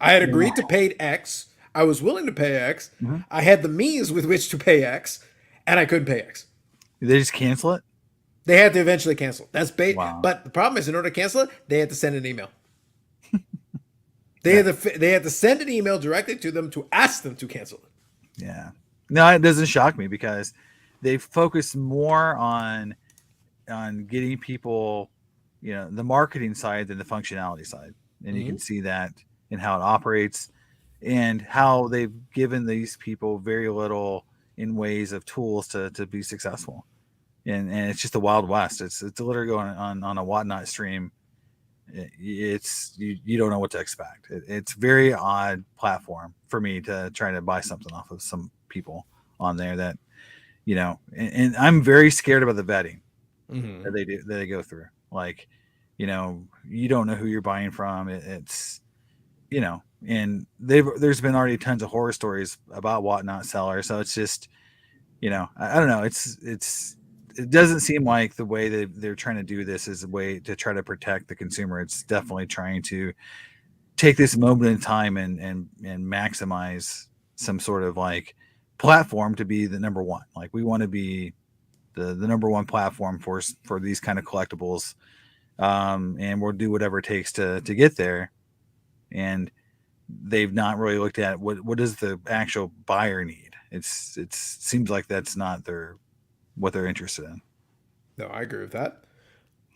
I had agreed to pay X. I was willing to pay X. I had the means with which to pay X, and I couldn't pay X. Did they just cancel it? They had to eventually cancel. That's Wow. But the problem is, in order to cancel it, they had to send an email. They had to send an email directly to them to ask them to cancel it. Yeah. No, it doesn't shock me because they focus more on getting people the marketing side than the functionality side, and you can see that in how it operates and how they've given these people very little in ways of tools to be successful. And it's just the Wild West. It's literally going on a Whatnot stream. It's you don't know what to expect. It's very odd platform for me to try to buy something off of some people on there that, and I'm very scared about the vetting that they go through. Like, you don't know who you're buying from. It's, and there's been already tons of horror stories about Whatnot sellers. So it's just, I don't know. It doesn't seem like the way that they're trying to do this is a way to try to protect the consumer. It's definitely trying to take this moment in time and maximize some sort of like platform to be the number one. Like, we want to be the number one platform for these kind of collectibles. And we'll do whatever it takes to get there. And they've not really looked at what does the actual buyer need. It seems like that's not what they're interested in. No, I agree with that.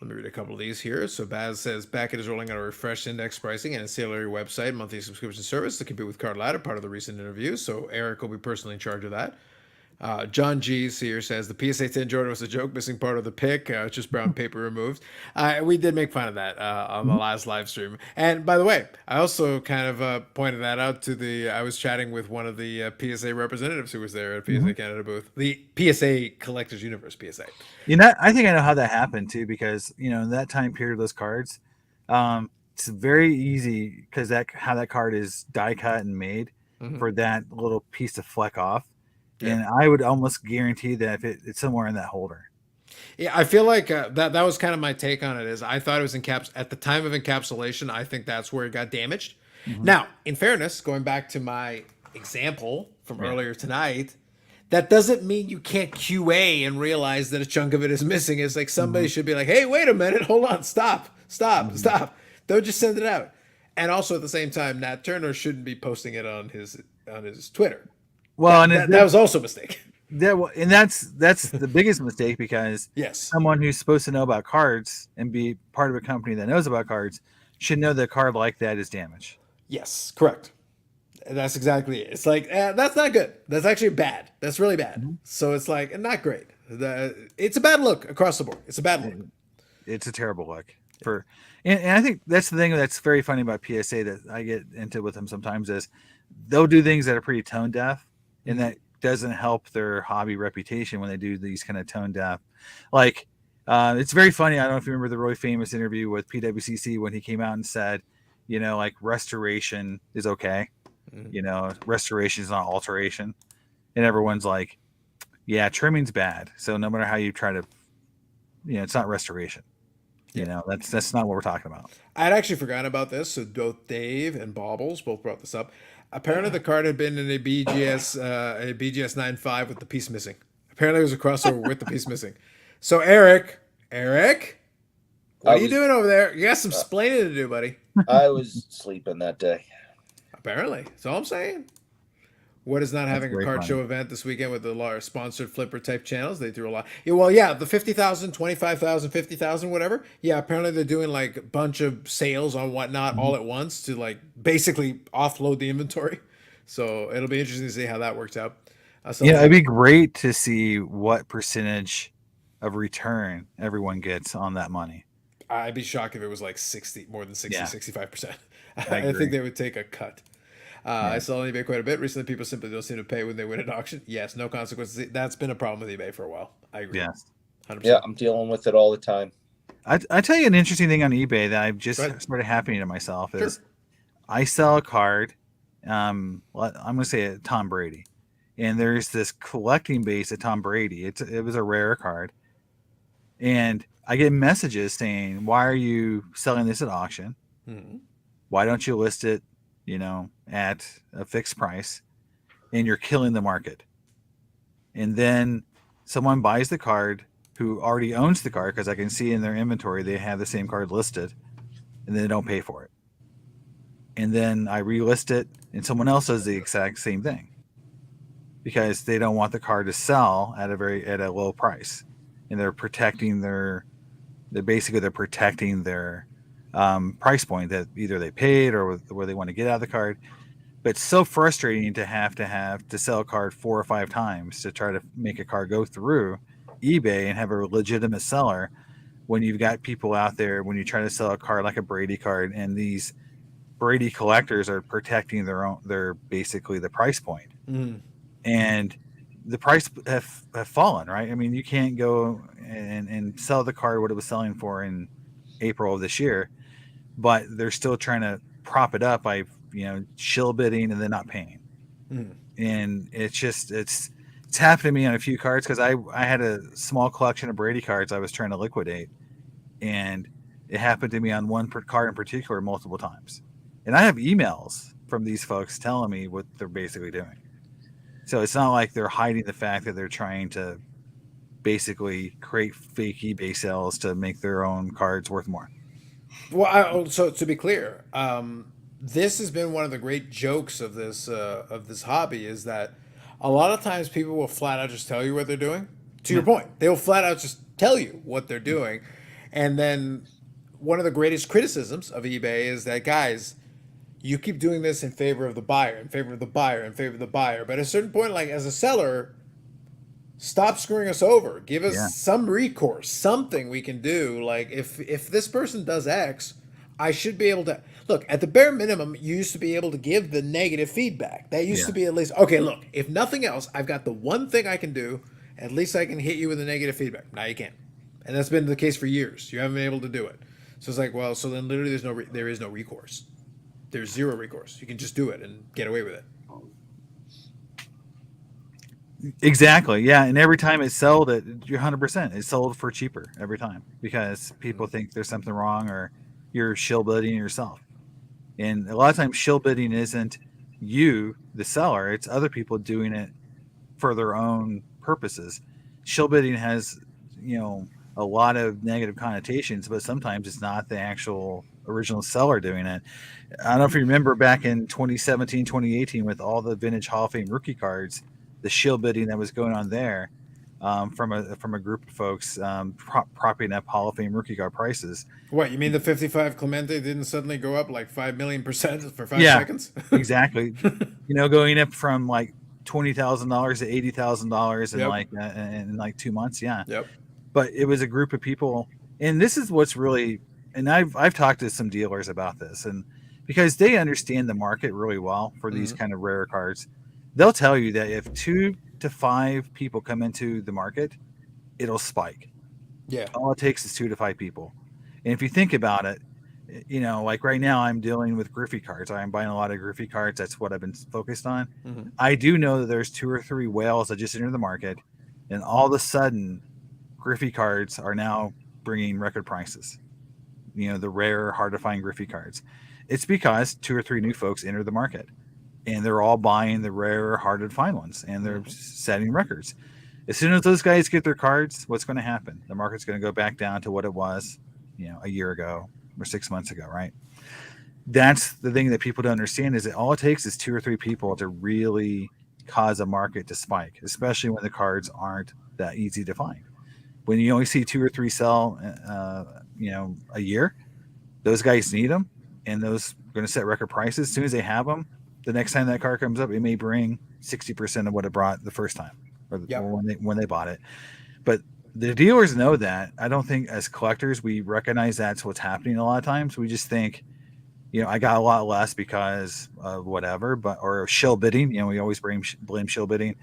Let me read a couple of these here. So Baz says, Backit is rolling out a refreshed index pricing and ancillary website monthly subscription service to compete with Card Ladder, part of the recent interview. So Eric will be personally in charge of that. John G's here says the PSA 10 Jordan was a joke, missing part of the pick, just brown paper removed. We did make fun of that on the last live stream. And by the way, I also kind of pointed that out I was chatting with one of the PSA representatives who was there at PSA Canada booth, the PSA Collectors Universe PSA. I think I know how that happened too, because in that time period, those cards, it's very easy because how that card is die cut and made for that little piece to fleck off. Yeah. And I would almost guarantee that if it's somewhere in that holder. Yeah, I feel like that was kind of my take on it. Is I thought it was at the time of encapsulation. I think that's where it got damaged. Now, in fairness, going back to my example from earlier tonight, that doesn't mean you can't QA and realize that a chunk of it is missing. It's like somebody should be like, "Hey, wait a minute, hold on, stop. Don't just send it out." And also at the same time, Nat Turner shouldn't be posting it on his Twitter. Well, that was also a mistake. That's the biggest mistake, because yes, someone who's supposed to know about cards and be part of a company that knows about cards should know that a card like that is damaged. Yes, correct. That's exactly it. It's like, that's not good. That's actually bad. That's really bad. So it's like, not great. It's a bad look across the board. It's a bad look. It's a terrible look. And I think that's the thing that's very funny about PSA that I get into with them sometimes is they'll do things that are pretty tone deaf. And that doesn't help their hobby reputation when they do these kind of tone deaf. Like, it's very funny. I don't know if you remember the really famous interview with PWCC when he came out and said, like, restoration is okay. Restoration is not alteration. And everyone's like, yeah, trimming's bad. So no matter how you try to, it's not restoration. That's not what we're talking about. I'd actually forgotten about this. So both Dave and Baubles both brought this up. Apparently, the card had been in a BGS 9.5 with the piece missing. Apparently, it was a crossover with the piece missing. So, Eric, what are you doing over there? You got some splaining to do, buddy. I was sleeping that day. Apparently, that's all I'm saying. What is not having a card show event this weekend with the large sponsored flipper type channels? They threw a lot. Yeah, well, yeah, the 50,000, 25,000, 50,000, whatever. Yeah, apparently they're doing like a bunch of sales on Whatnot all at once to like basically offload the inventory. So it'll be interesting to see how that works out. It'd be great to see what percentage of return everyone gets on that money. I'd be shocked if it was like more than 65%. I think they would take a cut. I sell on eBay quite a bit. Recently, people simply don't seem to pay when they win an auction. Yes, no consequences. That's been a problem with eBay for a while. I agree. Yes. 100%. Yeah, I'm dealing with it all the time. I tell you an interesting thing on eBay that I've just started happening to myself is I sell a card. I'm going to say a Tom Brady. And there's this collecting base of Tom Brady. It was a rare card. And I get messages saying, why are you selling this at auction? Why don't you list it, at a fixed price, and you're killing the market? And then someone buys the card who already owns the card, because I can see in their inventory they have the same card listed, and they don't pay for it. And then I relist it, and someone else does the exact same thing because they don't want the card to sell at a low price, and they're protecting their they're protecting their price point that either they paid or where they want to get out of the card. But it's so frustrating to have to sell a card 4 or 5 times to try to make a card go through eBay and have a legitimate seller, when you've got people out there, when you try to sell a card like a Brady card, and these Brady collectors are protecting their basically the price point. And the price have fallen, right? I mean, you can't go and sell the card what it was selling for in April of this year, but they're still trying to prop it up by shill bidding and then not paying. And it's happened to me on a few cards, because I had a small collection of Brady cards I was trying to liquidate, and it happened to me on one card in particular multiple times. And I have emails from these folks telling me what they're basically doing. So it's not like they're hiding the fact that they're trying to basically create fake eBay sales to make their own cards worth more. Well, so to be clear, this has been one of the great jokes of this hobby, is that a lot of times people will flat out just tell you what they're doing. To your point, they will flat out just tell you what they're doing. And then one of the greatest criticisms of eBay is that, guys, you keep doing this in favor of the buyer, in favor of the buyer, in favor of the buyer. But at a certain point, like as a seller, stop screwing us over. Give us some recourse, something we can do. Like if this person does X, I should be able to look at the bare minimum. You used to be able to give the negative feedback. That used to be at least, okay, look, if nothing else, I've got the one thing I can do. At least I can hit you with the negative feedback. Now you can't. And that's been the case for years. You haven't been able to do it. So it's like, well, so then literally there is no recourse. There's zero recourse. You can just do it and get away with it. Exactly. Yeah. And every time it's sold, you're 100%. It's sold for cheaper every time, because people think there's something wrong, or you're shill bidding yourself. And a lot of times shill bidding isn't you, the seller. It's other people doing it for their own purposes. Shill bidding has, a lot of negative connotations, but sometimes it's not the actual original seller doing it. I don't know if you remember back in 2017, 2018, with all the vintage Hall of Fame rookie cards, the shill bidding that was going on there, from a group of folks propping up Hall of Fame rookie card prices. What, you mean the 55 Clemente didn't suddenly go up like 5 million% for 5 seconds? Exactly. Going up from like $20,000 to $80,000 in like 2 months. Yeah. Yep. But it was a group of people, and this is what's really, and I've talked to some dealers about this, and because they understand the market really well for these kind of rare cards, they'll tell you that if 2 to 5 people come into the market, it'll spike. Yeah. All it takes is 2 to 5 people. And if you think about it, like right now I'm dealing with Griffey cards. I'm buying a lot of Griffey cards. That's what I've been focused on. I do know that there's 2 or 3 whales that just entered the market, and all of a sudden Griffey cards are now bringing record prices. The rare, hard to find Griffey cards. It's because 2 or 3 new folks entered the market, and they're all buying the rare, hard to find ones, and they're setting records. As soon as those guys get their cards, what's going to happen? The market's going to go back down to what it was, a year ago or 6 months ago, right? That's the thing that people don't understand, is that all it takes is 2 or 3 people to really cause a market to spike, especially when the cards aren't that easy to find. When you only see 2 or 3 sell, a year, those guys need them, and those are going to set record prices. As soon as they have them, the next time that card comes up, it may bring 60% of what it brought the first time, or when they bought it. But the dealers know that. I don't think as collectors we recognize that's what's happening a lot of times. We just think, I got a lot less because of whatever, or shill bidding. We always blame shill bidding.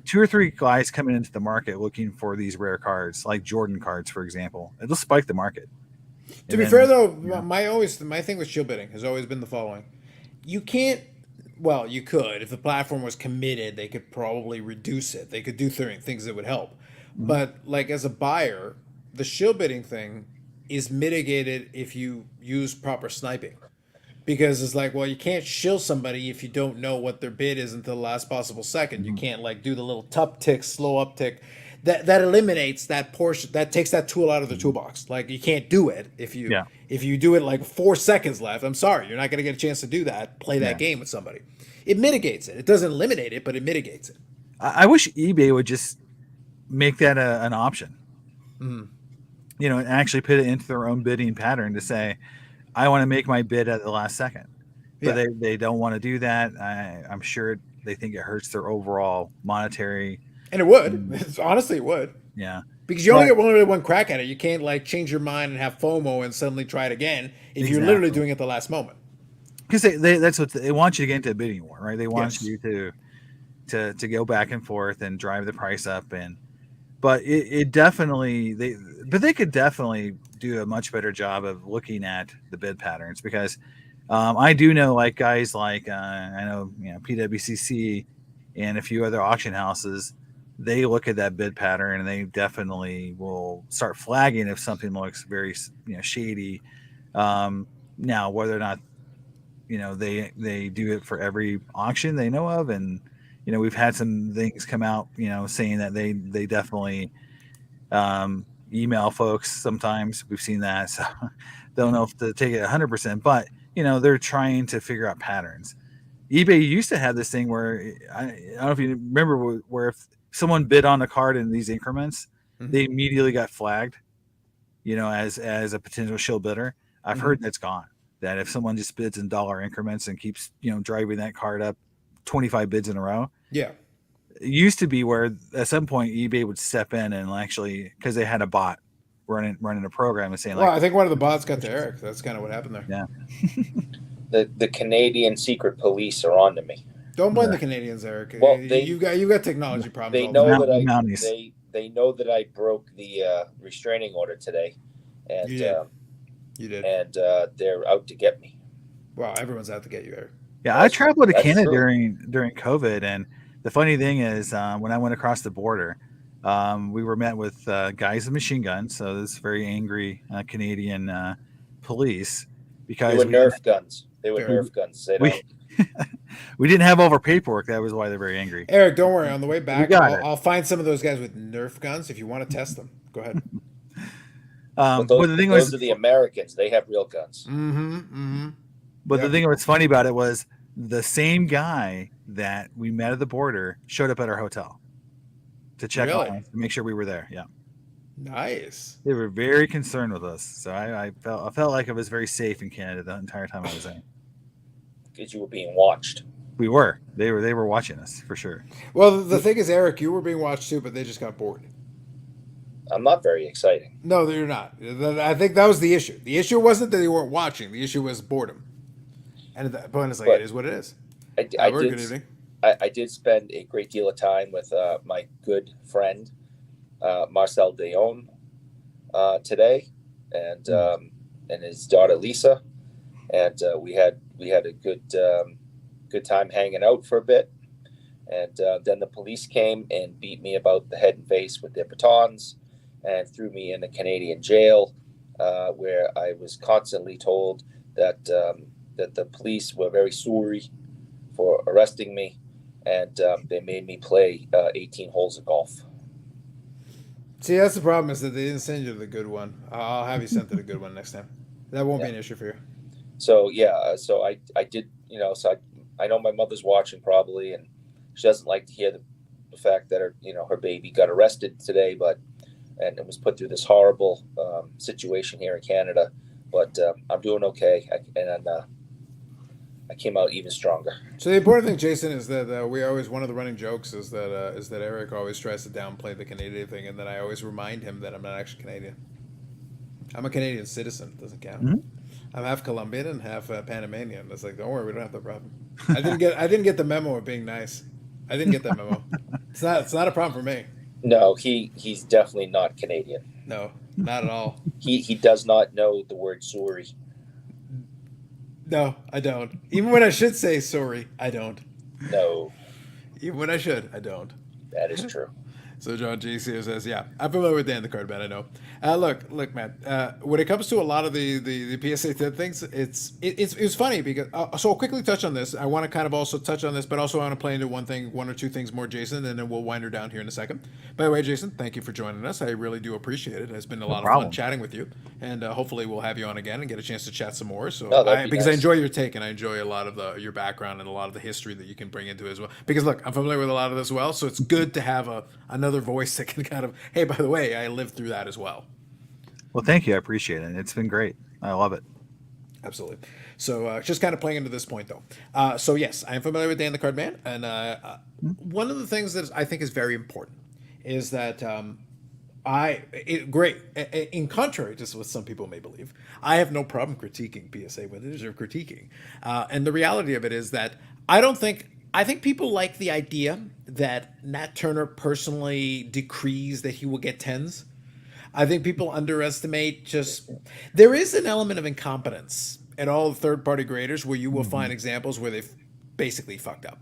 2 or 3 guys coming into the market looking for these rare cards, like Jordan cards, for example. It'll spike the market. To be fair, though, my thing with shill bidding has always been the following: you can't. Well, you could, if the platform was committed, they could probably reduce it. They could do things that would help. But like as a buyer, the shill bidding thing is mitigated if you use proper sniping. Because it's like, well, you can't shill somebody if you don't know what their bid is until the last possible second. You can't like do the little tup tick, slow uptick. That eliminates that portion. That takes that tool out of the toolbox. Like you can't do it if you do it like 4 seconds left. I'm sorry, you're not going to get a chance to do that. Play that game with somebody. It mitigates it. It doesn't eliminate it, but it mitigates it. I wish eBay would just make that an option. and actually put it into their own bidding pattern to say, I want to make my bid at the last second. But Yeah. they don't want to do that. I'm sure they think it hurts their overall monetary. And it would. Honestly, it would. Yeah. Because you only But- get one crack at it. You can't like change your mind and have FOMO and suddenly try it again if you're literally Exactly. doing it at the last moment. Because that's what they want you to get into a bidding war, right? They want Yes. you to go back and forth and drive the price up. But it definitely they could definitely do a much better job of looking at the bid patterns, because I do know like guys like I know PWCC and a few other auction houses. They look at that bid pattern and they definitely will start flagging if something looks very shady. Now whether or not they do it for every auction they know of, and we've had some things come out saying that they definitely email folks sometimes. We've seen that, so don't know if to take it 100%, but they're trying to figure out patterns. eBay used to have this thing where I don't know if you remember, where if someone bid on a card in these increments, they immediately got flagged as a potential shill bidder. I've heard that's gone. That if someone just bids in dollar increments and keeps driving that card up 25 bids in a row, Yeah. it used to be where at some point eBay would step in and actually, because they had a bot running a program and saying Well, I think one of the bots got to Eric. That's kind of what happened there. Yeah. The Canadian secret police are on to me. Don't blame the Canadians, Eric. Well, you've got technology problems. They all know the time. that they know that I broke the restraining order today, and You did. and they're out to get me. Wow, everyone's out to get you, Eric. Yeah, I traveled to That's Canada true. during COVID, and the funny thing is, when I went across the border, we were met with guys with machine guns. So this very angry Canadian police, because They were Nerf guns. They were Fair. Nerf guns. They we don't. we didn't have all of our paperwork. That was why they're very angry. Eric, don't worry. On the way back, got it. I'll find some of those guys with Nerf guns if you want to test them. Go ahead. But But the thing those was, are the Americans. They have real guns. But Yeah. the thing what's funny about it was the same guy that we met at the border showed up at our hotel to check Really? on us, to make sure we were there. Yeah. Nice. They were very concerned with us. So I felt like I was very safe in Canada the entire time I was there. Because you were being watched. We were. They were watching us for sure. Well, the thing is, Eric, you were being watched too, but they just got bored. I'm not very exciting. No, you're not. I think that was the issue. The issue wasn't that they weren't watching. The issue was boredom. And at that point, it's like, But it is what it is. I Albert, did. good evening. I did spend a great deal of time with my good friend Marcel Deon today, and his daughter Lisa, and we had a good time hanging out for a bit, and then the police came and beat me about the head and face with their batons, and threw me in a Canadian jail, where I was constantly told that the police were very sorry for arresting me, and they made me play 18 holes of golf. See, that's the problem, is that they didn't send you to the good one. I'll have you sent to the good one next time. That won't be an issue for you. So yeah, so I did, so I know my mother's watching probably, and she doesn't like to hear the fact that her baby got arrested today, and it was put through this horrible situation here in Canada. But I'm doing okay, and I came out even stronger. So the important thing, Jason, is that we always, one of the running jokes is that Eric always tries to downplay the Canadian thing, and then I always remind him that I'm not actually Canadian. I'm a Canadian citizen. Doesn't count. Mm-hmm. I'm half Colombian and half Panamanian. It's like, don't worry, we don't have that problem. I didn't get the memo of being nice. I didn't get that memo. It's not a problem for me. No, he's definitely not Canadian. No, not at all. He does not know the word sorry. No, I don't. Even when I should say sorry, I don't. No, Even when I should, I don't. that is true. So John G. says, yeah, I'm familiar with Dan the Card Man, I know. Look, man, when it comes to a lot of the PSA things, it's funny because, so I'll quickly touch on this. I want to kind of also touch on this, but also I want to play into one or two things more, Jason, and then we'll wind her down here in a second. By the way, Jason, thank you for joining us. I really do appreciate it. It's been a lot of fun chatting with you, and hopefully we'll have you on again and get a chance to chat some more. So because I enjoy your take, and I enjoy a lot of your background and a lot of the history that you can bring into it as well. Because look, I'm familiar with a lot of this as well, so it's good to have another voice that can kind of, hey, by the way, I lived through that as well. Well, thank you. I appreciate it. It's been great. I love it. Absolutely. So just kind of playing into this point though. So yes, I am familiar with Dan the Card Man, and one of the things that I think is very important is that great. In contrary to what some people may believe, I have no problem critiquing PSA when it deserves critiquing. And the reality of it is that I think people like the idea that Nat Turner personally decrees that he will get tens. I think people underestimate there is an element of incompetence at all the third party graders where you will find examples where they've basically fucked up.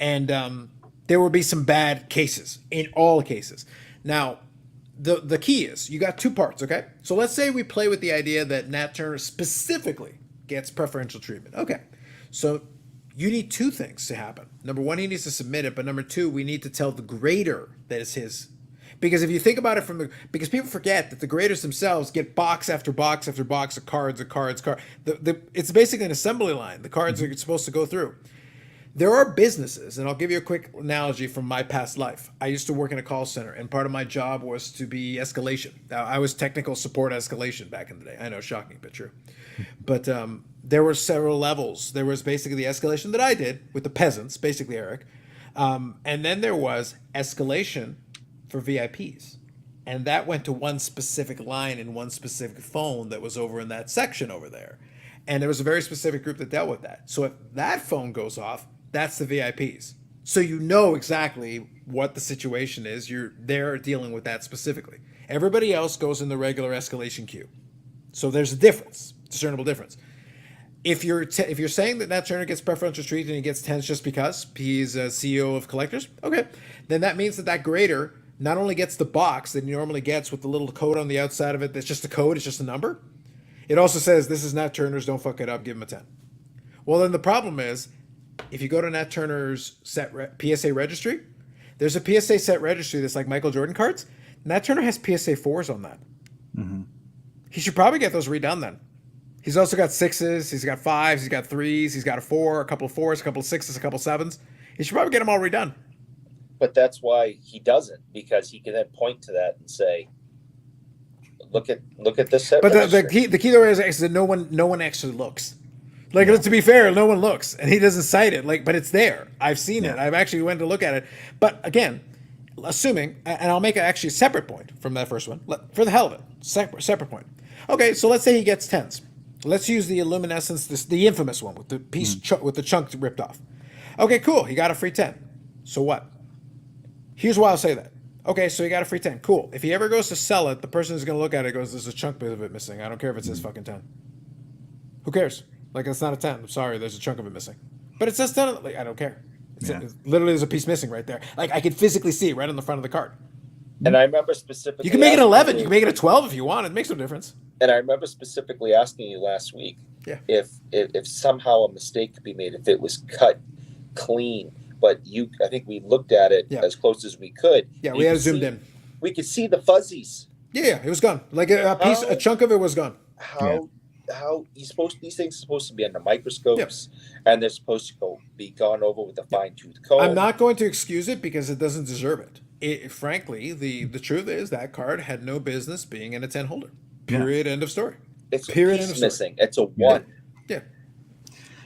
And there will be some bad cases in all cases. Now, the key is you got two parts, okay? So let's say we play with the idea that Nat Turner specifically gets preferential treatment. Okay. So you need two things to happen. Number one, he needs to submit it, but number two, we need to tell the grader that it's his. Because if you think about it because people forget that the graders themselves get box after box after box of cards. It's basically an assembly line. The cards are supposed to go through. There are businesses, and I'll give you a quick analogy from my past life. I used to work in a call center, and part of my job was to be escalation. Now, I was technical support escalation back in the day. I know, shocking, but true. But there were several levels. There was basically the escalation that I did with the peasants, basically Eric. And then there was escalation for VIPs. And that went to one specific line in one specific phone that was over in that section over there. And there was a very specific group that dealt with that. So if that phone goes off, that's the VIPs. So you know exactly what the situation is. They're dealing with that specifically. Everybody else goes in the regular escalation queue. So there's a difference, discernible difference. If you're saying that Nat Turner gets preferential treatment and he gets tens just because he's a CEO of collectors, okay, then that means that grader not only gets the box that he normally gets with the little code on the outside of it that's just a code, it's just a number. It also says this is Nat Turner's, don't fuck it up, give him a 10. Well, then the problem is, if you go to Nat Turner's PSA registry, there's a PSA set registry that's like Michael Jordan cards. Nat Turner has PSA 4s on that. He should probably get those redone then. He's also got 6s, he's got 5s, he's got 3s, he's got a 4, a couple of 4s, a couple of 6s, a couple of 7s. He should probably get them all redone. But that's why he doesn't, because he can then point to that and say, look at this set. But the key though is that no one actually looks. Like, to be fair, no one looks, and he doesn't cite it. But it's there. I've seen it. I've actually went to look at it. But again, assuming, and I'll make actually a separate point from that first one for the hell of it. Separate point. Okay, so let's say he gets tens. Let's use the luminescence, the infamous one with the piece with the chunk ripped off. Okay, cool. He got a free 10. So what? Here's why I'll say that. Okay, so he got a free 10. Cool. If he ever goes to sell it, the person who's going to look at it goes, there's a chunk of it missing. I don't care if it says fucking 10. Who cares? Like, it's not a 10. I'm sorry, there's a chunk of it missing. But it says 10. Like, I don't care. Literally, there's a piece missing right there. Like, I can physically see it right on the front of the card. And I remember specifically... You can make it 11. You can make it a 12 if you want. It makes no difference. And I remember specifically asking you last week if somehow a mistake could be made, if it was cut clean. But I think we looked at it as close as we could. Yeah, we had it zoomed in. We could see the fuzzies. Yeah, it was gone. Like a chunk of it was gone. How these things are supposed to be under microscopes, and they're supposed to be gone over with a fine-tooth comb. I'm not going to excuse it because it doesn't deserve it. Frankly, the truth is that card had no business being in a 10 holder. Period. End of story. It's period. End of story. Missing. It's a 1. Yeah.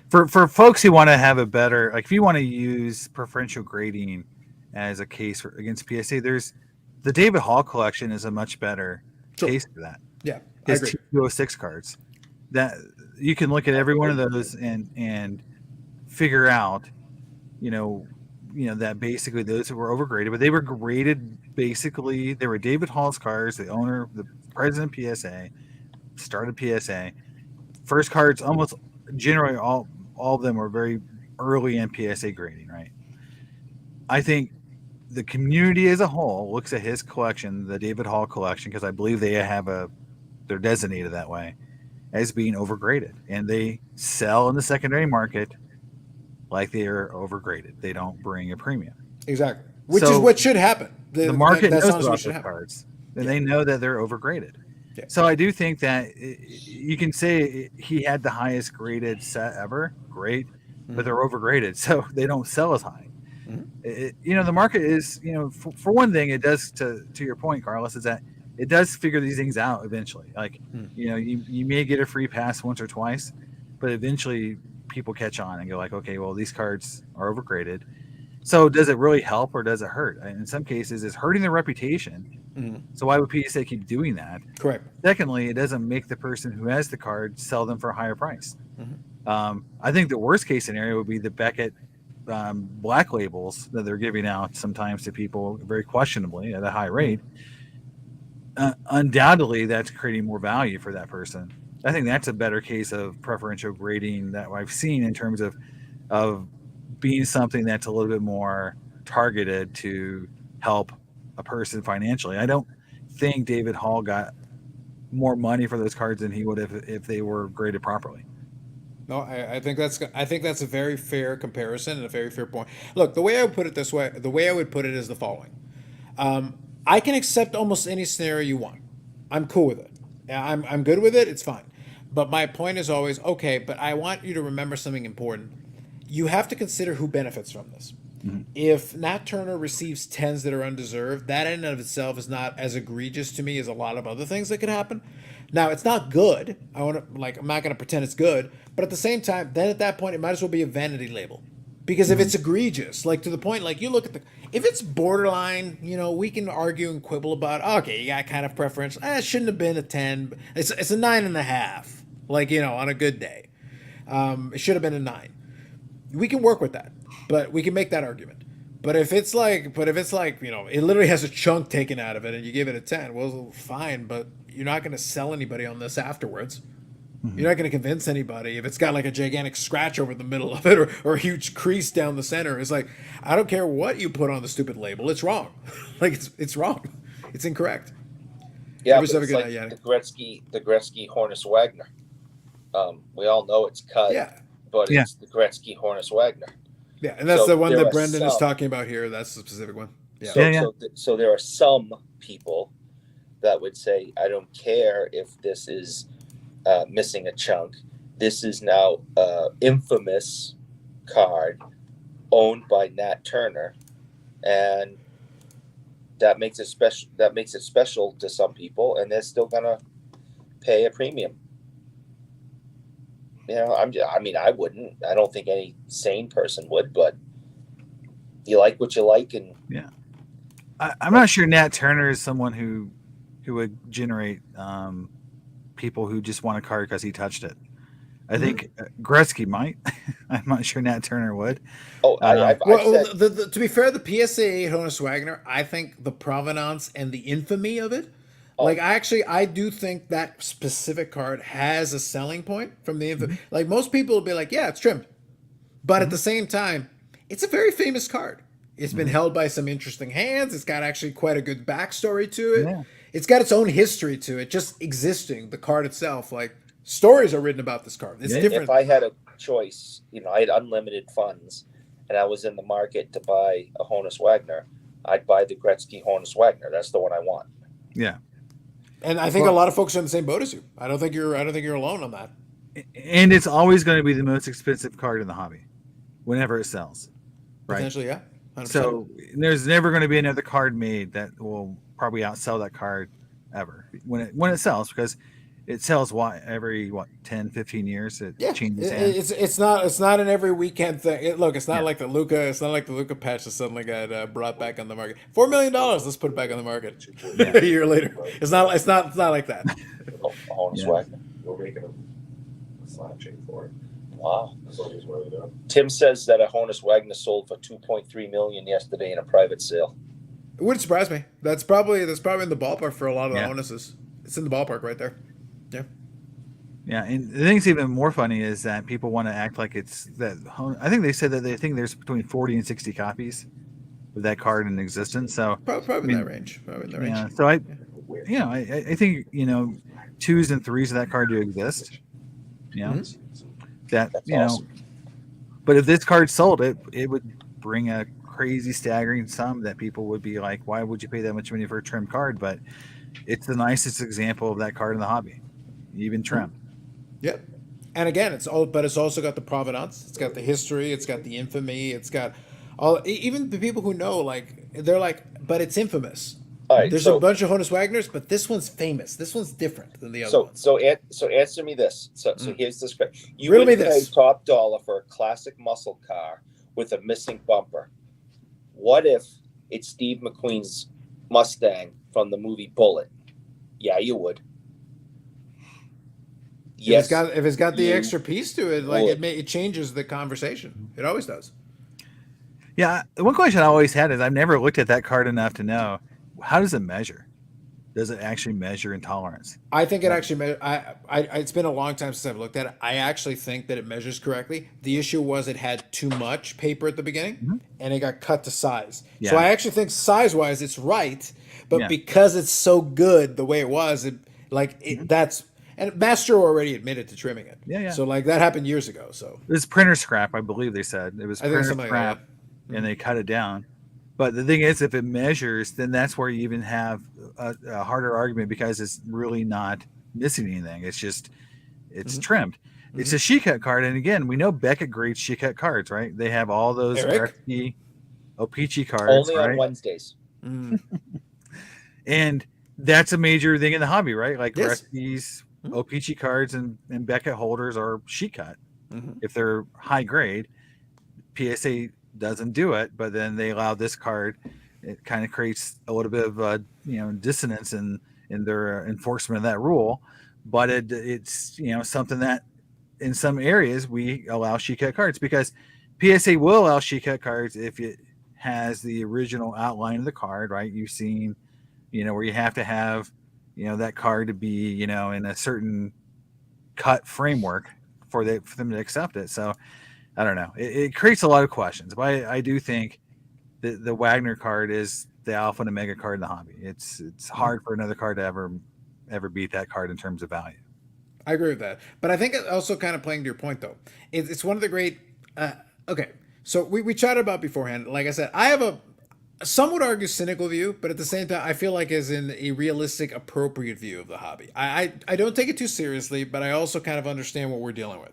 For folks who want to have a better, like if you want to use preferential grading as a case against PSA, there's the David Hall collection is a much better case for that. Yeah, his 206 cards. That you can look at every one of those and figure out, that basically those were overgraded, but they were graded basically. They were David Hall's cards. The owner, the president of PSA, started PSA. First cards, almost generally all of them were very early in PSA grading, right? I think the community as a whole looks at his collection, the David Hall collection, because I believe they have they're designated that way, as being overgraded, and they sell in the secondary market like they are overgraded. They don't bring a premium. Exactly, which is what should happen. The market knows about those cards, and they know that they're overgraded. Yeah. So I do think that you can say he had the highest graded set ever. Great, but they're overgraded, so they don't sell as high. The market is, for one thing, it does to your point, Carlos, is that it does figure these things out eventually. Like, you may get a free pass once or twice, but eventually people catch on and go like, okay, well, these cards are overgraded. So does it really help or does it hurt? And in some cases, it's hurting their reputation. So why would PSA keep doing that? Correct. Secondly, it doesn't make the person who has the card sell them for a higher price. I think the worst case scenario would be the Beckett black labels that they're giving out sometimes to people very questionably at a high rate. Undoubtedly, that's creating more value for that person. I think that's a better case of preferential grading that I've seen in terms of being something that's a little bit more targeted to help a person financially. I don't think David Hall got more money for those cards than he would if they were graded properly. No, I think that's a very fair comparison and a very fair point. Look, the way I would put it is the following: I can accept almost any scenario you want. I'm cool with it. I'm good with it. It's fine. But my point is always, okay, but I want you to remember something important. You have to consider who benefits from this. If Nat Turner receives 10s that are undeserved, that in and of itself is not as egregious to me as a lot of other things that could happen. Now, it's not good. I'm not going to pretend it's good. But at the same time, then at that point, it might as well be a vanity label. Because if it's egregious, like to the point, like you look at if it's borderline, we can argue and quibble about, okay, you got kind of preferential. It shouldn't have been a 10. It's a 9.5, on a good day. It should have been a 9. We can work with that, but we can make that argument. But if it's like, it literally has a chunk taken out of it and you give it a 10, well, fine, but you're not going to sell anybody on this afterwards. You're not going to convince anybody if it's got like a gigantic scratch over the middle of it or a huge crease down the center. It's like, I don't care what you put on the stupid label. It's wrong. It's wrong. It's incorrect. Yeah, but but it's like the Gretzky Hornus Wagner. We all know it's cut, but it's the Gretzky Hornus Wagner. Yeah, and that's the one that Brendan is talking about here. That's the specific one. Yeah. So there are some people that would say, I don't care if this is missing a chunk. This is now infamous card owned by Nat Turner, and that makes it special. That makes it special to some people, and they're still gonna pay a premium. I wouldn't. I don't think any sane person would, but you like what you like, and I'm not sure Nat Turner is someone who would generate people who just want a card because he touched it. I think Gretzky might. I'm not sure Nat Turner would. To be fair, the PSA Honus Wagner, I think the provenance and the infamy of it, I do think that specific card has a selling point from the infamy. Like most people will be like, yeah, it's trimmed, but at the same time, it's a very famous card. It's been held by some interesting hands. It's got actually quite a good backstory to it. Yeah. It's got its own history to it, just existing. The card itself, stories are written about this card. It's different. If I had a choice, I had unlimited funds, and I was in the market to buy a Honus Wagner, I'd buy the Gretzky Honus Wagner. That's the one I want. Yeah, and I think a lot of folks are in the same boat as you. I don't think you're alone on that. And it's always going to be the most expensive card in the hobby, whenever it sells. Right? Potentially, yeah. 100%. So there's never going to be another card made that will probably outsell that card ever when it sells, because it sells every 10, 15 years. It changes hands. It's not an every weekend thing. It's not like the Luka patch that suddenly got brought back on the market. $4 million. Let's put it back on the market a year later. It's not like that. Honus Wagner. We're making a slab chain for it. Wow. That's what he's willing to do. Tim says that a Honus Wagner sold for $2.3 million yesterday in a private sale. It wouldn't surprise me. That's probably in the ballpark for a lot of the Honuses. It's in the ballpark right there. Yeah. Yeah, and the thing's even more funny is that people want to act like it's that. I think they said that they think there's between 40 and 60 copies of that card in existence. So probably in that range. Yeah. So I think 2s and 3s of that card do exist. That That's awesome. But if this card sold, it would bring a crazy staggering sum that people would be like, why would you pay that much money for a trim card? But it's the nicest example of that card in the hobby, even trim. Yep. And again, it's also got the provenance. It's got the history. It's got the infamy. It's got all. Even the people who know, they're like, but it's infamous. All right. There's a bunch of Honus Wagners, but this one's famous. This one's different than the other ones. So answer me this. So here's this question. You Riddle would me pay this. top dollar for a classic muscle car with a missing bumper. What if it's Steve McQueen's Mustang from the movie Bullet? Yeah, you would. Yes. If it's got the you extra piece to it, like would. it changes the conversation. It always does. Yeah, one question I always had is I've never looked at that card enough to know, how does it measure? Does it actually measure intolerance? I think it actually. It's been a long time since I've looked at it. I actually think that it measures correctly. The issue was it had too much paper at the beginning, and it got cut to size. Yeah. So I actually think size-wise it's right, but Yeah. because it's so good the way it was, that's and Mastro already admitted to trimming it. Yeah, yeah. So like that happened years ago. So It was printer scrap, I believe they said. It was I think printer something like scrap, that. and they cut it down. But the thing is, if it measures, then that's where you even have a harder argument because it's really not missing anything. It's just, it's trimmed. It's a sheet cut card. And again, we know Beckett grades sheet cut cards, right? They have all those Eric? RFP, OPG cards, Only right? on Wednesdays. And that's a major thing in the hobby, right? Like Yes. RFPs, OPG cards, and Beckett holders are sheet cut. If they're high grade, PSA doesn't do it, but then they allow this card. It kind of creates a little bit of dissonance in their enforcement of that rule. But it's something that in some areas we allow sheet cut cards because PSA will allow sheet cut cards if it has the original outline of the card, right? You've seen, where you have to have, that card to be, in a certain cut framework for them to accept it. So I don't know. It creates a lot of questions, but I do think that the Wagner card is the alpha and omega card in the hobby. It's hard for another card to ever beat that card in terms of value. I agree with that. But I think it also kind of playing to your point, though. It's one of the great. Okay, so we chatted about beforehand. Like I said, I have some would argue cynical view, but at the same time, I feel like is in a realistic, appropriate view of the hobby. I don't take it too seriously, but I also kind of understand what we're dealing with.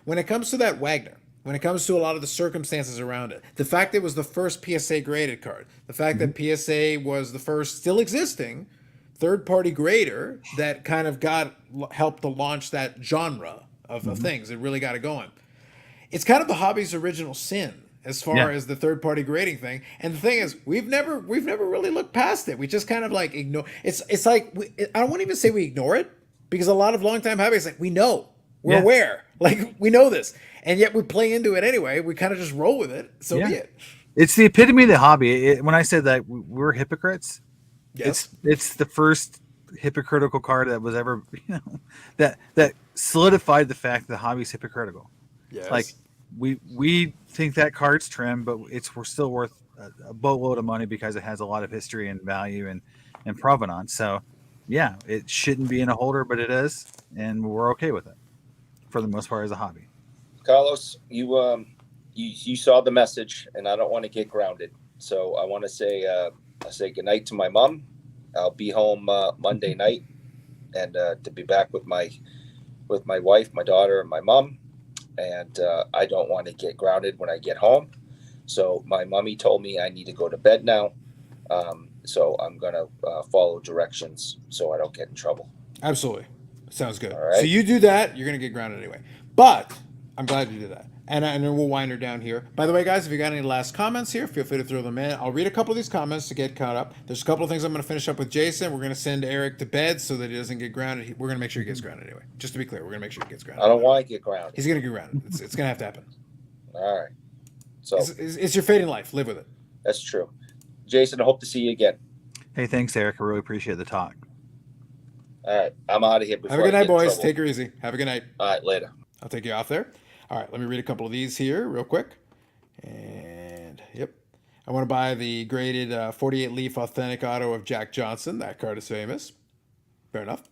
When it comes to that Wagner, when it comes to a lot of the circumstances around it, the fact it was the first PSA graded card, the fact that PSA was the first still existing third-party grader that kind of helped to launch that genre of things. It really got it going. It's kind of the hobby's original sin as far as the third-party grading thing. And the thing is, we've never really looked past it. We just kind of like ignore. It's like I don't want to even say we ignore it because a lot of longtime hobbyists like we know. We're aware. Like, we know this. And yet we play into it anyway. We kind of just roll with it. So be it. It's the epitome of the hobby. When I said that we're hypocrites, Yes. it's the first hypocritical card that was ever, that solidified the fact that the hobby's hypocritical. Yes. Like, we think that card's trim, but we're still worth a boatload of money because it has a lot of history and value and provenance. So, yeah, it shouldn't be in a holder, but it is, and we're okay with it for the most part as a hobby. Carlos, you saw the message, and I don't want to get grounded. So I want to say goodnight to my mom. I'll be home Monday night, and to be back with my wife, my daughter, and my mom. And I don't want to get grounded when I get home. So my mommy told me I need to go to bed now. So I'm gonna follow directions so I don't get in trouble. Absolutely. Sounds good. All right. So you do that, you're going to get grounded anyway. But I'm glad you did that. And then we'll wind her down here. By the way, guys, if you got any last comments here, feel free to throw them in. I'll read a couple of these comments to get caught up. There's a couple of things I'm going to finish up with Jason. We're going to send Eric to bed so that he doesn't get grounded. We're going to make sure he gets grounded anyway. Just to be clear, we're going to make sure he gets grounded. I don't want to get grounded. He's going to get grounded. It's going to have to happen. All right. So It's your fate in life. Live with it. that's true. Jason, I hope to see you again. Hey, thanks, Eric. I really appreciate the talk. All right. I'm out of here. Have a good night, boys. Take her easy. Have a good night. All right. Later. I'll take you off there. All right, let me read a couple of these here real quick. And, yep. I want to buy the graded 48 leaf authentic auto of Jack Johnson. That card is famous. Fair enough.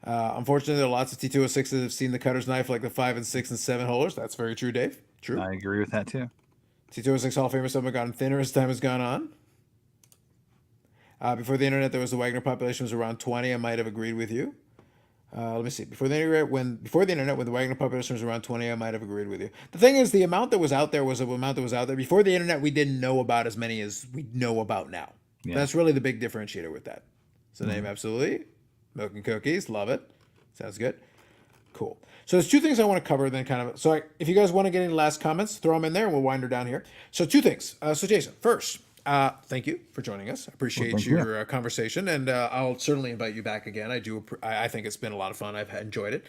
Unfortunately, there are lots of T206s that have seen the cutter's knife like the 5 and 6 and 7 holders. That's very true, Dave. True. I agree with that too. T206 Hall of Famers have gotten thinner as time has gone on. Before the internet, there was the Wagner population was around 20. I might have agreed with you. Let me see. Before the internet, when the Wagner population was around 20, I might have agreed with you. The thing is, the amount that was out there was the amount that was out there. Before the internet, we didn't know about as many as we know about now. Yeah. That's really the big differentiator with that. It's the name, absolutely. Milk and cookies, love it. Sounds good. Cool. So there's two things I want to cover. Then if you guys want to get any last comments, throw them in there, and we'll wind her down here. So two things. So Jason, first, thank you for joining us. I appreciate thank your conversation, and I'll certainly invite you back again. I think it's been a lot of fun. I've enjoyed it.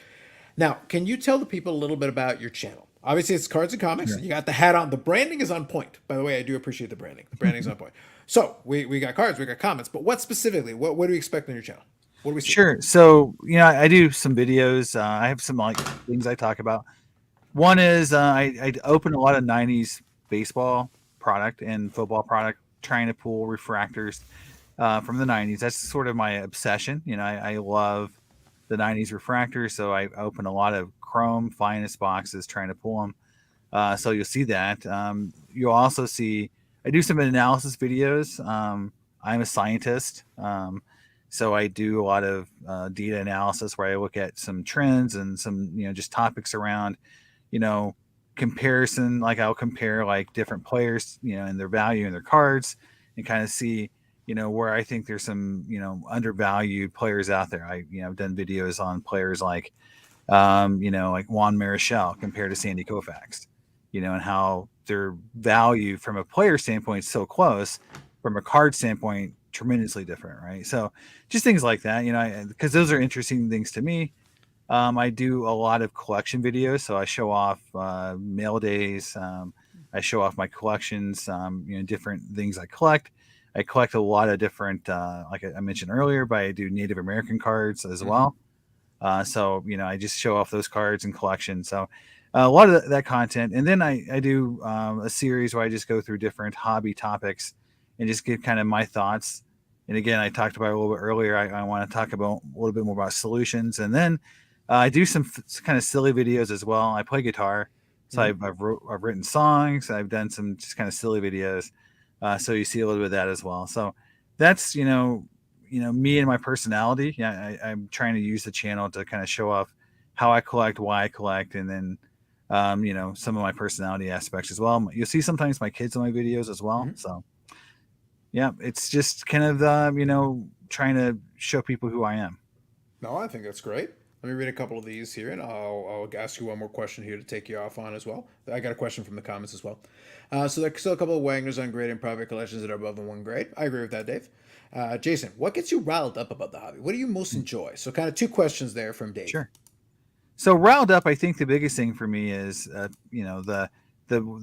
Now, can you tell the people a little bit about your channel? Obviously, it's Cards and Comics. Sure. You got the hat on. The branding is on point. By the way, I do appreciate the branding. The branding's on point. So we got cards, we got comics, but what specifically? What do we expect on your channel? What do we see? Sure. So, I do some videos. I have some like things I talk about. One is I open a lot of 90s baseball product and football product, trying to pull refractors from the 90s. That's sort of my obsession. I love the 90s refractors, so I open a lot of chrome finest boxes trying to pull them. So you'll see that. You'll also see I do some analysis videos. I'm a scientist. So I do a lot of data analysis where I look at some trends and some, just topics around, comparison. Like I'll compare like different players, and their value in their cards, and kind of see, where I think there's some, undervalued players out there. I've done videos on players like, like Juan Marichal compared to Sandy Koufax, and how their value from a player standpoint is so close, from a card standpoint tremendously different, right? So just things like that, because those are interesting things to me. I do a lot of collection videos, so I show off mail days. I show off my collections, different things I collect. I collect a lot of different, like I mentioned earlier, but I do Native American cards as well. So I just show off those cards and collections. So a lot of that content, and then I do a series where I just go through different hobby topics and just give kind of my thoughts. And again, I talked about it a little bit earlier. I want to talk about a little bit more about solutions. And then I do some kind of silly videos as well. I play guitar. So I've written songs. I've done some just kind of silly videos. So you see a little bit of that as well. So that's, me and my personality. Yeah, I'm trying to use the channel to kind of show off how I collect, why I collect, and then, some of my personality aspects as well. You'll see sometimes my kids in my videos as well. So yeah, it's just kind of, trying to show people who I am. No, I think that's great. Let me read a couple of these here, and I'll ask you one more question here to take you off on as well. I got a question from the comments as well. So there's still a couple of Wagners on grade and private collections that are above the 1 grade. I agree with that, Dave. Jason, what gets you riled up about the hobby? What do you most enjoy? So kind of two questions there from Dave. Sure. So riled up, I think the biggest thing for me is, the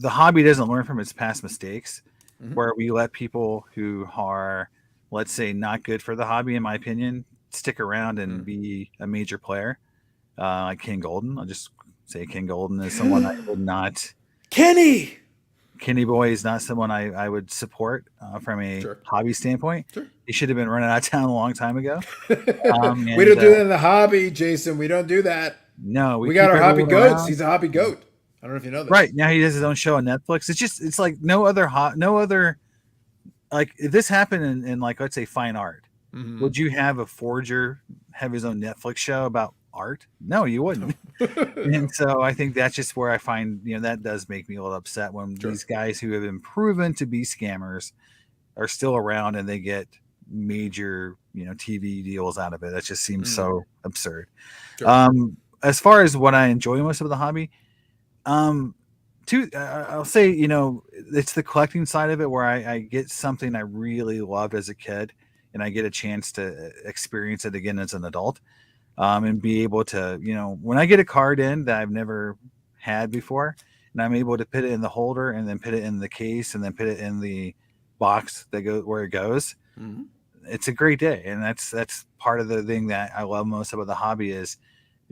hobby doesn't learn from its past mistakes, where we let people who are, let's say, not good for the hobby, in my opinion, stick around and be a major player. Like Ken Golden. I'll just say Ken Golden is someone I would not. Kenny Boy is not someone I would support from a hobby standpoint. Sure. He should have been running out of town a long time ago. We don't do that in the hobby, Jason. We don't do that. No, we got our hobby goats. Around. He's a hobby goat. I don't know if you know that. Right now, he has his own show on Netflix. It's like no other like if this happened in like, let's say, fine art, would you have a forger have his own Netflix show about art? No, you wouldn't. And so I think that's just where I find, that does make me a little upset when these guys who have been proven to be scammers are still around and they get major, TV deals out of it. That just seems so absurd. As far as what I enjoy most of the hobby, I'll say, it's the collecting side of it where I get something I really loved as a kid and I get a chance to experience it again as an adult, and be able to, when I get a card in that I've never had before and I'm able to put it in the holder and then put it in the case and then put it in the box that goes where it goes, it's a great day. And that's part of the thing that I love most about the hobby is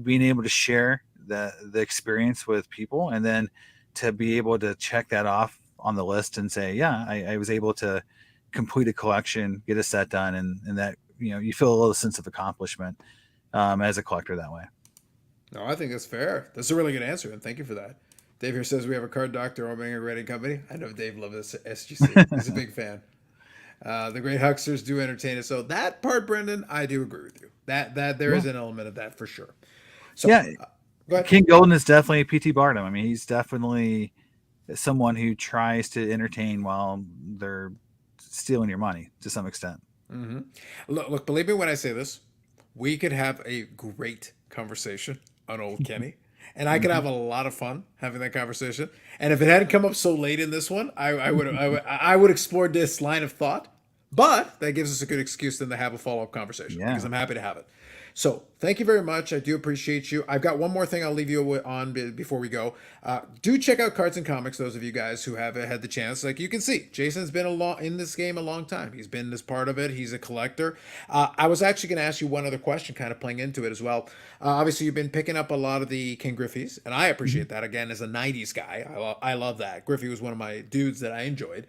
being able to share the experience with people, and then to be able to check that off on the list and say, yeah, I was able to complete a collection, get a set done, and that, you feel a little sense of accomplishment as a collector that way. No, I think that's fair. That's a really good answer, and thank you for that. Dave here says we have a card doctor opening a grading company. I know Dave loves SGC. He's a big fan. The great hucksters do entertain us. So that part, Brendan, I do agree with you. That there is an element of that for sure. So, yeah, go ahead. King Golden is definitely P.T. Barnum. I mean, he's definitely someone who tries to entertain while they're stealing your money to some extent. Mm-hmm. Look, believe me when I say this, we could have a great conversation on old Kenny, and I could have a lot of fun having that conversation. And if it hadn't come up so late in this one, I would explore this line of thought. But that gives us a good excuse then to have a follow-up conversation, Yeah. because I'm happy to have it. So thank you very much. I do appreciate you. I've got one more thing I'll leave you on before we go. Do check out Cards and Comics, those of you guys who have had the chance. Like you can see, Jason's been in this game a long time. He's been this part of it. He's a collector. I was actually going to ask you one other question, kind of playing into it as well. Obviously, you've been picking up a lot of the King Griffeys, and I appreciate that. Again, as a 90s guy, I love that. Griffey was one of my dudes that I enjoyed.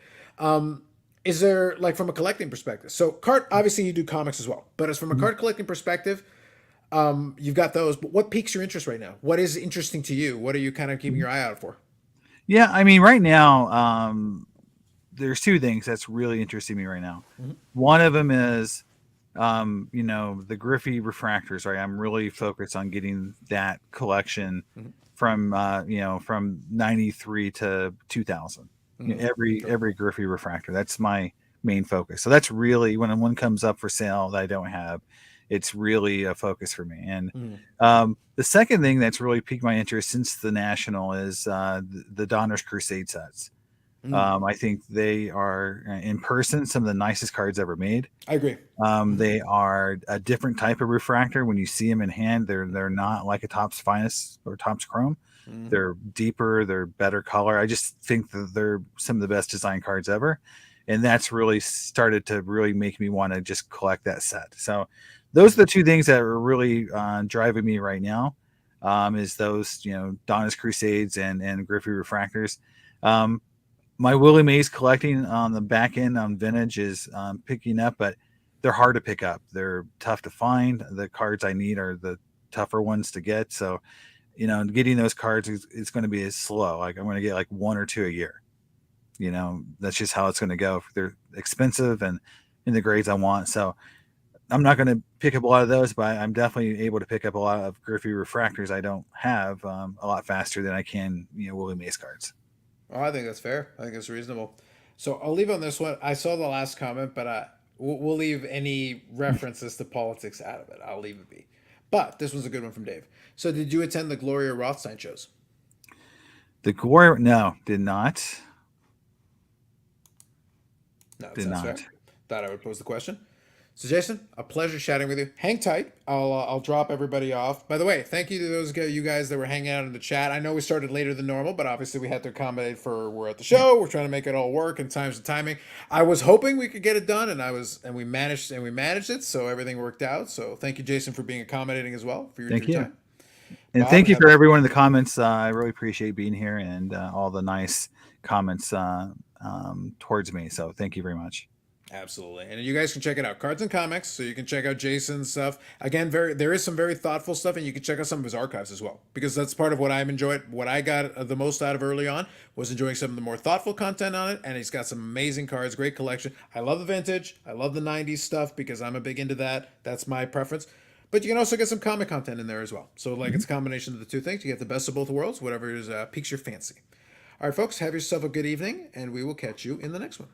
Is there, like, from a collecting perspective? So card, obviously you do comics as well, but as from a card collecting perspective, you've got those, but what piques your interest right now? What is interesting to you? What are you kind of keeping your eye out for? Yeah, I mean, right now, there's two things that's really interesting me right now. One of them is, the Griffey refractors, right? I'm really focused on getting that collection from, from 93 to 2000. Every Griffey refractor. That's my main focus. So that's really when one comes up for sale that I don't have, it's really a focus for me. And the second thing that's really piqued my interest since the National is the Donner's Crusade sets. I think they are in person some of the nicest cards ever made. I agree. They are a different type of refractor. When you see them in hand, they're not like a Topps Finest or Topps Chrome. They're deeper, they're better color. I just think that they're some of the best design cards ever. And that's really started to really make me want to just collect that set. So those are the two things that are really driving me right now, is those, Donna's Crusades and Griffey refractors. My Willie Mays collecting on the back end on vintage is picking up, but they're hard to pick up. They're tough to find. The cards I need are the tougher ones to get. So, getting those cards is going to be slow. Like I'm going to get like one or two a year. That's just how it's going to go. They're expensive and in the grades I want. So I'm not going to pick up a lot of those, but I'm definitely able to pick up a lot of Griffey refractors I don't have a lot faster than I can, Willie Mays cards. Oh, I think that's fair. I think it's reasonable. So I'll leave on this one. I saw the last comment, but we'll leave any references to politics out of it. I'll leave it be. But this one's a good one from Dave. So did you attend the Gloria Rothstein shows? No, did not. No, Did sounds not. fair. Thought I would pose the question. So Jason, a pleasure chatting with you. Hang tight. I'll drop everybody off. By the way, thank you to those you guys that were hanging out in the chat. I know we started later than normal, but obviously we had to accommodate for we're at the show. We're trying to make it all work and times and timing. I was hoping we could get it done, and we managed it, so everything worked out. So thank you, Jason, for being accommodating as well for your Thank you. time. And Bob, thank you for everyone in the comments. I really appreciate being here and all the nice comments towards me. So thank you very much. Absolutely. And you guys can check it out. Cards and Comics. So you can check out Jason's stuff. Again, there is some very thoughtful stuff, and you can check out some of his archives as well. Because that's part of what I've enjoyed. What I got the most out of early on was enjoying some of the more thoughtful content on it. And he's got some amazing cards, great collection. I love the vintage. I love the 90s stuff because I'm a big into that. That's my preference. But you can also get some comic content in there as well. So it's a combination of the two things. You get the best of both worlds, whatever piques your fancy. All right, folks, have yourself a good evening, and we will catch you in the next one.